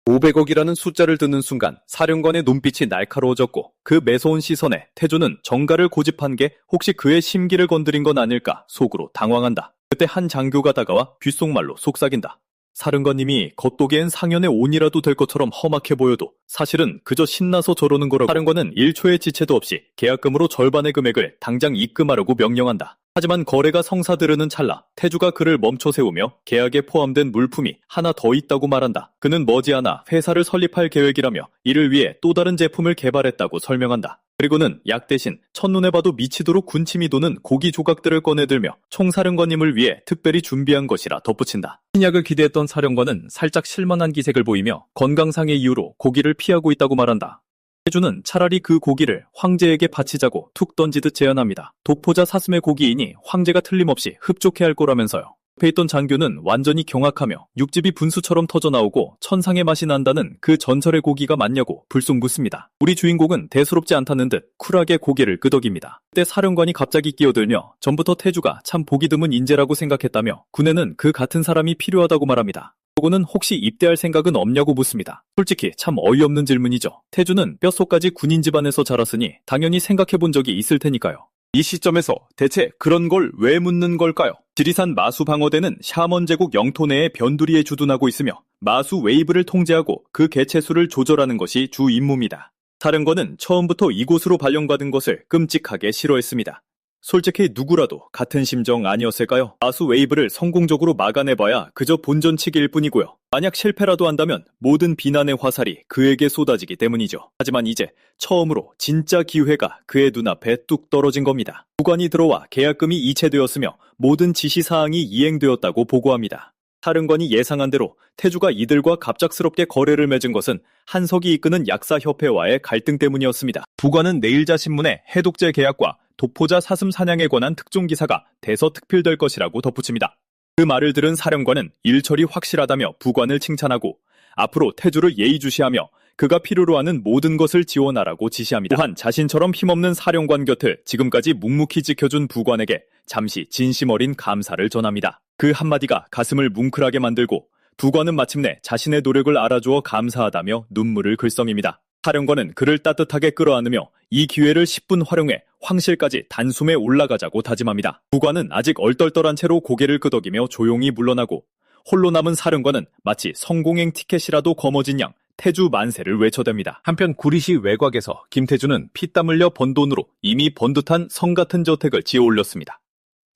500억이라는 숫자를 듣는 순간 사령관의 눈빛이 날카로워졌고 그 매서운 시선에 태조는 정가를 고집한 게 혹시 그의 심기를 건드린 건 아닐까 속으로 당황한다. 그때 한 장교가 다가와 귓속말로 속삭인다. 사령관님이 겉도기엔 상연의 온이라도 될 것처럼 험악해 보여도 사실은 그저 신나서 저러는 거라고. 사령관은 1초의 지체도 없이 계약금으로 절반의 금액을 당장 입금하라고 명령한다. 하지만 거래가 성사되려는 찰나 태주가 그를 멈춰 세우며 계약에 포함된 물품이 하나 더 있다고 말한다. 그는 머지않아 회사를 설립할 계획이라며 이를 위해 또 다른 제품을 개발했다고 설명한다. 그리고는 약 대신 첫눈에 봐도 미치도록 군침이 도는 고기 조각들을 꺼내들며 총사령관님을 위해 특별히 준비한 것이라 덧붙인다. 신약을 기대했던 사령관은 살짝 실망한 기색을 보이며 건강상의 이유로 고기를 피하고 있다고 말한다. 태주는 차라리 그 고기를 황제에게 바치자고 툭 던지듯 제안합니다. 독포자 사슴의 고기이니 황제가 틀림없이 흡족해할 거라면서요. 옆에 있던 장교는 완전히 경악하며 육즙이 분수처럼 터져나오고 천상의 맛이 난다는 그 전설의 고기가 맞냐고 불쑥 묻습니다. 우리 주인공은 대수롭지 않다는 듯 쿨하게 고개를 끄덕입니다. 그때 사령관이 갑자기 끼어들며 전부터 태주가 참 보기 드문 인재라고 생각했다며 군에는 그 같은 사람이 필요하다고 말합니다. 그고는 혹시 입대할 생각은 없냐고 묻습니다. 솔직히 참 어이없는 질문이죠. 태주는 뼛속까지 군인 집안에서 자랐으니 당연히 생각해본 적이 있을 테니까요. 이 시점에서 대체 그런 걸 왜 묻는 걸까요? 지리산 마수 방어대는 샤먼 제국 영토 내에 변두리에 주둔하고 있으며 마수 웨이브를 통제하고 그 개체수를 조절하는 것이 주 임무입니다. 사령관은 처음부터 이곳으로 발령받은 것을 끔찍하게 싫어했습니다. 솔직히 누구라도 같은 심정 아니었을까요? 마수 웨이브를 성공적으로 막아내봐야 그저 본전치기일 뿐이고요. 만약 실패라도 한다면 모든 비난의 화살이 그에게 쏟아지기 때문이죠. 하지만 이제 처음으로 진짜 기회가 그의 눈앞에 뚝 떨어진 겁니다. 부관이 들어와 계약금이 이체되었으며 모든 지시사항이 이행되었다고 보고합니다. 사령관이 예상한 대로 태주가 이들과 갑작스럽게 거래를 맺은 것은 한석이 이끄는 약사협회와의 갈등 때문이었습니다. 부관은 내일자 신문에 해독제 계약과 독포자 사슴 사냥에 관한 특종 기사가 대서특필될 것이라고 덧붙입니다. 그 말을 들은 사령관은 일처리 확실하다며 부관을 칭찬하고 앞으로 태주를 예의주시하며 그가 필요로 하는 모든 것을 지원하라고 지시합니다. 또한 자신처럼 힘없는 사령관 곁을 지금까지 묵묵히 지켜준 부관에게 잠시 진심 어린 감사를 전합니다. 그 한마디가 가슴을 뭉클하게 만들고 부관은 마침내 자신의 노력을 알아주어 감사하다며 눈물을 글썽입니다. 사령관은 그를 따뜻하게 끌어안으며 이 기회를 10분 활용해 황실까지 단숨에 올라가자고 다짐합니다. 부관은 아직 얼떨떨한 채로 고개를 끄덕이며 조용히 물러나고 홀로 남은 사령관은 마치 성공행 티켓이라도 거머쥔 양 태주 만세를 외쳐댑니다. 한편 구리시 외곽에서 김태주는 피땀 흘려 번 돈으로 이미 번듯한 성 같은 저택을 지어 올렸습니다.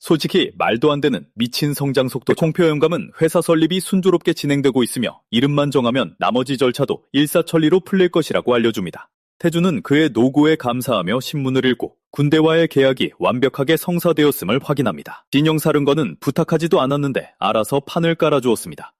솔직히 말도 안 되는 미친 성장 속도. 홍표 영감은 회사 설립이 순조롭게 진행되고 있으며 이름만 정하면 나머지 절차도 일사천리로 풀릴 것이라고 알려줍니다. 태주는 그의 노고에 감사하며 신문을 읽고 군대와의 계약이 완벽하게 성사되었음을 확인합니다. 진영사령관은 부탁하지도 않았는데 알아서 판을 깔아주었습니다.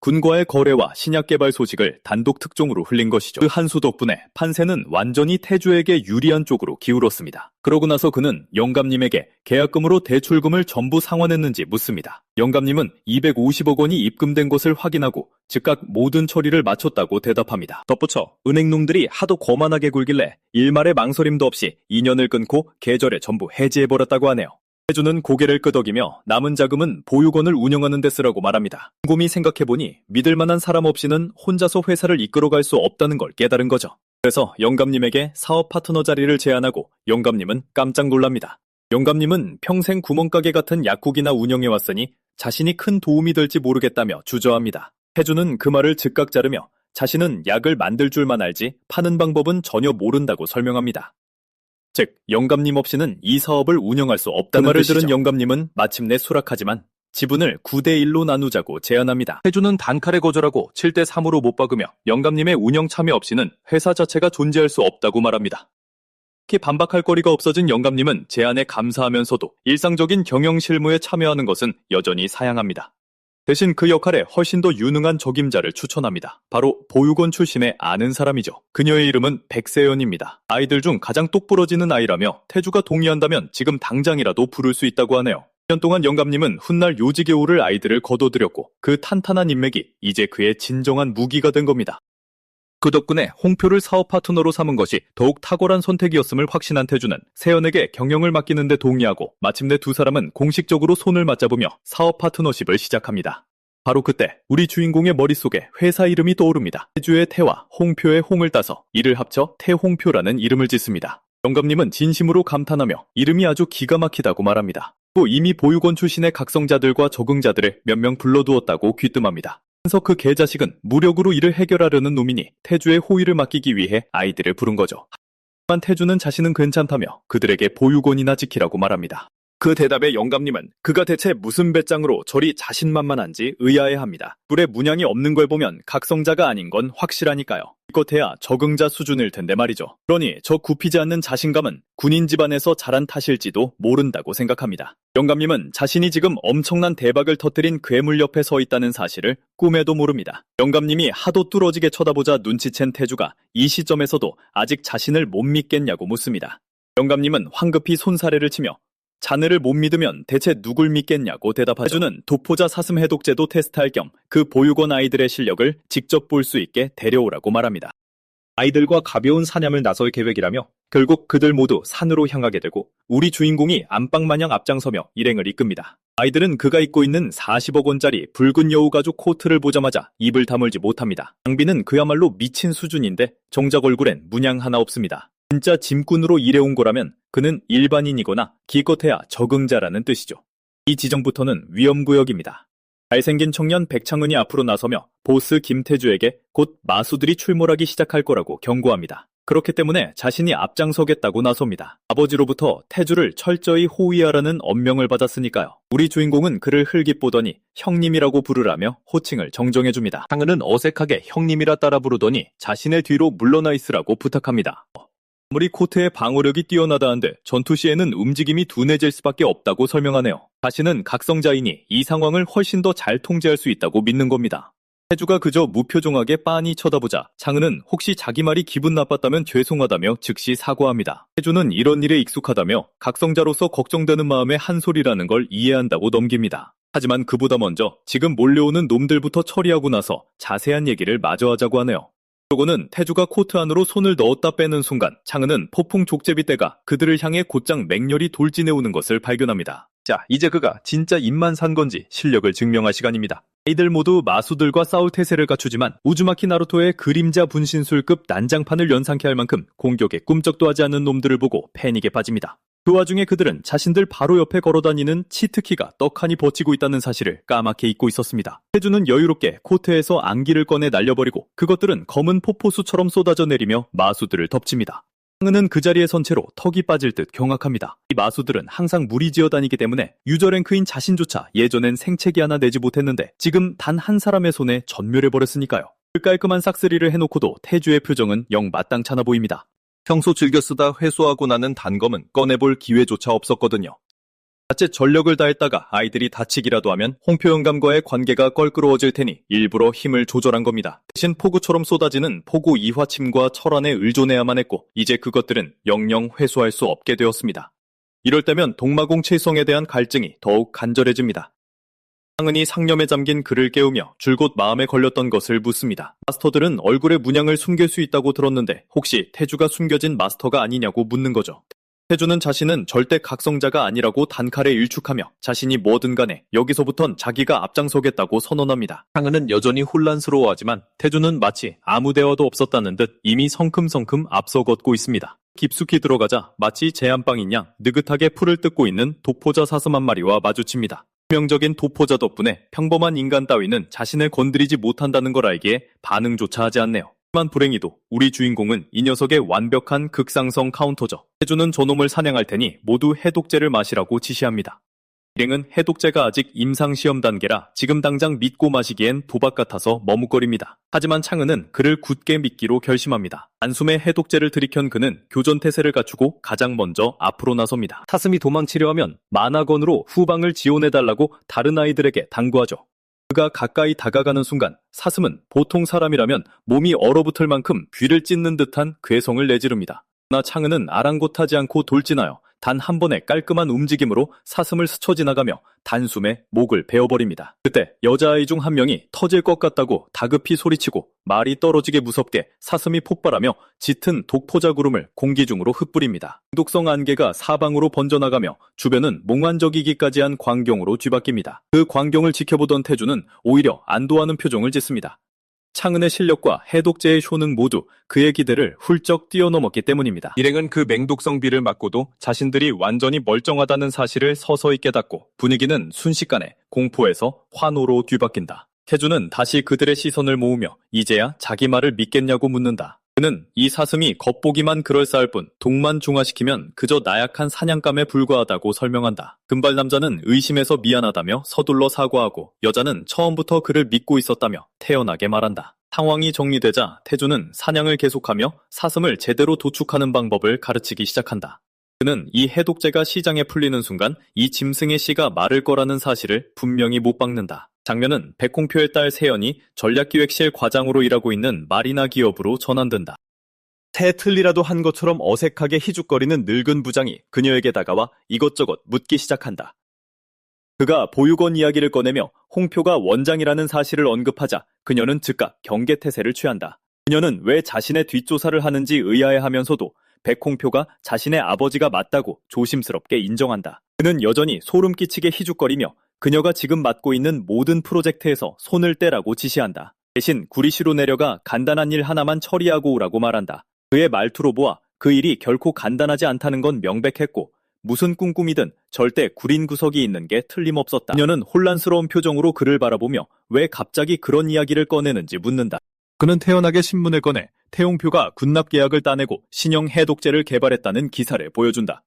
군과의 거래와 신약 개발 소식을 단독 특종으로 흘린 것이죠. 그 한 수 덕분에 판세는 완전히 태주에게 유리한 쪽으로 기울었습니다. 그러고 나서 그는 영감님에게 계약금으로 대출금을 전부 상환했는지 묻습니다. 영감님은 250억 원이 입금된 것을 확인하고 즉각 모든 처리를 마쳤다고 대답합니다. 덧붙여 은행놈들이 하도 거만하게 굴길래 일말의 망설임도 없이 인연을 끊고 계절에 전부 해지해버렸다고 하네요. 태주는 고개를 끄덕이며 남은 자금은 보육원을 운영하는 데 쓰라고 말합니다. 곰곰이 생각해보니 믿을 만한 사람 없이는 혼자서 회사를 이끌어갈 수 없다는 걸 깨달은 거죠. 그래서 영감님에게 사업 파트너 자리를 제안하고 영감님은 깜짝 놀랍니다. 영감님은 평생 구멍가게 같은 약국이나 운영해왔으니 자신이 큰 도움이 될지 모르겠다며 주저합니다. 태주는 그 말을 즉각 자르며 자신은 약을 만들 줄만 알지 파는 방법은 전혀 모른다고 설명합니다. 즉 영감님 없이는 이 사업을 운영할 수 없다는 말을 뜻이죠. 들은 영감님은 마침내 수락하지만 지분을 9대1로 나누자고 제안합니다. 태주는 단칼에 거절하고 7대3으로 못 박으며 영감님의 운영 참여 없이는 회사 자체가 존재할 수 없다고 말합니다. 특히 반박할 거리가 없어진 영감님은 제안에 감사하면서도 일상적인 경영 실무에 참여하는 것은 여전히 사양합니다. 대신 그 역할에 훨씬 더 유능한 적임자를 추천합니다. 바로 보육원 출신의 아는 사람이죠. 그녀의 이름은 백세연입니다. 아이들 중 가장 똑부러지는 아이라며 태주가 동의한다면 지금 당장이라도 부를 수 있다고 하네요. 1년 동안 영감님은 훗날 요직에 오를 아이들을 거둬들였고 그 탄탄한 인맥이 이제 그의 진정한 무기가 된 겁니다. 그 덕분에 홍표를 사업 파트너로 삼은 것이 더욱 탁월한 선택이었음을 확신한 태주는 세연에게 경영을 맡기는 데 동의하고 마침내 두 사람은 공식적으로 손을 맞잡으며 사업 파트너십을 시작합니다. 바로 그때 우리 주인공의 머릿속에 회사 이름이 떠오릅니다. 태주의 태와 홍표의 홍을 따서 이를 합쳐 태홍표라는 이름을 짓습니다. 영감님은 진심으로 감탄하며 이름이 아주 기가 막히다고 말합니다. 또 이미 보육원 출신의 각성자들과 적응자들을 몇 명 불러두었다고 귀뜸합니다. 그래서 그 개자식은 무력으로 이를 해결하려는 놈이니 태주의 호의를 맡기기 위해 아이들을 부른 거죠. 하지만 태주는 자신은 괜찮다며 그들에게 보육원이나 지키라고 말합니다. 그 대답에 영감님은 그가 대체 무슨 배짱으로 저리 자신만만한지 의아해합니다. 뿔에 문양이 없는 걸 보면 각성자가 아닌 건 확실하니까요. 기껏해야 적응자 수준일 텐데 말이죠. 그러니 저 굽히지 않는 자신감은 군인 집안에서 자란 탓일지도 모른다고 생각합니다. 영감님은 자신이 지금 엄청난 대박을 터뜨린 괴물 옆에 서 있다는 사실을 꿈에도 모릅니다. 영감님이 하도 뚫어지게 쳐다보자 눈치챈 태주가 이 시점에서도 아직 자신을 못 믿겠냐고 묻습니다. 영감님은 황급히 손사래를 치며 자네를 못 믿으면 대체 누굴 믿겠냐고 대답하죠. 태주는 독포자 사슴 해독제도 테스트할 겸 그 보육원 아이들의 실력을 직접 볼 수 있게 데려오라고 말합니다. 아이들과 가벼운 사냥을 나설 계획이라며 결국 그들 모두 산으로 향하게 되고 우리 주인공이 안방마냥 앞장서며 일행을 이끕니다. 아이들은 그가 입고 있는 40억 원짜리 붉은 여우 가죽 코트를 보자마자 입을 다물지 못합니다. 장비는 그야말로 미친 수준인데 정작 얼굴엔 문양 하나 없습니다. 진짜 짐꾼으로 일해온 거라면 그는 일반인이거나 기껏해야 적응자라는 뜻이죠. 이 지점부터는 위험구역입니다. 잘생긴 청년 백창은이 앞으로 나서며 보스 김태주에게 곧 마수들이 출몰하기 시작할 거라고 경고합니다. 그렇기 때문에 자신이 앞장서겠다고 나섭니다. 아버지로부터 태주를 철저히 호위하라는 엄명을 받았으니까요. 우리 주인공은 그를 흘깃 보더니 형님이라고 부르라며 호칭을 정정해줍니다. 창은은 어색하게 형님이라 따라 부르더니 자신의 뒤로 물러나 있으라고 부탁합니다. 아무리 코트의 방어력이 뛰어나다 한데 전투 시에는 움직임이 둔해질 수밖에 없다고 설명하네요. 자신은 각성자이니 이 상황을 훨씬 더 잘 통제할 수 있다고 믿는 겁니다. 태주가 그저 무표정하게 빤히 쳐다보자 창은은 혹시 자기 말이 기분 나빴다면 죄송하다며 즉시 사과합니다. 태주는 이런 일에 익숙하다며 각성자로서 걱정되는 마음의 한 소리라는 걸 이해한다고 넘깁니다. 하지만 그보다 먼저 지금 몰려오는 놈들부터 처리하고 나서 자세한 얘기를 마저 하자고 하네요. 그러고는 태주가 코트 안으로 손을 넣었다 빼는 순간 창은은 폭풍 족제비 떼가 그들을 향해 곧장 맹렬히 돌진해오는 것을 발견합니다. 자, 이제 그가 진짜 입만 산 건지 실력을 증명할 시간입니다. 아이들 모두 마수들과 싸울 태세를 갖추지만 우즈마키 나루토의 그림자 분신술급 난장판을 연상케 할 만큼 공격에 꿈쩍도 하지 않는 놈들을 보고 패닉에 빠집니다. 그 와중에 그들은 자신들 바로 옆에 걸어다니는 치트키가 떡하니 버티고 있다는 사실을 까맣게 잊고 있었습니다. 태주는 여유롭게 코트에서 안기를 꺼내 날려버리고 그것들은 검은 폭포수처럼 쏟아져 내리며 마수들을 덮칩니다. 상은은 그 자리에 선 채로 턱이 빠질 듯 경악합니다. 이 마수들은 항상 무리지어 다니기 때문에 유저 랭크인 자신조차 예전엔 생채기 하나 내지 못했는데 지금 단 한 사람의 손에 전멸해버렸으니까요. 그 깔끔한 싹쓸이를 해놓고도 태주의 표정은 영 마땅찮아 보입니다. 평소 즐겨 쓰다 회수하고 나는 단검은 꺼내볼 기회조차 없었거든요. 자칫 전력을 다했다가 아이들이 다치기라도 하면 홍표영감과의 관계가 껄끄러워질 테니 일부러 힘을 조절한 겁니다. 대신 폭우처럼 쏟아지는 폭우 이화침과 철안에 의존해야만 했고 이제 그것들은 영영 회수할 수 없게 되었습니다. 이럴 때면 동마공 칠성에 대한 갈증이 더욱 간절해집니다. 상은이 상념에 잠긴 그를 깨우며 줄곧 마음에 걸렸던 것을 묻습니다. 마스터들은 얼굴에 문양을 숨길 수 있다고 들었는데 혹시 태주가 숨겨진 마스터가 아니냐고 묻는 거죠. 태주는 자신은 절대 각성자가 아니라고 단칼에 일축하며 자신이 뭐든 간에 여기서부턴 자기가 앞장서겠다고 선언합니다. 상은은 여전히 혼란스러워하지만 태주는 마치 아무 대화도 없었다는 듯 이미 성큼성큼 앞서 걷고 있습니다. 깊숙이 들어가자 마치 제안방인 양 느긋하게 풀을 뜯고 있는 도포자 사슴 한 마리와 마주칩니다. 치명적인 도포자 덕분에 평범한 인간 따위는 자신을 건드리지 못한다는 걸 알기에 반응조차 하지 않네요. 하지만 불행히도 우리 주인공은 이 녀석의 완벽한 극상성 카운터죠. 태주는 저놈을 사냥할 테니 모두 해독제를 마시라고 지시합니다. 일행은 해독제가 아직 임상시험 단계라 지금 당장 믿고 마시기엔 도박 같아서 머뭇거립니다. 하지만 창은은 그를 굳게 믿기로 결심합니다. 단숨에 해독제를 들이켠 그는 교전태세를 갖추고 가장 먼저 앞으로 나섭니다. 사슴이 도망치려 하면 만화건으로 후방을 지원해달라고 다른 아이들에게 당부하죠. 그가 가까이 다가가는 순간 사슴은 보통 사람이라면 몸이 얼어붙을 만큼 귀를 찢는 듯한 괴성을 내지릅니다. 그러나 창은은 아랑곳하지 않고 돌진하여 단 한 번의 깔끔한 움직임으로 사슴을 스쳐 지나가며 단숨에 목을 베어버립니다. 그때 여자아이 중 한 명이 터질 것 같다고 다급히 소리치고 말이 떨어지게 무섭게 사슴이 폭발하며 짙은 독포자 구름을 공기 중으로 흩뿌립니다. 독성 안개가 사방으로 번져나가며 주변은 몽환적이기까지 한 광경으로 뒤바뀝니다. 그 광경을 지켜보던 태주는 오히려 안도하는 표정을 짓습니다. 창은의 실력과 해독제의 효능 모두 그의 기대를 훌쩍 뛰어넘었기 때문입니다. 일행은 그 맹독성 비를 맞고도 자신들이 완전히 멀쩡하다는 사실을 서서히 깨닫고 분위기는 순식간에 공포에서 환호로 뒤바뀐다. 태주는 다시 그들의 시선을 모으며 이제야 자기 말을 믿겠냐고 묻는다. 그는 이 사슴이 겉보기만 그럴싸할 뿐 독만 중화시키면 그저 나약한 사냥감에 불과하다고 설명한다. 금발 남자는 의심해서 미안하다며 서둘러 사과하고 여자는 처음부터 그를 믿고 있었다며 태연하게 말한다. 상황이 정리되자 태주는 사냥을 계속하며 사슴을 제대로 도축하는 방법을 가르치기 시작한다. 그는 이 해독제가 시장에 풀리는 순간 이 짐승의 씨가 마를 거라는 사실을 분명히 못 박는다. 장면은 백홍표의 딸 세연이 전략기획실 과장으로 일하고 있는 마리나 기업으로 전환된다. 새 틀리라도 한 것처럼 어색하게 희죽거리는 늙은 부장이 그녀에게 다가와 이것저것 묻기 시작한다. 그가 보육원 이야기를 꺼내며 홍표가 원장이라는 사실을 언급하자 그녀는 즉각 경계태세를 취한다. 그녀는 왜 자신의 뒷조사를 하는지 의아해하면서도 백홍표가 자신의 아버지가 맞다고 조심스럽게 인정한다. 그는 여전히 소름 끼치게 희죽거리며 그녀가 지금 맡고 있는 모든 프로젝트에서 손을 떼라고 지시한다. 대신 구리시로 내려가 간단한 일 하나만 처리하고 오라고 말한다. 그의 말투로 보아 그 일이 결코 간단하지 않다는 건 명백했고 무슨 꿍꿍이든 절대 구린 구석이 있는 게 틀림없었다. 그녀는 혼란스러운 표정으로 그를 바라보며 왜 갑자기 그런 이야기를 꺼내는지 묻는다. 그는 태연하게 신문을 꺼내 태용표가 군납 계약을 따내고 신형 해독제를 개발했다는 기사를 보여준다.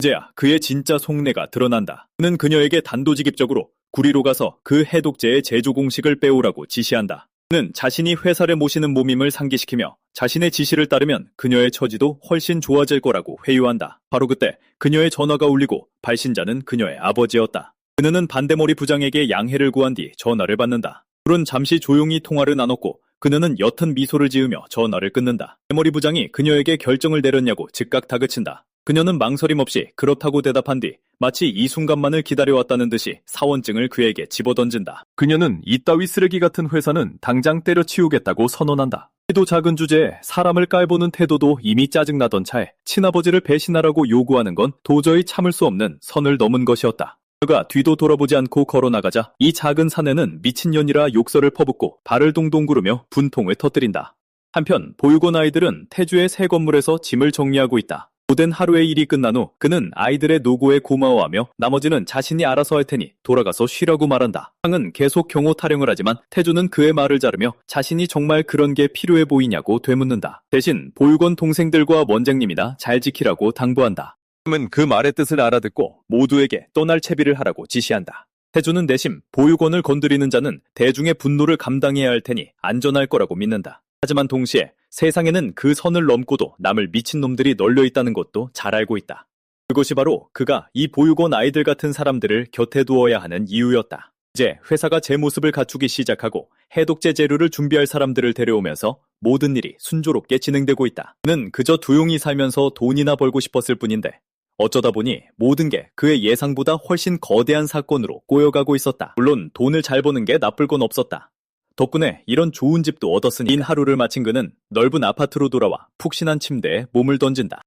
이제야 그의 진짜 속내가 드러난다. 그는 그녀에게 단도직입적으로 구리로 가서 그 해독제의 제조 공식을 빼오라고 지시한다. 그는 자신이 회사를 모시는 몸임을 상기시키며 자신의 지시를 따르면 그녀의 처지도 훨씬 좋아질 거라고 회유한다. 바로 그때 그녀의 전화가 울리고 발신자는 그녀의 아버지였다. 그녀는 반대머리 부장에게 양해를 구한 뒤 전화를 받는다. 둘은 잠시 조용히 통화를 나눴고 그녀는 옅은 미소를 지으며 전화를 끊는다. 대머리 부장이 그녀에게 결정을 내렸냐고 즉각 다그친다. 그녀는 망설임 없이 그렇다고 대답한 뒤 마치 이 순간만을 기다려왔다는 듯이 사원증을 그에게 집어던진다. 그녀는 이따위 쓰레기 같은 회사는 당장 때려치우겠다고 선언한다. 키도 작은 주제에 사람을 깔보는 태도도 이미 짜증나던 차에 친아버지를 배신하라고 요구하는 건 도저히 참을 수 없는 선을 넘은 것이었다. 그가 뒤도 돌아보지 않고 걸어나가자 이 작은 사내는 미친년이라 욕설을 퍼붓고 발을 동동 구르며 분통을 터뜨린다. 한편 보육원 아이들은 태주의 새 건물에서 짐을 정리하고 있다. 오랜 하루의 일이 끝난 후 그는 아이들의 노고에 고마워하며 나머지는 자신이 알아서 할 테니 돌아가서 쉬라고 말한다. 상은 계속 경호 타령을 하지만 태주는 그의 말을 자르며 자신이 정말 그런 게 필요해 보이냐고 되묻는다. 대신 보육원 동생들과 원장님이나 잘 지키라고 당부한다. 상은 그 말의 뜻을 알아듣고 모두에게 떠날 채비를 하라고 지시한다. 태주는 내심 보육원을 건드리는 자는 대중의 분노를 감당해야 할 테니 안전할 거라고 믿는다. 하지만 동시에 세상에는 그 선을 넘고도 남을 미친놈들이 널려 있다는 것도 잘 알고 있다. 그것이 바로 그가 이 보육원 아이들 같은 사람들을 곁에 두어야 하는 이유였다. 이제 회사가 제 모습을 갖추기 시작하고 해독제 재료를 준비할 사람들을 데려오면서 모든 일이 순조롭게 진행되고 있다. 그는 그저 조용히 살면서 돈이나 벌고 싶었을 뿐인데 어쩌다 보니 모든 게 그의 예상보다 훨씬 거대한 사건으로 꼬여가고 있었다. 물론 돈을 잘 버는 게 나쁠 건 없었다. 덕분에 이런 좋은 집도 얻었으니 긴 하루를 마친 그는 넓은 아파트로 돌아와 푹신한 침대에 몸을 던진다.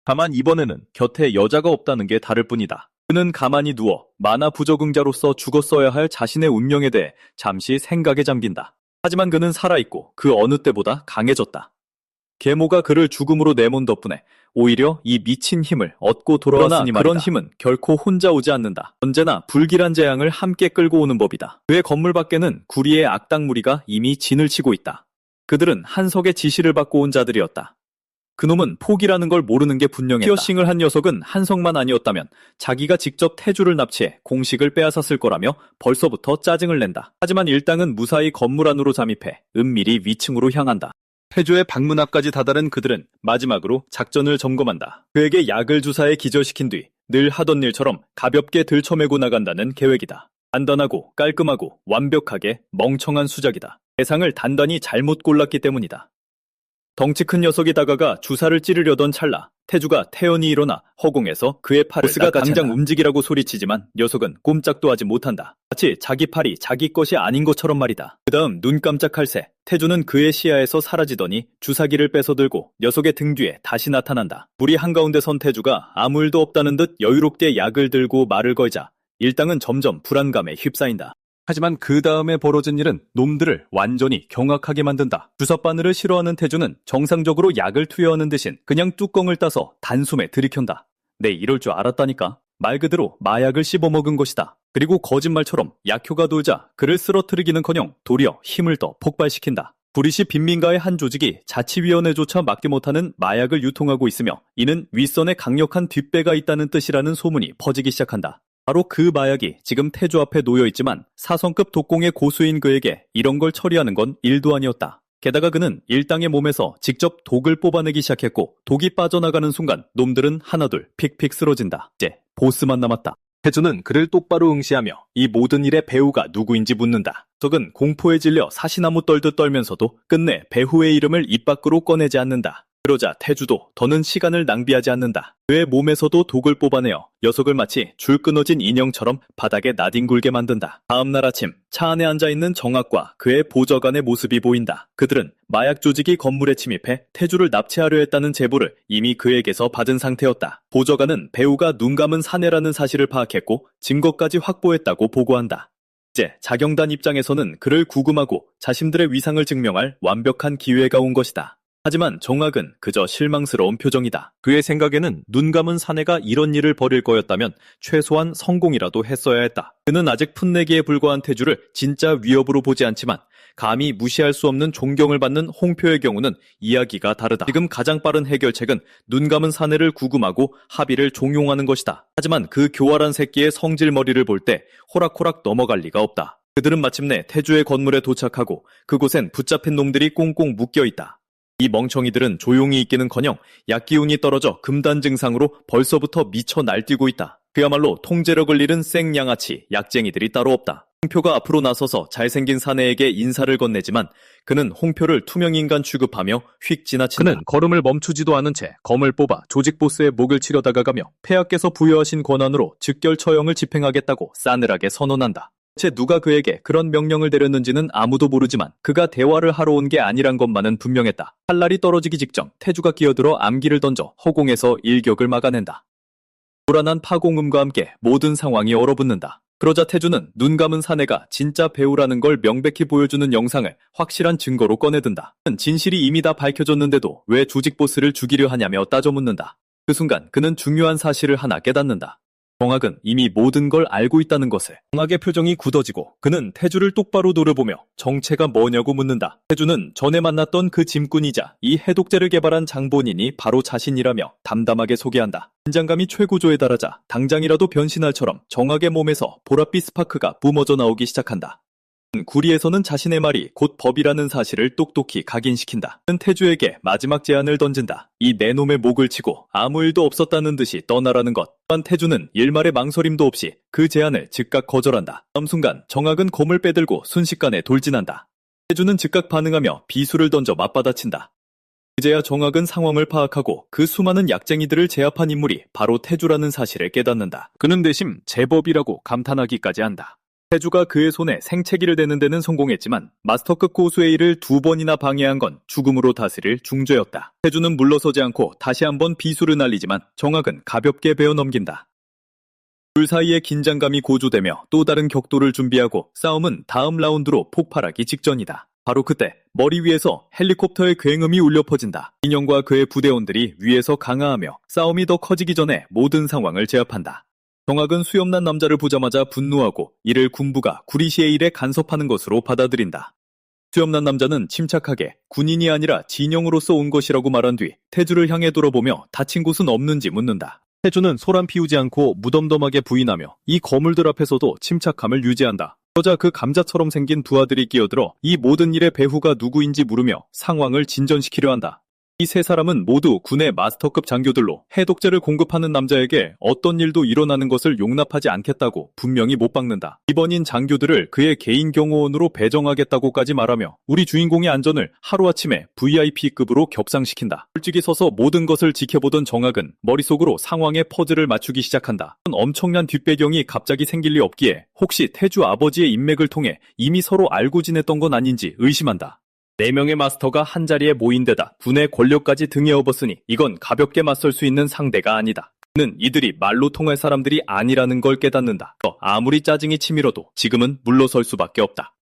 다만 이번에는 곁에 여자가 없다는 게 다를 뿐이다. 그는 가만히 누워 만화 부적응자로서 죽었어야 할 자신의 운명에 대해 잠시 생각에 잠긴다. 하지만 그는 살아있고 그 어느 때보다 강해졌다. 계모가 그를 죽음으로 내몬 덕분에 오히려 이 미친 힘을 얻고 돌아왔으니 말이다. 그런 힘은 결코 혼자 오지 않는다. 언제나 불길한 재앙을 함께 끌고 오는 법이다. 그의 건물 밖에는 구리의 악당 무리가 이미 진을 치고 있다. 그들은 한석의 지시를 받고 온 자들이었다. 그놈은 포기라는 걸 모르는 게 분명했다. 피어싱을 한 녀석은 한석만 아니었다면 자기가 직접 태주를 납치해 공식을 빼앗았을 거라며 벌써부터 짜증을 낸다. 하지만 일당은 무사히 건물 안으로 잠입해 은밀히 위층으로 향한다. 태주의 방문 앞까지 다다른 그들은 마지막으로 작전을 점검한다. 그에게 약을 주사해 기절시킨 뒤 늘 하던 일처럼 가볍게 들쳐매고 나간다는 계획이다. 간단하고 깔끔하고 완벽하게 멍청한 수작이다. 대상을 단단히 잘못 골랐기 때문이다. 덩치 큰 녀석이 다가가 주사를 찌르려던 찰나 태주가 태연히 일어나 허공에서 그의 팔을 보스가 당장 움직이라고 소리치지만 녀석은 꼼짝도 하지 못한다. 마치 자기 팔이 자기 것이 아닌 것처럼 말이다. 그 다음 눈 깜짝할 새 태주는 그의 시야에서 사라지더니 주사기를 뺏어들고 녀석의 등 뒤에 다시 나타난다. 무리 한가운데 선 태주가 아무 일도 없다는 듯 여유롭게 약을 들고 말을 걸자 일당은 점점 불안감에 휩싸인다. 하지만 그 다음에 벌어진 일은 놈들을 완전히 경악하게 만든다. 주사바늘을 싫어하는 태주는 정상적으로 약을 투여하는 대신 그냥 뚜껑을 따서 단숨에 들이켠다. 내 이럴 줄 알았다니까. 말 그대로 마약을 씹어먹은 것이다. 그리고 거짓말처럼 약효가 돌자 그를 쓰러뜨리기는커녕 도리어 힘을 더 폭발시킨다. 브리시 빈민가의 한 조직이 자치위원회조차 막지 못하는 마약을 유통하고 있으며 이는 윗선에 강력한 뒷배가 있다는 뜻이라는 소문이 퍼지기 시작한다. 바로 그 마약이 지금 태주 앞에 놓여있지만 사성급 독공의 고수인 그에게 이런 걸 처리하는 건 일도 아니었다. 게다가 그는 일당의 몸에서 직접 독을 뽑아내기 시작했고 독이 빠져나가는 순간 놈들은 하나둘 픽픽 쓰러진다. 이제 보스만 남았다. 태주는 그를 똑바로 응시하며 이 모든 일의 배우가 누구인지 묻는다. 적은 공포에 질려 사시나무 떨듯 떨면서도 끝내 배후의 이름을 입 밖으로 꺼내지 않는다. 그러자 태주도 더는 시간을 낭비하지 않는다. 그의 몸에서도 독을 뽑아내어 녀석을 마치 줄 끊어진 인형처럼 바닥에 나뒹굴게 만든다. 다음날 아침 차 안에 앉아있는 정학과 그의 보좌관의 모습이 보인다. 그들은 마약 조직이 건물에 침입해 태주를 납치하려 했다는 제보를 이미 그에게서 받은 상태였다. 보좌관은 배우가 눈 감은 사내라는 사실을 파악했고 증거까지 확보했다고 보고한다. 이제 자경단 입장에서는 그를 구금하고 자신들의 위상을 증명할 완벽한 기회가 온 것이다. 하지만 정학은 그저 실망스러운 표정이다. 그의 생각에는 눈 감은 사내가 이런 일을 벌일 거였다면 최소한 성공이라도 했어야 했다. 그는 아직 풋내기에 불과한 태주를 진짜 위협으로 보지 않지만 감히 무시할 수 없는 존경을 받는 홍표의 경우는 이야기가 다르다. 지금 가장 빠른 해결책은 눈 감은 사내를 구금하고 합의를 종용하는 것이다. 하지만 그 교활한 새끼의 성질머리를 볼 때 호락호락 넘어갈 리가 없다. 그들은 마침내 태주의 건물에 도착하고 그곳엔 붙잡힌 놈들이 꽁꽁 묶여있다. 이 멍청이들은 조용히 있기는커녕 약기운이 떨어져 금단 증상으로 벌써부터 미쳐 날뛰고 있다. 그야말로 통제력을 잃은 생양아치 약쟁이들이 따로 없다. 홍표가 앞으로 나서서 잘생긴 사내에게 인사를 건네지만 그는 홍표를 투명인간 취급하며 휙 지나친다. 그는 걸음을 멈추지도 않은 채 검을 뽑아 조직 보스의 목을 치려 다가가며 폐하께서 부여하신 권한으로 즉결 처형을 집행하겠다고 싸늘하게 선언한다. 대체 누가 그에게 그런 명령을 내렸는지는 아무도 모르지만 그가 대화를 하러 온 게 아니란 것만은 분명했다. 칼날이 떨어지기 직전 태주가 끼어들어 암기를 던져 허공에서 일격을 막아낸다. 불안한 파공음과 함께 모든 상황이 얼어붙는다. 그러자 태주는 눈 감은 사내가 진짜 배우라는 걸 명백히 보여주는 영상을 확실한 증거로 꺼내든다. 진실이 이미 다 밝혀졌는데도 왜 조직 보스를 죽이려 하냐며 따져묻는다. 그 순간 그는 중요한 사실을 하나 깨닫는다. 정학은 이미 모든 걸 알고 있다는 것을. 정학의 표정이 굳어지고 그는 태주를 똑바로 노려보며 정체가 뭐냐고 묻는다. 태주는 전에 만났던 그 짐꾼이자 이 해독제를 개발한 장본인이 바로 자신이라며 담담하게 소개한다. 긴장감이 최고조에 달하자 당장이라도 변신할처럼 정학의 몸에서 보랏빛 스파크가 뿜어져 나오기 시작한다. 구리에서는 자신의 말이 곧 법이라는 사실을 똑똑히 각인시킨다. 태주에게 마지막 제안을 던진다. 이 내놈의 목을 치고 아무 일도 없었다는 듯이 떠나라는 것. 또한 태주는 일말의 망설임도 없이 그 제안을 즉각 거절한다. 다음 순간 정학은 검을 빼들고 순식간에 돌진한다. 태주는 즉각 반응하며 비수를 던져 맞받아친다. 그제야 정학은 상황을 파악하고 그 수많은 약쟁이들을 제압한 인물이 바로 태주라는 사실을 깨닫는다. 그는 대신 제법이라고 감탄하기까지 한다. 태주가 그의 손에 생채기를 대는 데는 성공했지만 마스터급 고수의 일을 2번이나 방해한 건 죽음으로 다스릴 중죄였다. 태주는 물러서지 않고 다시 한번 비수를 날리지만 정학은 가볍게 베어 넘긴다. 둘 사이의 긴장감이 고조되며 또 다른 격돌을 준비하고 싸움은 다음 라운드로 폭발하기 직전이다. 바로 그때 머리 위에서 헬리콥터의 굉음이 울려 퍼진다. 인형과 그의 부대원들이 위에서 강화하며 싸움이 더 커지기 전에 모든 상황을 제압한다. 정학은 수염난 남자를 보자마자 분노하고 이를 군부가 구리시의 일에 간섭하는 것으로 받아들인다. 수염난 남자는 침착하게 군인이 아니라 진영으로서 온 것이라고 말한 뒤 태주를 향해 돌아보며 다친 곳은 없는지 묻는다. 태주는 소란 피우지 않고 무덤덤하게 부인하며 이 거물들 앞에서도 침착함을 유지한다. 그러자 그 감자처럼 생긴 두 아들이 끼어들어 이 모든 일의 배후가 누구인지 물으며 상황을 진전시키려 한다. 이 세 사람은 모두 군의 마스터급 장교들로 해독제를 공급하는 남자에게 어떤 일도 일어나는 것을 용납하지 않겠다고 분명히 못 박는다. 이번인 장교들을 그의 개인 경호원으로 배정하겠다고까지 말하며 우리 주인공의 안전을 하루아침에 VIP급으로 격상시킨다. 솔직히 서서 모든 것을 지켜보던 정학은 머릿속으로 상황의 퍼즐을 맞추기 시작한다. 엄청난 뒷배경이 갑자기 생길 리 없기에 혹시 태주 아버지의 인맥을 통해 이미 서로 알고 지냈던 건 아닌지 의심한다. 4명의 마스터가 한자리에 모인 데다 군의 권력까지 등에 업었으니 이건 가볍게 맞설 수 있는 상대가 아니다. 그는 이들이 말로 통할 사람들이 아니라는 걸 깨닫는다. 아무리 짜증이 치밀어도 지금은 물러설 수밖에 없다.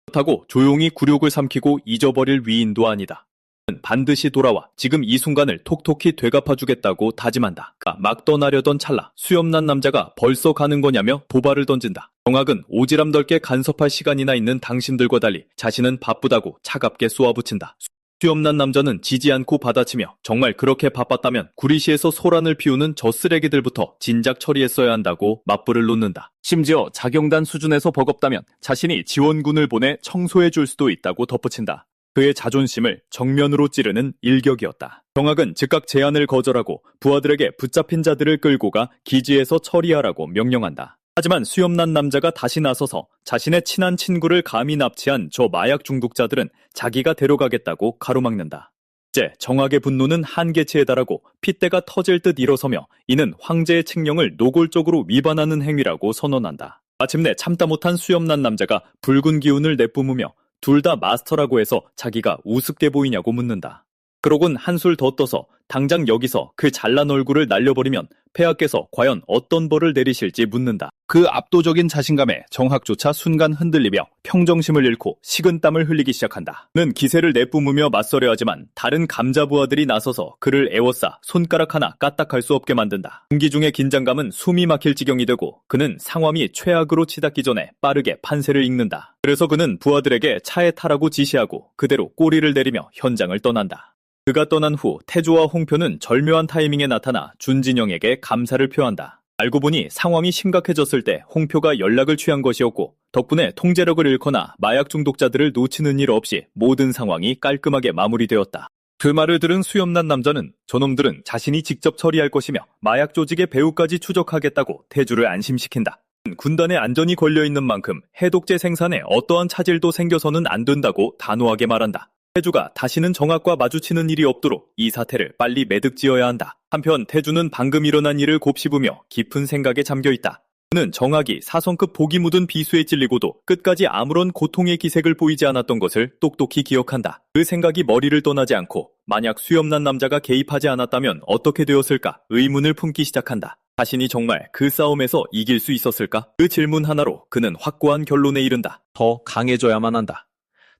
그렇다고 조용히 굴욕을 삼키고 잊어버릴 위인도 아니다. 그는 반드시 돌아와 지금 이 순간을 톡톡히 되갚아주겠다고 다짐한다. 막 떠나려던 찰나 수염난 남자가 벌써 가는 거냐며 도발을 던진다. 정학은 오지랖 넓게 간섭할 시간이나 있는 당신들과 달리 자신은 바쁘다고 차갑게 쏘아붙인다. 수염난 남자는 지지 않고 받아치며 정말 그렇게 바빴다면 구리시에서 소란을 피우는 저 쓰레기들부터 진작 처리했어야 한다고 맞불을 놓는다. 심지어 자경단 수준에서 버겁다면 자신이 지원군을 보내 청소해줄 수도 있다고 덧붙인다. 그의 자존심을 정면으로 찌르는 일격이었다. 정학은 즉각 제안을 거절하고 부하들에게 붙잡힌 자들을 끌고 가 기지에서 처리하라고 명령한다. 하지만 수염난 남자가 다시 나서서 자신의 친한 친구를 감히 납치한 저 마약 중독자들은 자기가 데려가겠다고 가로막는다. 이제 정학의 분노는 한계치에 달하고 핏대가 터질 듯 일어서며 이는 황제의 칙령을 노골적으로 위반하는 행위라고 선언한다. 마침내 참다 못한 수염난 남자가 붉은 기운을 내뿜으며 둘 다 마스터라고 해서 자기가 우습게 보이냐고 묻는다. 그러곤 한술 더 떠서 당장 여기서 그 잘난 얼굴을 날려버리면 폐하께서 과연 어떤 벌을 내리실지 묻는다. 그 압도적인 자신감에 정학조차 순간 흔들리며 평정심을 잃고 식은땀을 흘리기 시작한다. 그는 기세를 내뿜으며 맞서려 하지만 다른 감자부하들이 나서서 그를 애워싸 손가락 하나 까딱할 수 없게 만든다. 공기 중의 긴장감은 숨이 막힐 지경이 되고 그는 상황이 최악으로 치닫기 전에 빠르게 판세를 읽는다. 그래서 그는 부하들에게 차에 타라고 지시하고 그대로 꼬리를 내리며 현장을 떠난다. 그가 떠난 후 태주와 홍표는 절묘한 타이밍에 나타나 준진영에게 감사를 표한다. 알고 보니 상황이 심각해졌을 때 홍표가 연락을 취한 것이었고 덕분에 통제력을 잃거나 마약 중독자들을 놓치는 일 없이 모든 상황이 깔끔하게 마무리되었다. 그 말을 들은 수염난 남자는 저놈들은 자신이 직접 처리할 것이며 마약 조직의 배후까지 추적하겠다고 태주를 안심시킨다. 군단의 안전이 걸려있는 만큼 해독제 생산에 어떠한 차질도 생겨서는 안 된다고 단호하게 말한다. 태주가 다시는 정학과 마주치는 일이 없도록 이 사태를 빨리 매듭지어야 한다. 한편 태주는 방금 일어난 일을 곱씹으며 깊은 생각에 잠겨있다. 그는 정확히 사성급 복이 묻은 비수에 찔리고도 끝까지 아무런 고통의 기색을 보이지 않았던 것을 똑똑히 기억한다. 그 생각이 머리를 떠나지 않고 만약 수염난 남자가 개입하지 않았다면 어떻게 되었을까 의문을 품기 시작한다. 자신이 정말 그 싸움에서 이길 수 있었을까? 그 질문 하나로 그는 확고한 결론에 이른다. 더 강해져야만 한다.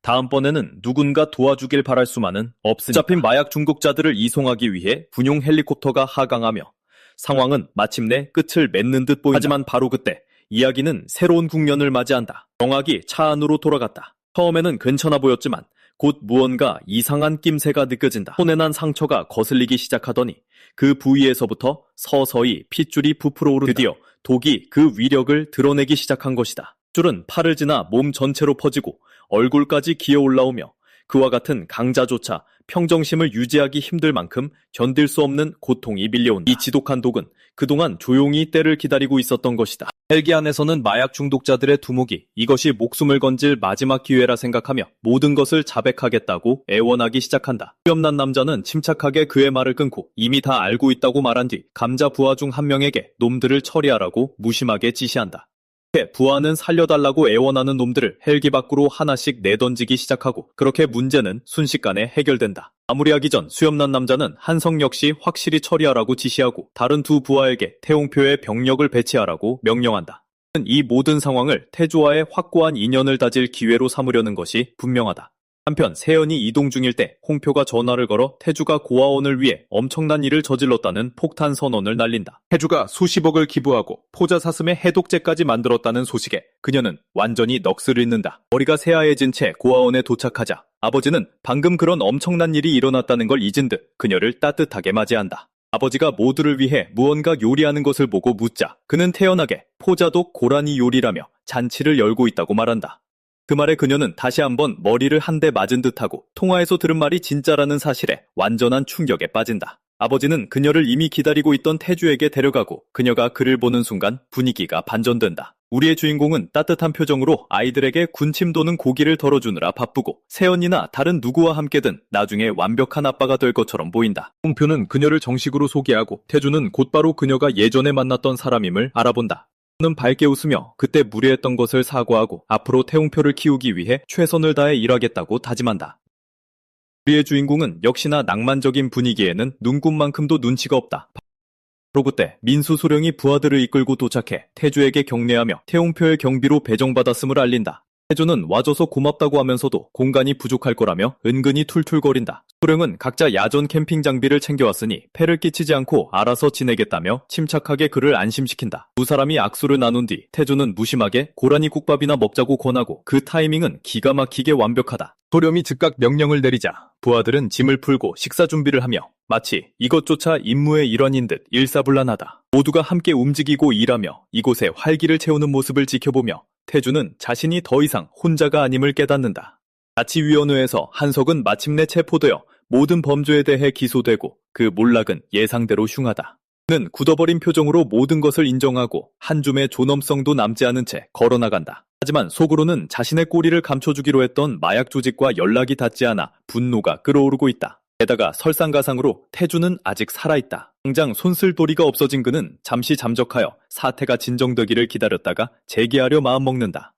다음번에는 누군가 도와주길 바랄 수만은 없으니까. 잡힌 마약 중독자들을 이송하기 위해 군용 헬리콥터가 하강하며 상황은 마침내 끝을 맺는 듯 보인다. 하지만 바로 그때 이야기는 새로운 국면을 맞이한다. 정확히 차 안으로 돌아갔다. 처음에는 괜찮아 보였지만 곧 무언가 이상한 낌새가 느껴진다. 손에 난 상처가 거슬리기 시작하더니 그 부위에서부터 서서히 핏줄이 부풀어 오른다. 드디어 독이 그 위력을 드러내기 시작한 것이다. 핏줄은 팔을 지나 몸 전체로 퍼지고 얼굴까지 기어 올라오며 그와 같은 강자조차 평정심을 유지하기 힘들 만큼 견딜 수 없는 고통이 밀려온다. 이 지독한 독은 그동안 조용히 때를 기다리고 있었던 것이다. 헬기 안에서는 마약 중독자들의 두목이 이것이 목숨을 건질 마지막 기회라 생각하며 모든 것을 자백하겠다고 애원하기 시작한다. 수염난 남자는 침착하게 그의 말을 끊고 이미 다 알고 있다고 말한 뒤 감자 부하 중 한 명에게 놈들을 처리하라고 무심하게 지시한다. 부하는 살려달라고 애원하는 놈들을 헬기 밖으로 하나씩 내던지기 시작하고 그렇게 문제는 순식간에 해결된다. 마무리하기 전 수염난 남자는 한성 역시 확실히 처리하라고 지시하고 다른 두 부하에게 태용표에 병력을 배치하라고 명령한다. 이 모든 상황을 태주와의 확고한 인연을 다질 기회로 삼으려는 것이 분명하다. 한편 세연이 이동 중일 때 홍표가 전화를 걸어 태주가 고아원을 위해 엄청난 일을 저질렀다는 폭탄 선언을 날린다. 태주가 수십억을 기부하고 포자 사슴의 해독제까지 만들었다는 소식에 그녀는 완전히 넋을 잃는다. 머리가 새하얘진 채 고아원에 도착하자 아버지는 방금 그런 엄청난 일이 일어났다는 걸 잊은 듯 그녀를 따뜻하게 맞이한다. 아버지가 모두를 위해 무언가 요리하는 것을 보고 묻자 그는 태연하게 포자독 고라니 요리라며 잔치를 열고 있다고 말한다. 그 말에 그녀는 다시 한번 머리를 한 대 맞은 듯하고 통화에서 들은 말이 진짜라는 사실에 완전한 충격에 빠진다. 아버지는 그녀를 이미 기다리고 있던 태주에게 데려가고 그녀가 그를 보는 순간 분위기가 반전된다. 우리의 주인공은 따뜻한 표정으로 아이들에게 군침 도는 고기를 덜어주느라 바쁘고 세연이나 다른 누구와 함께든 나중에 완벽한 아빠가 될 것처럼 보인다. 홍표는 그녀를 정식으로 소개하고 태주는 곧바로 그녀가 예전에 만났던 사람임을 알아본다. 는 밝게 웃으며 그때 무례했던 것을 사과하고 앞으로 태용표를 키우기 위해 최선을 다해 일하겠다고 다짐한다. 우리의 주인공은 역시나 낭만적인 분위기에는 눈꽃만큼도 눈치가 없다. 바로 그때 민수 소령이 부하들을 이끌고 도착해 태주에게 경례하며 태용표의 경비로 배정받았음을 알린다. 태주는 와줘서 고맙다고 하면서도 공간이 부족할 거라며 은근히 툴툴거린다. 소령은 각자 야전 캠핑 장비를 챙겨왔으니 폐를 끼치지 않고 알아서 지내겠다며 침착하게 그를 안심시킨다. 두 사람이 악수를 나눈 뒤 태주는 무심하게 고라니 국밥이나 먹자고 권하고 그 타이밍은 기가 막히게 완벽하다. 소령이 즉각 명령을 내리자 부하들은 짐을 풀고 식사 준비를 하며 마치 이것조차 임무의 일환인 듯 일사불란하다. 모두가 함께 움직이고 일하며 이곳에 활기를 채우는 모습을 지켜보며 태주는 자신이 더 이상 혼자가 아님을 깨닫는다. 자치위원회에서 한석은 마침내 체포되어 모든 범죄에 대해 기소되고 그 몰락은 예상대로 흉하다. 그는 굳어버린 표정으로 모든 것을 인정하고 한 줌의 존엄성도 남지 않은 채 걸어나간다. 하지만 속으로는 자신의 꼬리를 감춰주기로 했던 마약 조직과 연락이 닿지 않아 분노가 끓어오르고 있다. 게다가 설상가상으로 태주는 아직 살아있다. 당장 손쓸 도리가 없어진 그는 잠시 잠적하여 사태가 진정되기를 기다렸다가 재기하려 마음먹는다.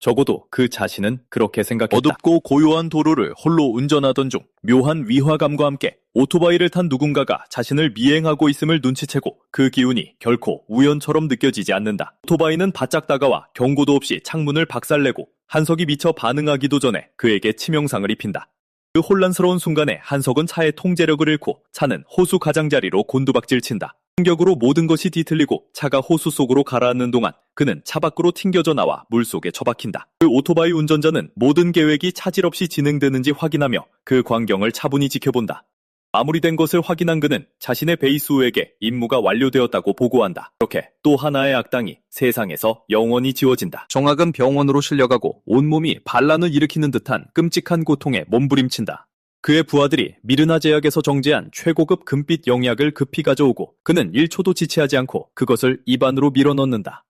적어도 그 자신은 그렇게 생각했다. 어둡고 고요한 도로를 홀로 운전하던 중 묘한 위화감과 함께 오토바이를 탄 누군가가 자신을 미행하고 있음을 눈치채고 그 기운이 결코 우연처럼 느껴지지 않는다. 오토바이는 바짝 다가와 경고도 없이 창문을 박살내고 한석이 미처 반응하기도 전에 그에게 치명상을 입힌다. 그 혼란스러운 순간에 한석은 차의 통제력을 잃고 차는 호수 가장자리로 곤두박질 친다. 충격으로 모든 것이 뒤틀리고 차가 호수 속으로 가라앉는 동안 그는 차 밖으로 튕겨져 나와 물속에 처박힌다. 그 오토바이 운전자는 모든 계획이 차질 없이 진행되는지 확인하며 그 광경을 차분히 지켜본다. 마무리된 것을 확인한 그는 자신의 베이스우에게 임무가 완료되었다고 보고한다. 그렇게 또 하나의 악당이 세상에서 영원히 지워진다. 정학은 병원으로 실려가고 온몸이 반란을 일으키는 듯한 끔찍한 고통에 몸부림친다. 그의 부하들이 미르나 제약에서 정제한 최고급 금빛 영약을 급히 가져오고 그는 1초도 지체하지 않고 그것을 입안으로 밀어넣는다.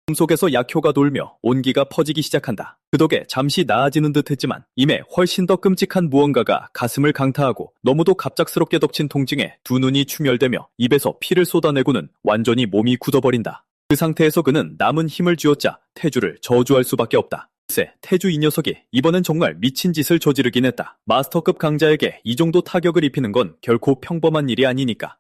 몸속에서 약효가 돌며 온기가 퍼지기 시작한다. 그 덕에 잠시 나아지는 듯 했지만 이내 훨씬 더 끔찍한 무언가가 가슴을 강타하고 너무도 갑작스럽게 덮친 통증에 두 눈이 충혈되며 입에서 피를 쏟아내고는 완전히 몸이 굳어버린다. 그 상태에서 그는 남은 힘을 쥐어짜 태주를 저주할 수밖에 없다. 글쎄, 태주 이 녀석이 이번엔 정말 미친 짓을 저지르긴 했다. 마스터급 강자에게 이 정도 타격을 입히는 건 결코 평범한 일이 아니니까.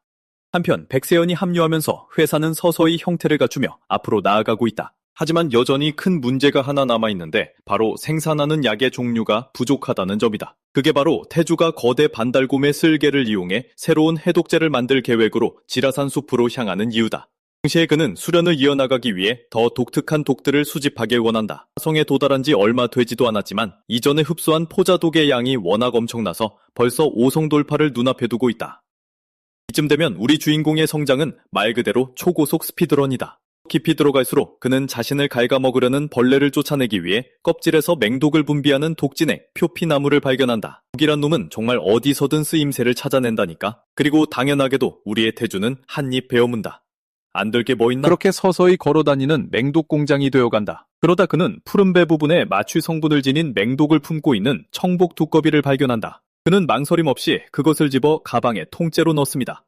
한편 백세연이 합류하면서 회사는 서서히 형태를 갖추며 앞으로 나아가고 있다. 하지만 여전히 큰 문제가 하나 남아있는데 바로 생산하는 약의 종류가 부족하다는 점이다. 그게 바로 태주가 거대 반달곰의 쓸개를 이용해 새로운 해독제를 만들 계획으로 지라산 숲으로 향하는 이유다. 동시에 그는 수련을 이어나가기 위해 더 독특한 독들을 수집하길 원한다. 화성에 도달한 지 얼마 되지도 않았지만 이전에 흡수한 포자독의 양이 워낙 엄청나서 벌써 5성 돌파를 눈앞에 두고 있다. 이쯤 되면 우리 주인공의 성장은 말 그대로 초고속 스피드런이다. 깊이 들어갈수록 그는 자신을 갉아먹으려는 벌레를 쫓아내기 위해 껍질에서 맹독을 분비하는 독진액 표피나무를 발견한다. 독이란 놈은 정말 어디서든 쓰임새를 찾아낸다니까. 그리고 당연하게도 우리의 태주는 한입 베어문다. 안 될 게 뭐 있나? 그렇게 서서히 걸어다니는 맹독 공장이 되어간다. 그러다 그는 푸른배 부분에 마취 성분을 지닌 맹독을 품고 있는 청복 두꺼비를 발견한다. 그는 망설임 없이 그것을 집어 가방에 통째로 넣습니다.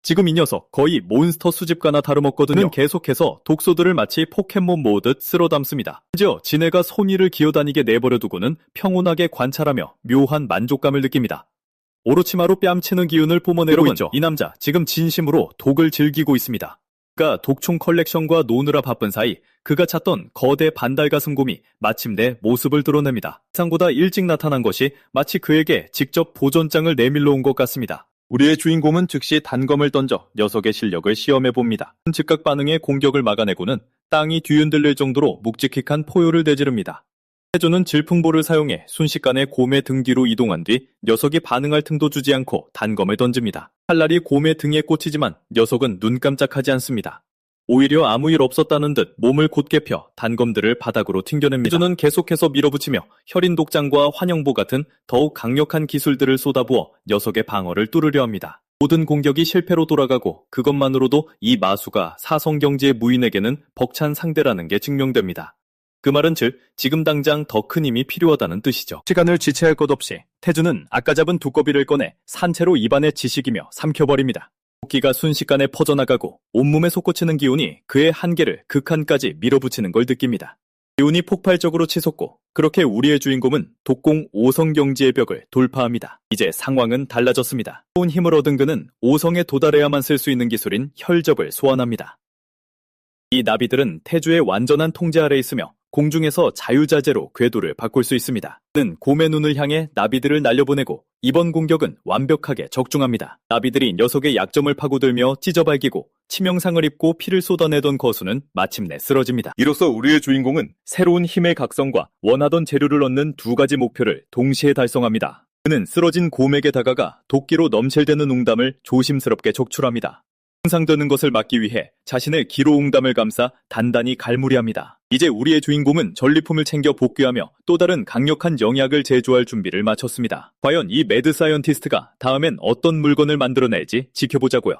지금 이 녀석 거의 몬스터 수집가나 다름없거든요. 그는 계속해서 독소들을 마치 포켓몬 모으듯 쓸어 담습니다. 심지어 지네가 손위를 기어다니게 내버려두고는 평온하게 관찰하며 묘한 만족감을 느낍니다. 오로치마로 뺨치는 기운을 뿜어내고 있죠. 이 남자 지금 진심으로 독을 즐기고 있습니다. 그가 독총 컬렉션과 노느라 바쁜 사이 그가 찾던 거대 반달가슴곰이 마침내 모습을 드러냅니다. 예상보다 일찍 나타난 것이 마치 그에게 직접 보존장을 내밀러 온 것 같습니다. 우리의 주인공은 즉시 단검을 던져 녀석의 실력을 시험해봅니다. 즉각 반응에 공격을 막아내고는 땅이 뒤흔들릴 정도로 묵직한 포효를 내지릅니다. 태주는 질풍볼을 사용해 순식간에 곰의 등 뒤로 이동한 뒤 녀석이 반응할 틈도 주지 않고 단검을 던집니다. 칼날이 곰의 등에 꽂히지만 녀석은 눈 깜짝하지 않습니다. 오히려 아무 일 없었다는 듯 몸을 곧게 펴 단검들을 바닥으로 튕겨냅니다. 태주는 계속해서 밀어붙이며 혈인 독장과 환영보 같은 더욱 강력한 기술들을 쏟아부어 녀석의 방어를 뚫으려 합니다. 모든 공격이 실패로 돌아가고 그것만으로도 이 마수가 사성경지의 무인에게는 벅찬 상대라는 게 증명됩니다. 그 말은 즉 지금 당장 더 큰 힘이 필요하다는 뜻이죠. 시간을 지체할 것 없이 태주는 아까 잡은 두꺼비를 꺼내 산채로 입안에 지식이며 삼켜버립니다. 도끼가 순식간에 퍼져나가고 온몸에 솟구치는 기운이 그의 한계를 극한까지 밀어붙이는 걸 느낍니다. 기운이 폭발적으로 치솟고 그렇게 우리의 주인공은 독공 5성 경지의 벽을 돌파합니다. 이제 상황은 달라졌습니다. 좋은 힘을 얻은 그는 5성에 도달해야만 쓸 수 있는 기술인 혈접을 소환합니다. 이 나비들은 태주의 완전한 통제 아래 있으며 공중에서 자유자재로 궤도를 바꿀 수 있습니다. 그는 곰의 눈을 향해 나비들을 날려보내고 이번 공격은 완벽하게 적중합니다. 나비들이 녀석의 약점을 파고들며 찢어발기고 치명상을 입고 피를 쏟아내던 거수는 마침내 쓰러집니다. 이로써 우리의 주인공은 새로운 힘의 각성과 원하던 재료를 얻는 두 가지 목표를 동시에 달성합니다. 그는 쓰러진 곰에게 다가가 도끼로 넘실대는 웅담을 조심스럽게 적출합니다. 상상되는 것을 막기 위해 자신의 기로 웅담을 감싸 단단히 갈무리합니다. 이제 우리의 주인공은 전리품을 챙겨 복귀하며 또 다른 강력한 영약을 제조할 준비를 마쳤습니다. 과연 이 매드 사이언티스트가 다음엔 어떤 물건을 만들어낼지 지켜보자고요.